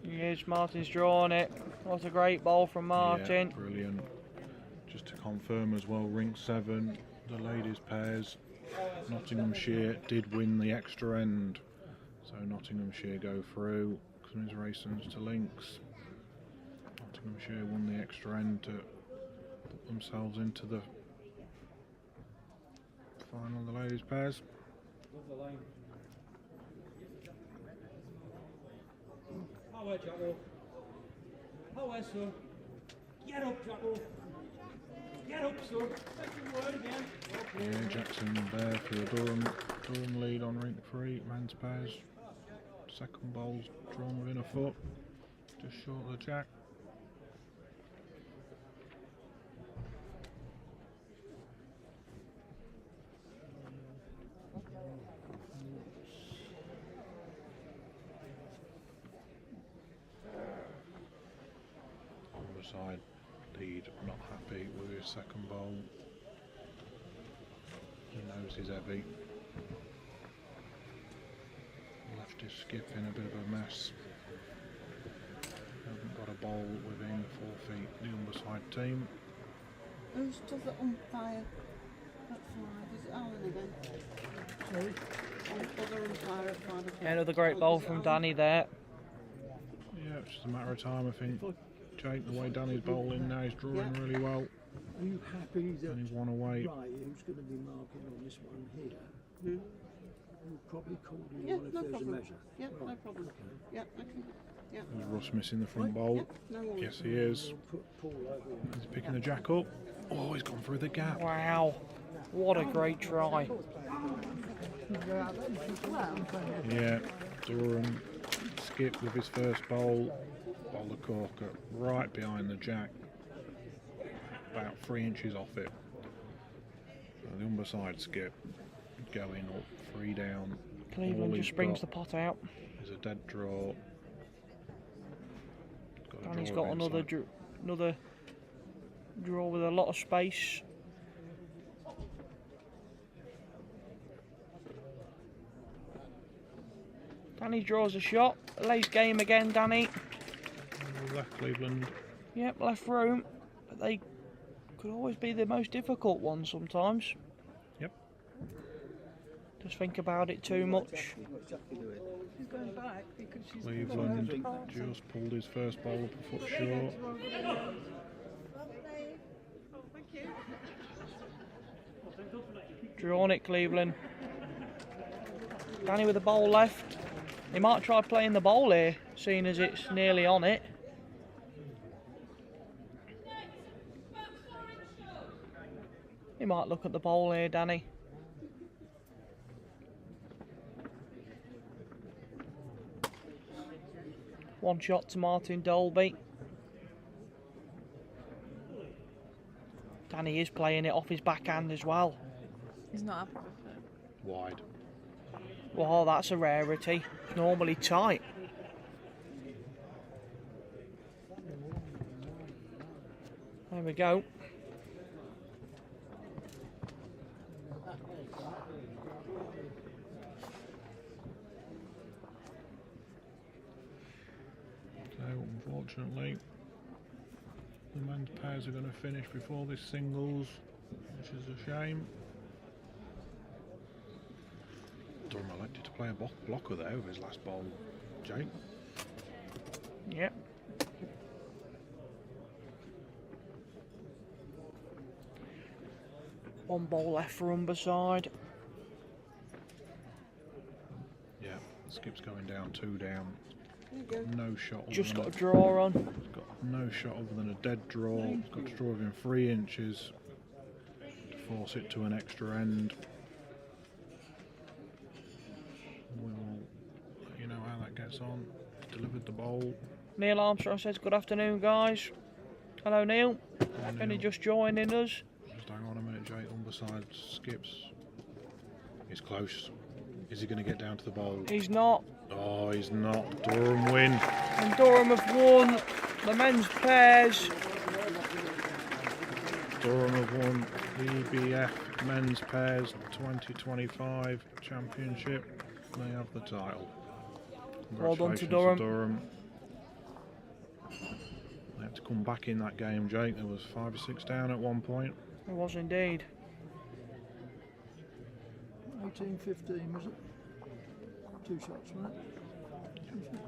B: Yes, Martin's drawn it. What a great ball from Martin.
A: Yeah, brilliant. Just to confirm as well, ring 7, the ladies pairs. Nottinghamshire did win the extra end. So Nottinghamshire go through. Commiserations to links. Nottinghamshire won the extra end to put themselves into the final of the ladies pairs.
H: Power, Jacko. Power, sir. Get up, Jacko. Get up, sir. Take your word again.
A: Yeah, Jackson there for the Durham lead on rink 3, men's pairs. Second bowl's drawn within a foot, just short of the jack. Side lead not happy with his second bowl. He knows he's heavy. Left his skip in a bit of a mess. Haven't got a bowl within 4 feet. The underside team.
J: Who's does the umpire at 5? Is it Alan again?
G: Sorry?
J: Other umpire at 5 o'clock.
B: Another great ball from Danny there.
A: Yeah, it's just a matter of time, I think. Jake, the way Danny's bowling now, he's drawing really well.
F: Are you happy that
A: And he's 1 away.
F: Ray, who's going to be marking on this one here, will probably call you
J: Yeah,
F: on if
J: no
F: there's
J: problem.
F: a measure?
J: Yeah, no
F: Right.
J: problem. Yeah, okay. Yeah.
A: Is Russ missing the front bowl?
J: No worries.
A: Yes, he is.
F: We'll put Paul over.
A: He's picking the jack up. Oh, he's gone through the gap.
B: Wow. What a great try.
A: Yeah, Durham skip with his first bowl. Bowl the corker right behind the jack, about 3 inches off it. So the underside skip going up, 3 down.
B: Cleveland
A: All
B: just
A: he's
B: brings
A: got
B: the pot out.
A: is a dead draw.
B: And he's got another draw with a lot of space. Danny draws a shot. Lays game again, Danny.
A: Left Cleveland.
B: Yep, left room. But they could always be the most difficult ones sometimes.
A: Yep.
B: Just think about it too much.
J: She's going back because she's
A: Cleveland just pulled his first bowl up a foot short.
B: Drawn it, Cleveland. Danny with the bowl left. He might try playing the bowl here, seeing as it's nearly on it. He might look at the bowl here, Danny. 1 shot to Martin Dolby. Danny is playing it off his backhand as well.
E: He's not happy with it.
A: Wide.
B: Wow, that's a rarity. Normally tight. There we go.
A: So unfortunately, the men's pairs are going to finish before this singles, which is a shame. Durham elected to play a blocker there with his last ball, Jake.
B: Yep. One ball left for Umberside.
A: Yeah, Skip's going down, 2 down. No shot.
B: Just got a draw on.
A: He's got no shot other than a dead draw. He's got to draw within 3 inches to force it to an extra end. We'll let you know how that gets on. Delivered the bowl.
B: Neil Armstrong says, good afternoon, guys. Hello, Neil. Only just joining us.
A: Just hang on a minute, Jake. Umberside skips. He's close. Is he going to get down to the bowl?
B: He's not.
A: Oh, he's not. Durham win.
B: And Durham have won the men's pairs.
A: Durham have won the EBF men's pairs 2025 championship. They have the title.
B: Well done to
A: Durham. They had to come back in that game, Jake. There was 5 or 6 down at one point.
B: It was indeed.
F: 18-15, was it? 2 shots, wasn't it?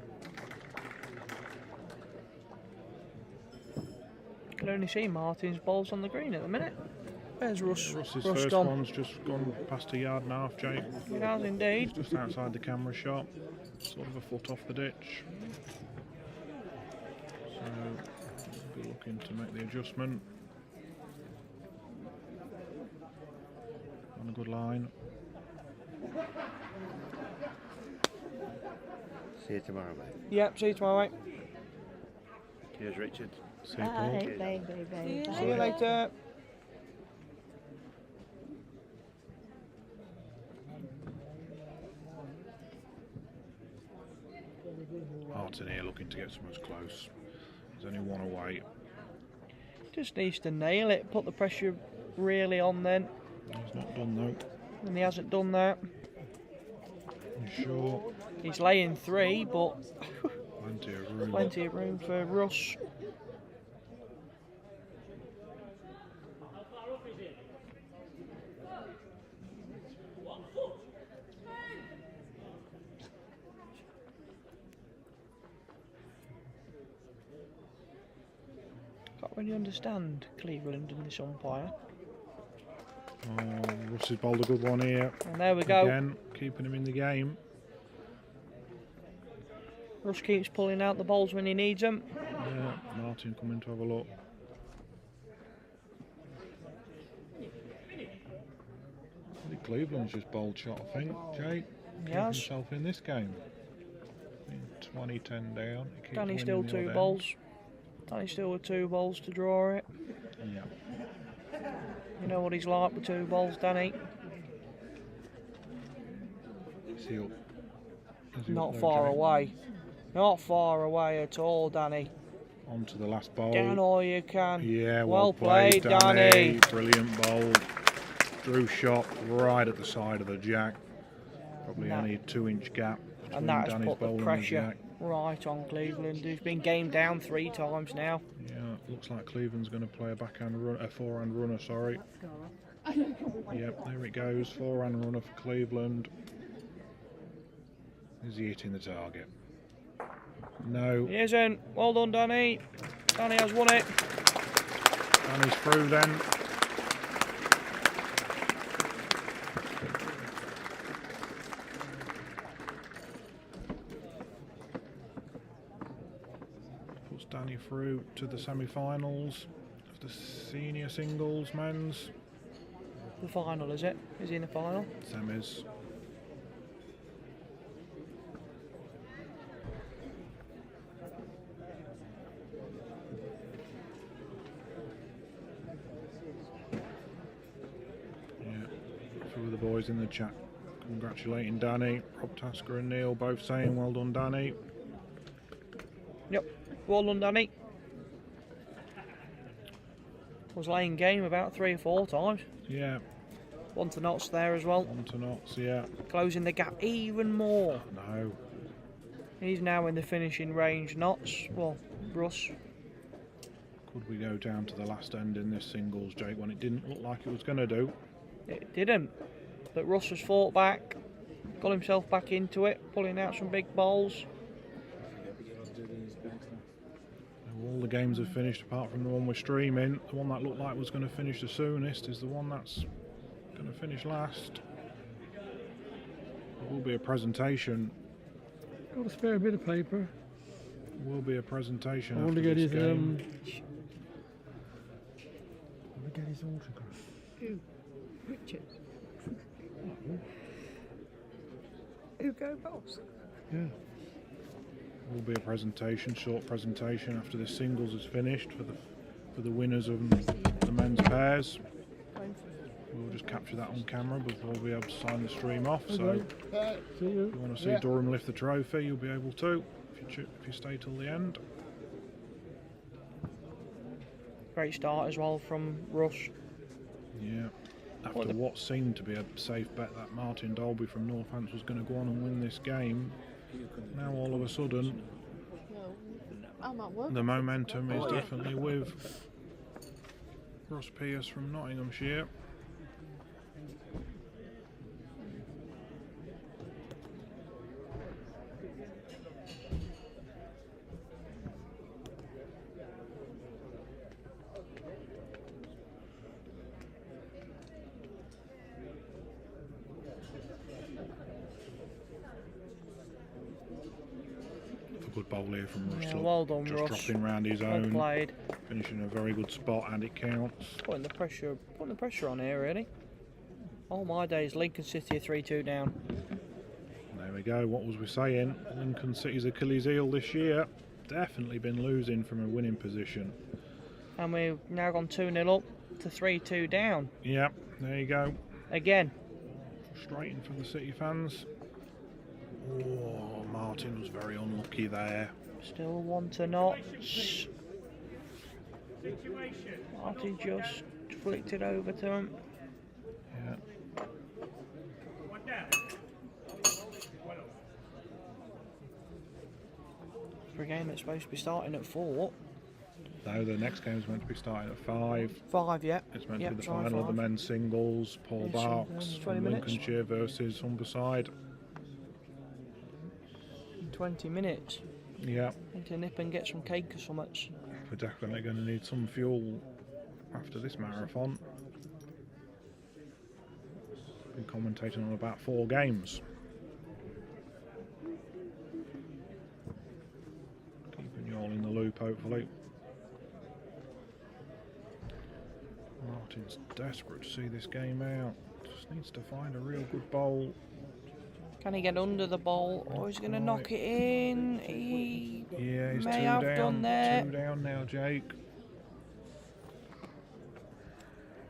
B: You can only see Martin's balls on the green at the minute. There's Russ.
A: Russ's
B: Russ
A: first
B: gone.
A: one's just gone past a yard and a half, Jake.
B: It has indeed.
A: Just outside the camera shot, sort of a foot off the ditch. So we'll be looking to make the adjustment. On a good line.
C: See you tomorrow, mate.
B: Yep, see you tomorrow, mate.
C: Cheers, Richard.
A: See you, Paul.
B: See you later.
A: Martin here looking to get someone close. There's only one away.
B: Just needs to nail it, put the pressure really on then.
A: He's not done though.
B: And he hasn't done that.
A: You sure?
B: He's laying 3, but
A: Plenty of room.
B: plenty of room for Russ. Can't really understand Cleveland and this umpire.
A: Oh, Russ has bowled a good one here.
B: And there we go.
A: Again, keeping him in the game.
B: Russ keeps pulling out the balls when he needs them.
A: Yeah, Martin coming to have a look. I think Cleveland's just bowled shot, I think, Jake. Keeping
B: Yes.
A: himself in this game. 20-10 down. He keeps
B: Danny
A: winning
B: still
A: the
B: 2
A: odd end.
B: balls. Danny still with 2 balls to draw it.
A: Yeah.
B: You know what he's like with 2 balls, Danny.
A: Is he up? Is he
B: Not
A: up there,
B: far
A: Jake?
B: away. Not far away at all, Danny.
A: On to the last bowl.
B: Down all you can.
A: Yeah,
B: Well played, Danny.
A: Brilliant bowl. Drew shot right at the side of the jack. Probably
B: And that-
A: only a 2-inch gap between
B: And that has
A: Danny's
B: put
A: bowl
B: the
A: and
B: pressure
A: jack.
B: right on Cleveland, who's been game down 3 times now.
A: Yeah, looks like Cleveland's going to play a backhand run, a forehand runner. Sorry. Yep, there it goes. Forehand runner for Cleveland. Is he hitting the target? No.
B: He isn't. Well done, Danny. Danny has won it.
A: Danny's through then. Puts Danny through to the semi-finals of the senior singles men's.
B: The final, is it? Is he in the final?
A: Semis. couple of the boys in the chat congratulating Danny. Rob Tasker and Neil both saying well done, Danny.
B: Yep, well done, Danny. Was laying game about 3 or 4 times.
A: Yeah.
B: 1 to knots there as well.
A: 1 to knots, yeah.
B: Closing the gap even more.
A: No.
B: He's now in the finishing range. Knots. Well, Russ.
A: Could we go down to the last end in this singles, Jake, when it didn't look like it was going to do?
B: It didn't. But Russ has fought back, got himself back into it, pulling out some big bowls.
A: All the games have finished apart from the one we're streaming. The one that looked like was going to finish the soonest is the one that's going to finish last. There will be a presentation.
F: Got a spare bit of paper.
A: There will be a presentation
F: I want to
A: after
F: get
A: this
F: his
A: game.
G: I want to get his autograph.
K: Who? Richard? Hugo Boss?
A: Yeah. There will be a presentation, short presentation after this singles is finished for the winners of the men's pairs. We'll just capture that on camera before we have to sign the stream off. So if you want to see Durham lift the trophy, you'll be able to if you stay till the end.
B: Great start as well from Russ.
A: Yeah. After what seemed to be a safe bet that M.Dolby from Northamtonshire was going to go on and win this game, now all of a sudden the momentum is definitely with R.Pearce from Nottinghamshire. Good bowl here from Russ.
B: Yeah, well done,
A: just
B: Russ.
A: Dropping round his
B: Well
A: own,
B: played.
A: finishing a very good spot, and it counts.
B: Putting the pressure on here, really. All my days, Lincoln City are 3-2 down.
A: There we go. What was we saying? Lincoln City's Achilles heel this year. Definitely been losing from a winning position.
B: And we've now gone 2-0 up to 3-2 down.
A: Yep, there you go.
B: Again.
A: Frustrating for the City fans. Oh, Martin was very unlucky there.
B: Still 1 to knots. Martin just flicked it over to him.
A: Yeah.
B: For a game that's supposed to be starting at 4.
A: No, the next game is meant to be starting at 5.
B: 5, yeah.
A: It's meant to be the final of the men's singles. Paul Barks from Lincolnshire versus Humberside.
B: 20 minutes.
A: Yeah.
B: Need to nip and get some cake or something.
A: We're definitely going to need some fuel after this marathon. Been commentating on about 4 games. Keeping you all in the loop, hopefully. Martin's desperate to see this game out. Just needs to find a real good bowl.
B: Can he get under the ball, or he's going to knock it in? He
A: he's
B: may
A: 2
B: have
A: down,
B: done there.
A: 2 down now, Jake.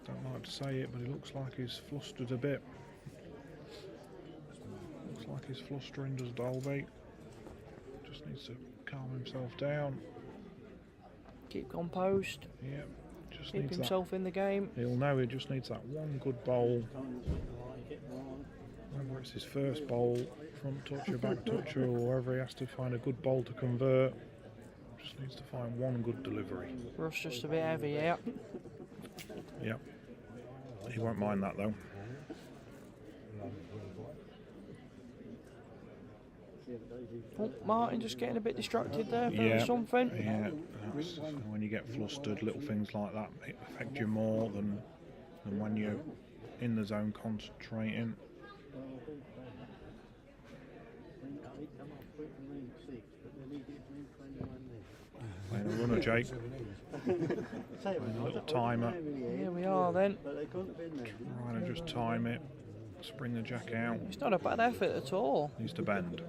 A: Don't like to say it, but it looks like he's flustered a bit. Looks like he's flustering, does Dolby. Just needs to calm himself down.
B: Keep composed.
A: Yep. Just
B: Keep
A: needs
B: himself
A: that.
B: in the game.
A: He'll know he just needs that one good bowl. Whether it's his first bowl, front toucher, back toucher, or wherever he has to find a good bowl to convert. Just needs to find one good delivery.
B: Russ just a bit heavy, yeah.
A: Yep. He won't mind that though.
B: Oh, Martin just getting a bit distracted there from
A: Yeah.
B: something.
A: Yeah. That's, when you get flustered, little things like that affect you more than when you're in the zone concentrating. Playing a runner, Jake. Playing a little timer.
B: Here we are then.
A: Trying to just time it. Spring the jack out.
B: It's not a bad effort at all.
A: Needs to bend.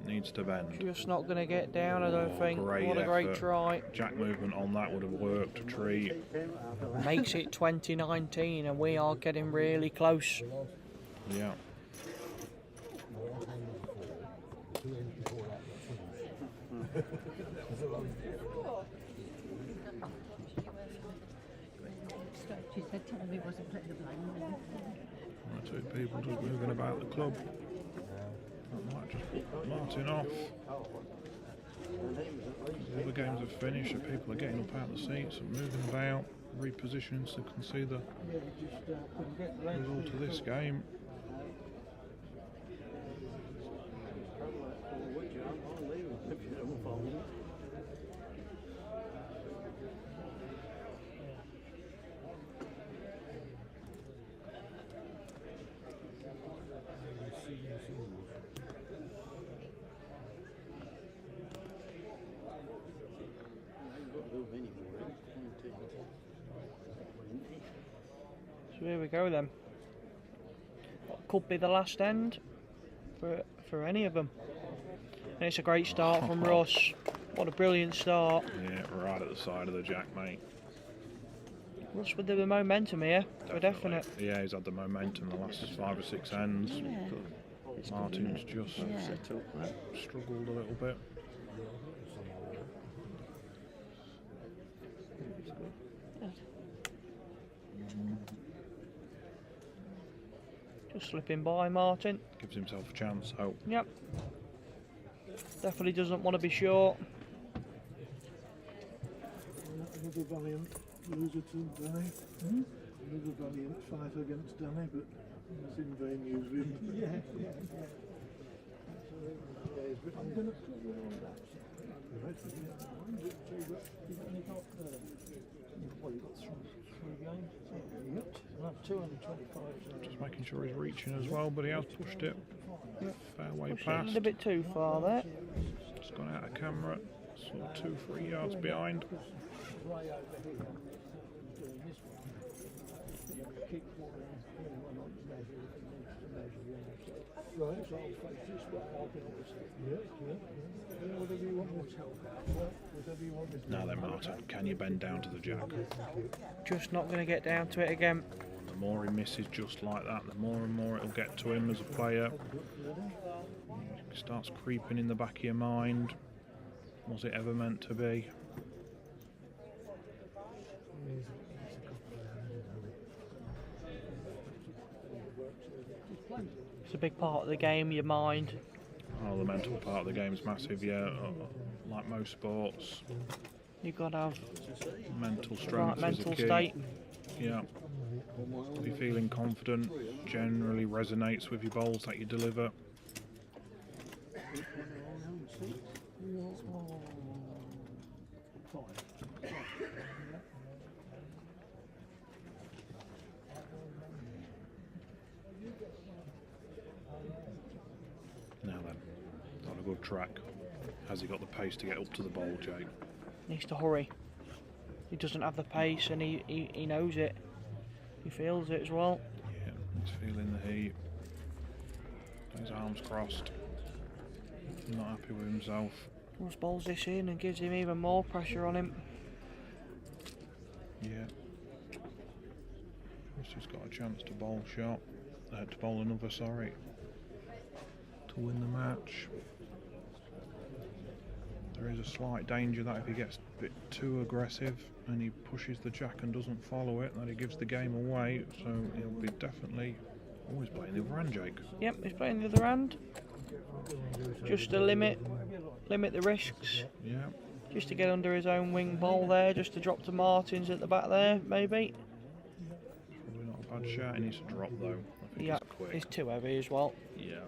A: Needs to bend.
B: Just not going to get down, I don't think.
A: Great
B: What a great
A: effort.
B: try.
A: Jack movement on that would have worked a treat.
B: Makes it 2019 and we are getting really close.
A: Yeah.
K: She said Tommy wasn't putting the blame on him.
A: Two people just moving about the club. That might just put Martin off. The other games have finished, so people are getting up out of the seats and moving about, repositioning so they can see the result of this game.
B: So here we go then. What could be the last end for any of them. And it's a great start from Russ. What a brilliant start.
A: Yeah, right at the side of the jack, mate.
B: Russ with the momentum here, for definite.
A: Yeah, he's had the momentum the last 5 or 6 ends.
B: Yeah.
A: Martin's just struggled a little bit.
B: Just slipping by Martin.
A: Gives himself a chance, hope.
B: Yep. Definitely doesn't want to be short.
F: Another valiant loser to Danny. Another valiant fight against Danny, but it's in vain use with him. Yeah. I'm going to put you on that. Well, you got 3 games. Yep. 225.
A: Just making sure he's reaching as well, but he has pushed it. Fairway past.
B: A bit too far there.
A: Just gone out of camera, sort of 2-3 yards behind.
F: Right, so I'll face this way. Whatever you want me to help out. Whatever you want me to.
A: Now then, Martin, can you bend down to the jack?
B: Just not going to get down to it again.
A: The more he misses just like that, the more and more it'll get to him as a player. It starts creeping in the back of your mind. Was it ever meant to be?
B: It's a big part of the game, your mind.
A: Oh, the mental part of the game is massive, yeah. Like most sports.
B: You've got to have
A: mental strength
B: right mental state.
A: Yeah. If you're feeling confident, generally resonates with your bowls that you deliver. Now then, on a good track. Has he got the pace to get up to the bowl, Jake?
B: Needs to hurry. He doesn't have the pace, and he knows it. He feels it as well.
A: Yeah, he's feeling the heat. His arms crossed. Not happy with himself.
B: Russ bowls this in and gives him even more pressure on him.
A: Yeah. He's just got a chance to bowl shot. To bowl another, sorry. To win the match. There is a slight danger that if he gets a bit too aggressive and he pushes the jack and doesn't follow it, that he gives the game away. So he'll be definitely always playing the other hand, Jake.
B: Yep, he's playing the other hand. Just to limit the risks.
A: Yeah.
B: Just to get under his own wing bowl there, just to drop to Martin's at the back there, maybe.
A: Probably not a bad shot. He needs to drop though. I think
B: Yeah,
A: it's quick.
B: he's too heavy as well.
A: Yeah.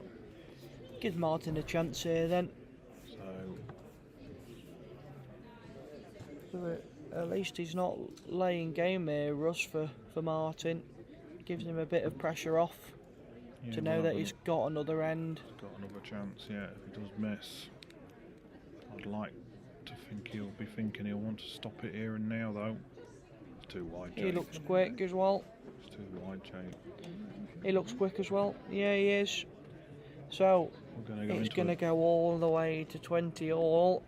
B: Gives Martin a chance here then. So at least he's not laying game here, Russ, for Martin. Gives him a bit of pressure off to know that he's got another end.
A: He's got another chance, yeah, if he does miss. I'd like to think he'll be thinking he'll want to stop it here and now though. It's too wide, Jake.
B: He looks quick as well.
A: It's too wide, Jake.
B: He looks quick as well. Yeah, he is. So it's going to go all the way to 20 all.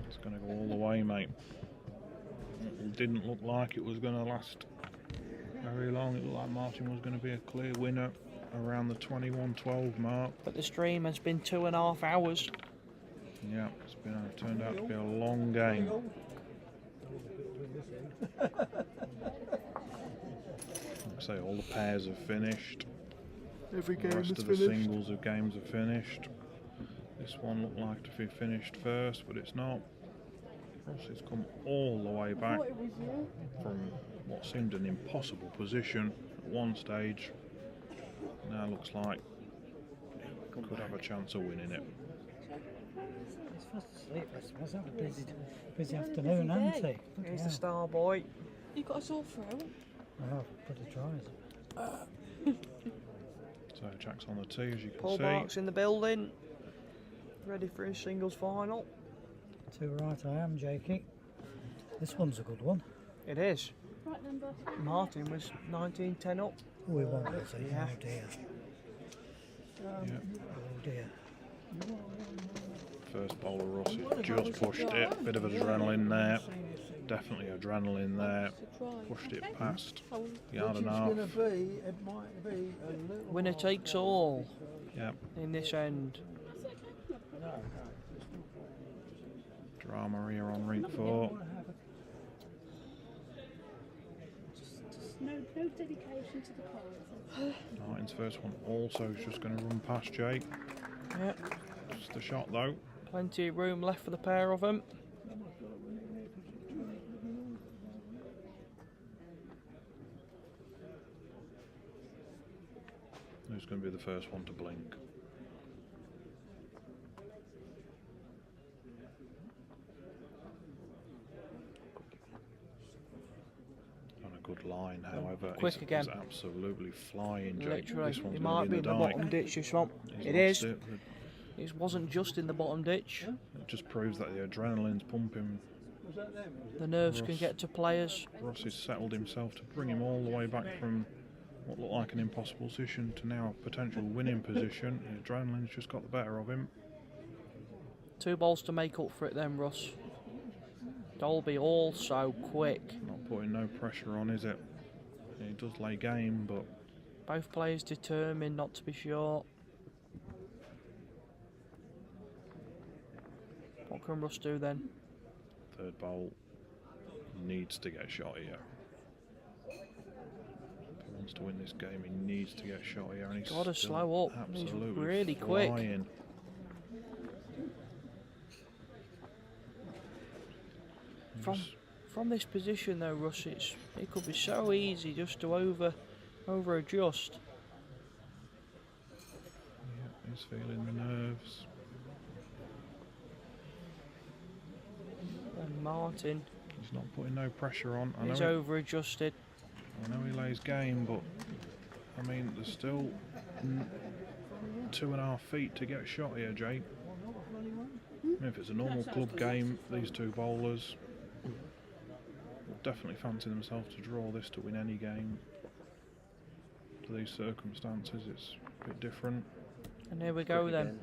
B: It's
A: going to go all the way, mate. It'll didn't look like it was going to last very long. It looked like Martin was going to be a clear winner around the 21-12 mark.
B: But the stream has been 2.5 hours.
A: Yeah, it's been turned out to be a long game. Like I say, all the pairs have finished.
B: Every
A: The
B: game
A: rest
B: is
A: of the
B: finished.
A: singles of games are finished. This one looked like to be finished first, but it's not. Rossi's come all the way back from what seemed an impossible position at one stage. Now looks like he could have a chance of winning it.
K: He's fast asleep, I suppose. Had a busy afternoon, hasn't he?
B: Here's the star boy.
E: You got us all through.
K: Well, pretty tries.
A: So Jack's on the tee, as you can
B: Paul
A: see.
B: Barks in the building. Ready for his singles final.
K: Too right I am, Jakey. This one's a good one.
B: It is.
E: Right then, boss.
B: Martin was 19-10 up.
K: We won't, was he?
B: Yeah.
K: Oh dear.
A: Yeah.
K: Oh dear.
A: First bowler Rossi just pushed it. Bit of adrenaline there. Definitely adrenaline there. Pushed it past yard and a half.
F: It might be a little
B: Winner takes all
A: Yep.
B: in this end.
A: Drama here on rink 4.
E: No dedication to the cause.
A: Martin's first one also is just going to run past Jake.
B: Yep.
A: Just a shot though.
B: Plenty of room left for the pair of them.
A: Who's going to be the first one to blink? On a good line, however.
B: Quick
A: He's
B: again.
A: absolutely flying, Jake.
B: Literally,
A: This one's
B: it
A: gonna
B: might be in the
A: dike.
B: bottom ditch, this one.
A: He's
B: It
A: lost
B: is.
A: it.
B: It wasn't just in the bottom ditch.
A: It just proves that the adrenaline's pumping.
B: The nerves can get to players.
A: Ross has settled himself to bring him all the way back from what looked like an impossible position to now a potential winning position. The adrenaline's just got the better of him.
B: 2 balls to make up for it then, Russ. Dolby also quick.
A: Not putting no pressure on, is it? He does lay game, but
B: Both players determined not to be short. What can Russ do then?
A: third bowl needs to get shot here. If he wants to win this game, he needs to get shot here. And he's
B: Got to
A: still
B: slow up. He's
A: absolutely
B: really quick.
A: flying.
B: From this position though, Russ, it could be so easy just to over adjust.
A: Yeah, he's feeling the nerves.
B: And Martin,
A: He's not putting no pressure on.
B: he's over adjusted.
A: I know he lays game, but I mean, there's still 2.5 feet to get shot here, Jake. I mean, if it's a normal club game, these two bowlers will definitely fancy themselves to draw this to win any game. To these circumstances, it's a bit different.
B: And here we go then.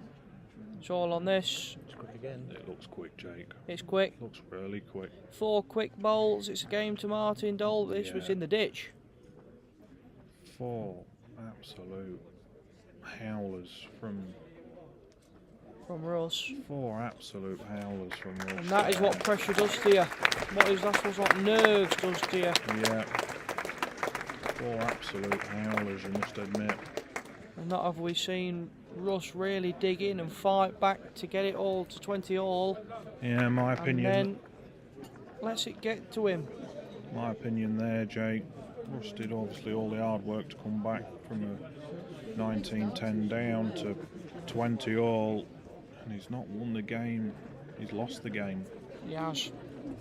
B: It's all on this.
C: It's quick again.
A: It looks quick, Jake.
B: It's quick.
A: Looks really quick.
B: 4 quick bowls. It's a game to Martin Dole. This was
A: Yeah.
B: in the ditch.
A: 4 absolute howlers from
B: Russ.
A: 4 absolute howlers from Russ.
B: And that is what pressure does to you. That's what nerves does to you.
A: Yeah. 4 absolute howlers, you must admit.
B: And not have we seen Russ really dig in and fight back to get it all to 20 all.
A: Yeah, my opinion.
B: And then lets it get to him.
A: My opinion there, Jake. Russ did obviously all the hard work to come back from a 19-10 down to 20 all, and he's not won the game. He's lost the game.
B: He has.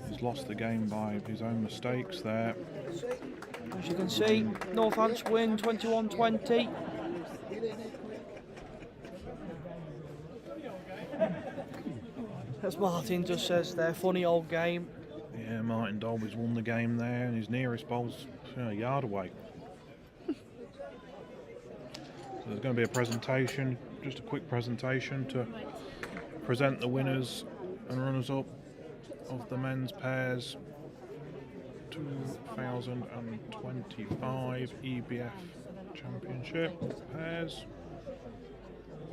A: He's lost the game by his own mistakes there.
B: As you can see, Northamptonshire win 21-20. As Martin just says there, funny old game.
A: Yeah, Martin Dolby's won the game there, and his nearest bowl's a yard away. So there's going to be a presentation, just a quick presentation to present the winners and runners-up of the men's pairs 2025 EBF Championship pairs.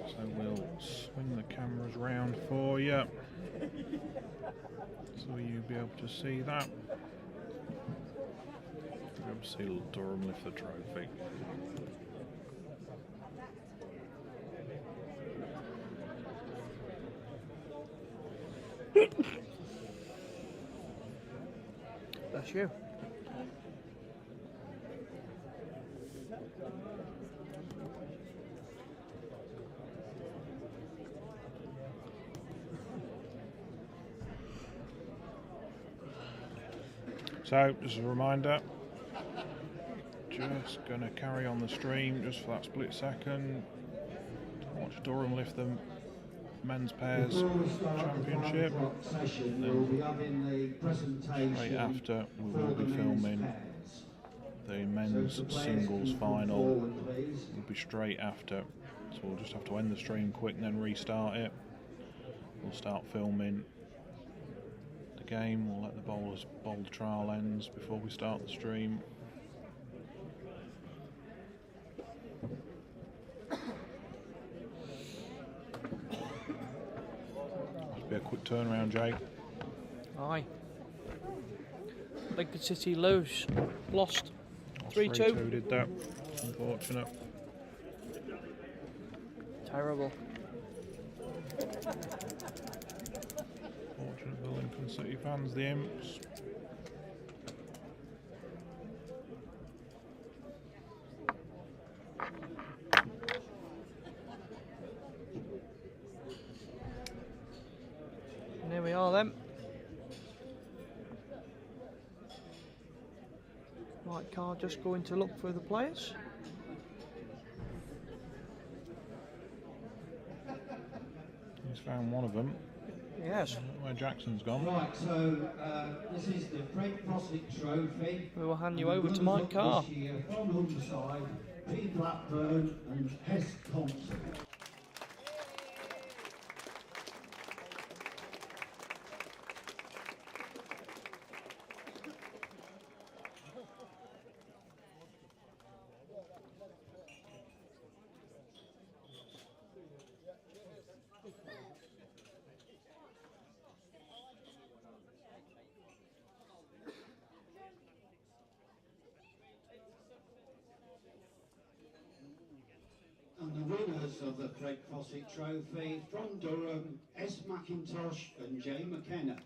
A: So we'll swing the cameras round for you, so you'll be able to see that. You'll be able to see little Durham lift the trophy.
B: That's you.
A: So, just a reminder, just going to carry on the stream just for that split second to watch Durham lift the men's pairs championship. Then straight after we will be filming the men's singles final. Will be straight after, so we'll just have to end the stream quick and then restart it. We'll start filming the game. We'll let the bowlers bowl the trial ends before we start the stream. Be a quick turnaround, Jake.
B: Aye. Lincoln City lose. Lost. 3-2.
A: 3-2 did that. Unfortunate.
B: Terrible.
A: Fortunate for the Lincoln City fans, the Imps.
B: And here we are then. Right car just going to look for the players.
A: He's found one of them.
B: Yes.
A: Where Jackson's gone.
M: Right, so this is the Fred Fossick Trophy.
B: We will hand you over to Mike Carr.
M: This year from Humberside, P. Blackburn and Hess Thompson. And the winners of the Craig Fossick Trophy from Durham, S. McIntosh and J. McKenna.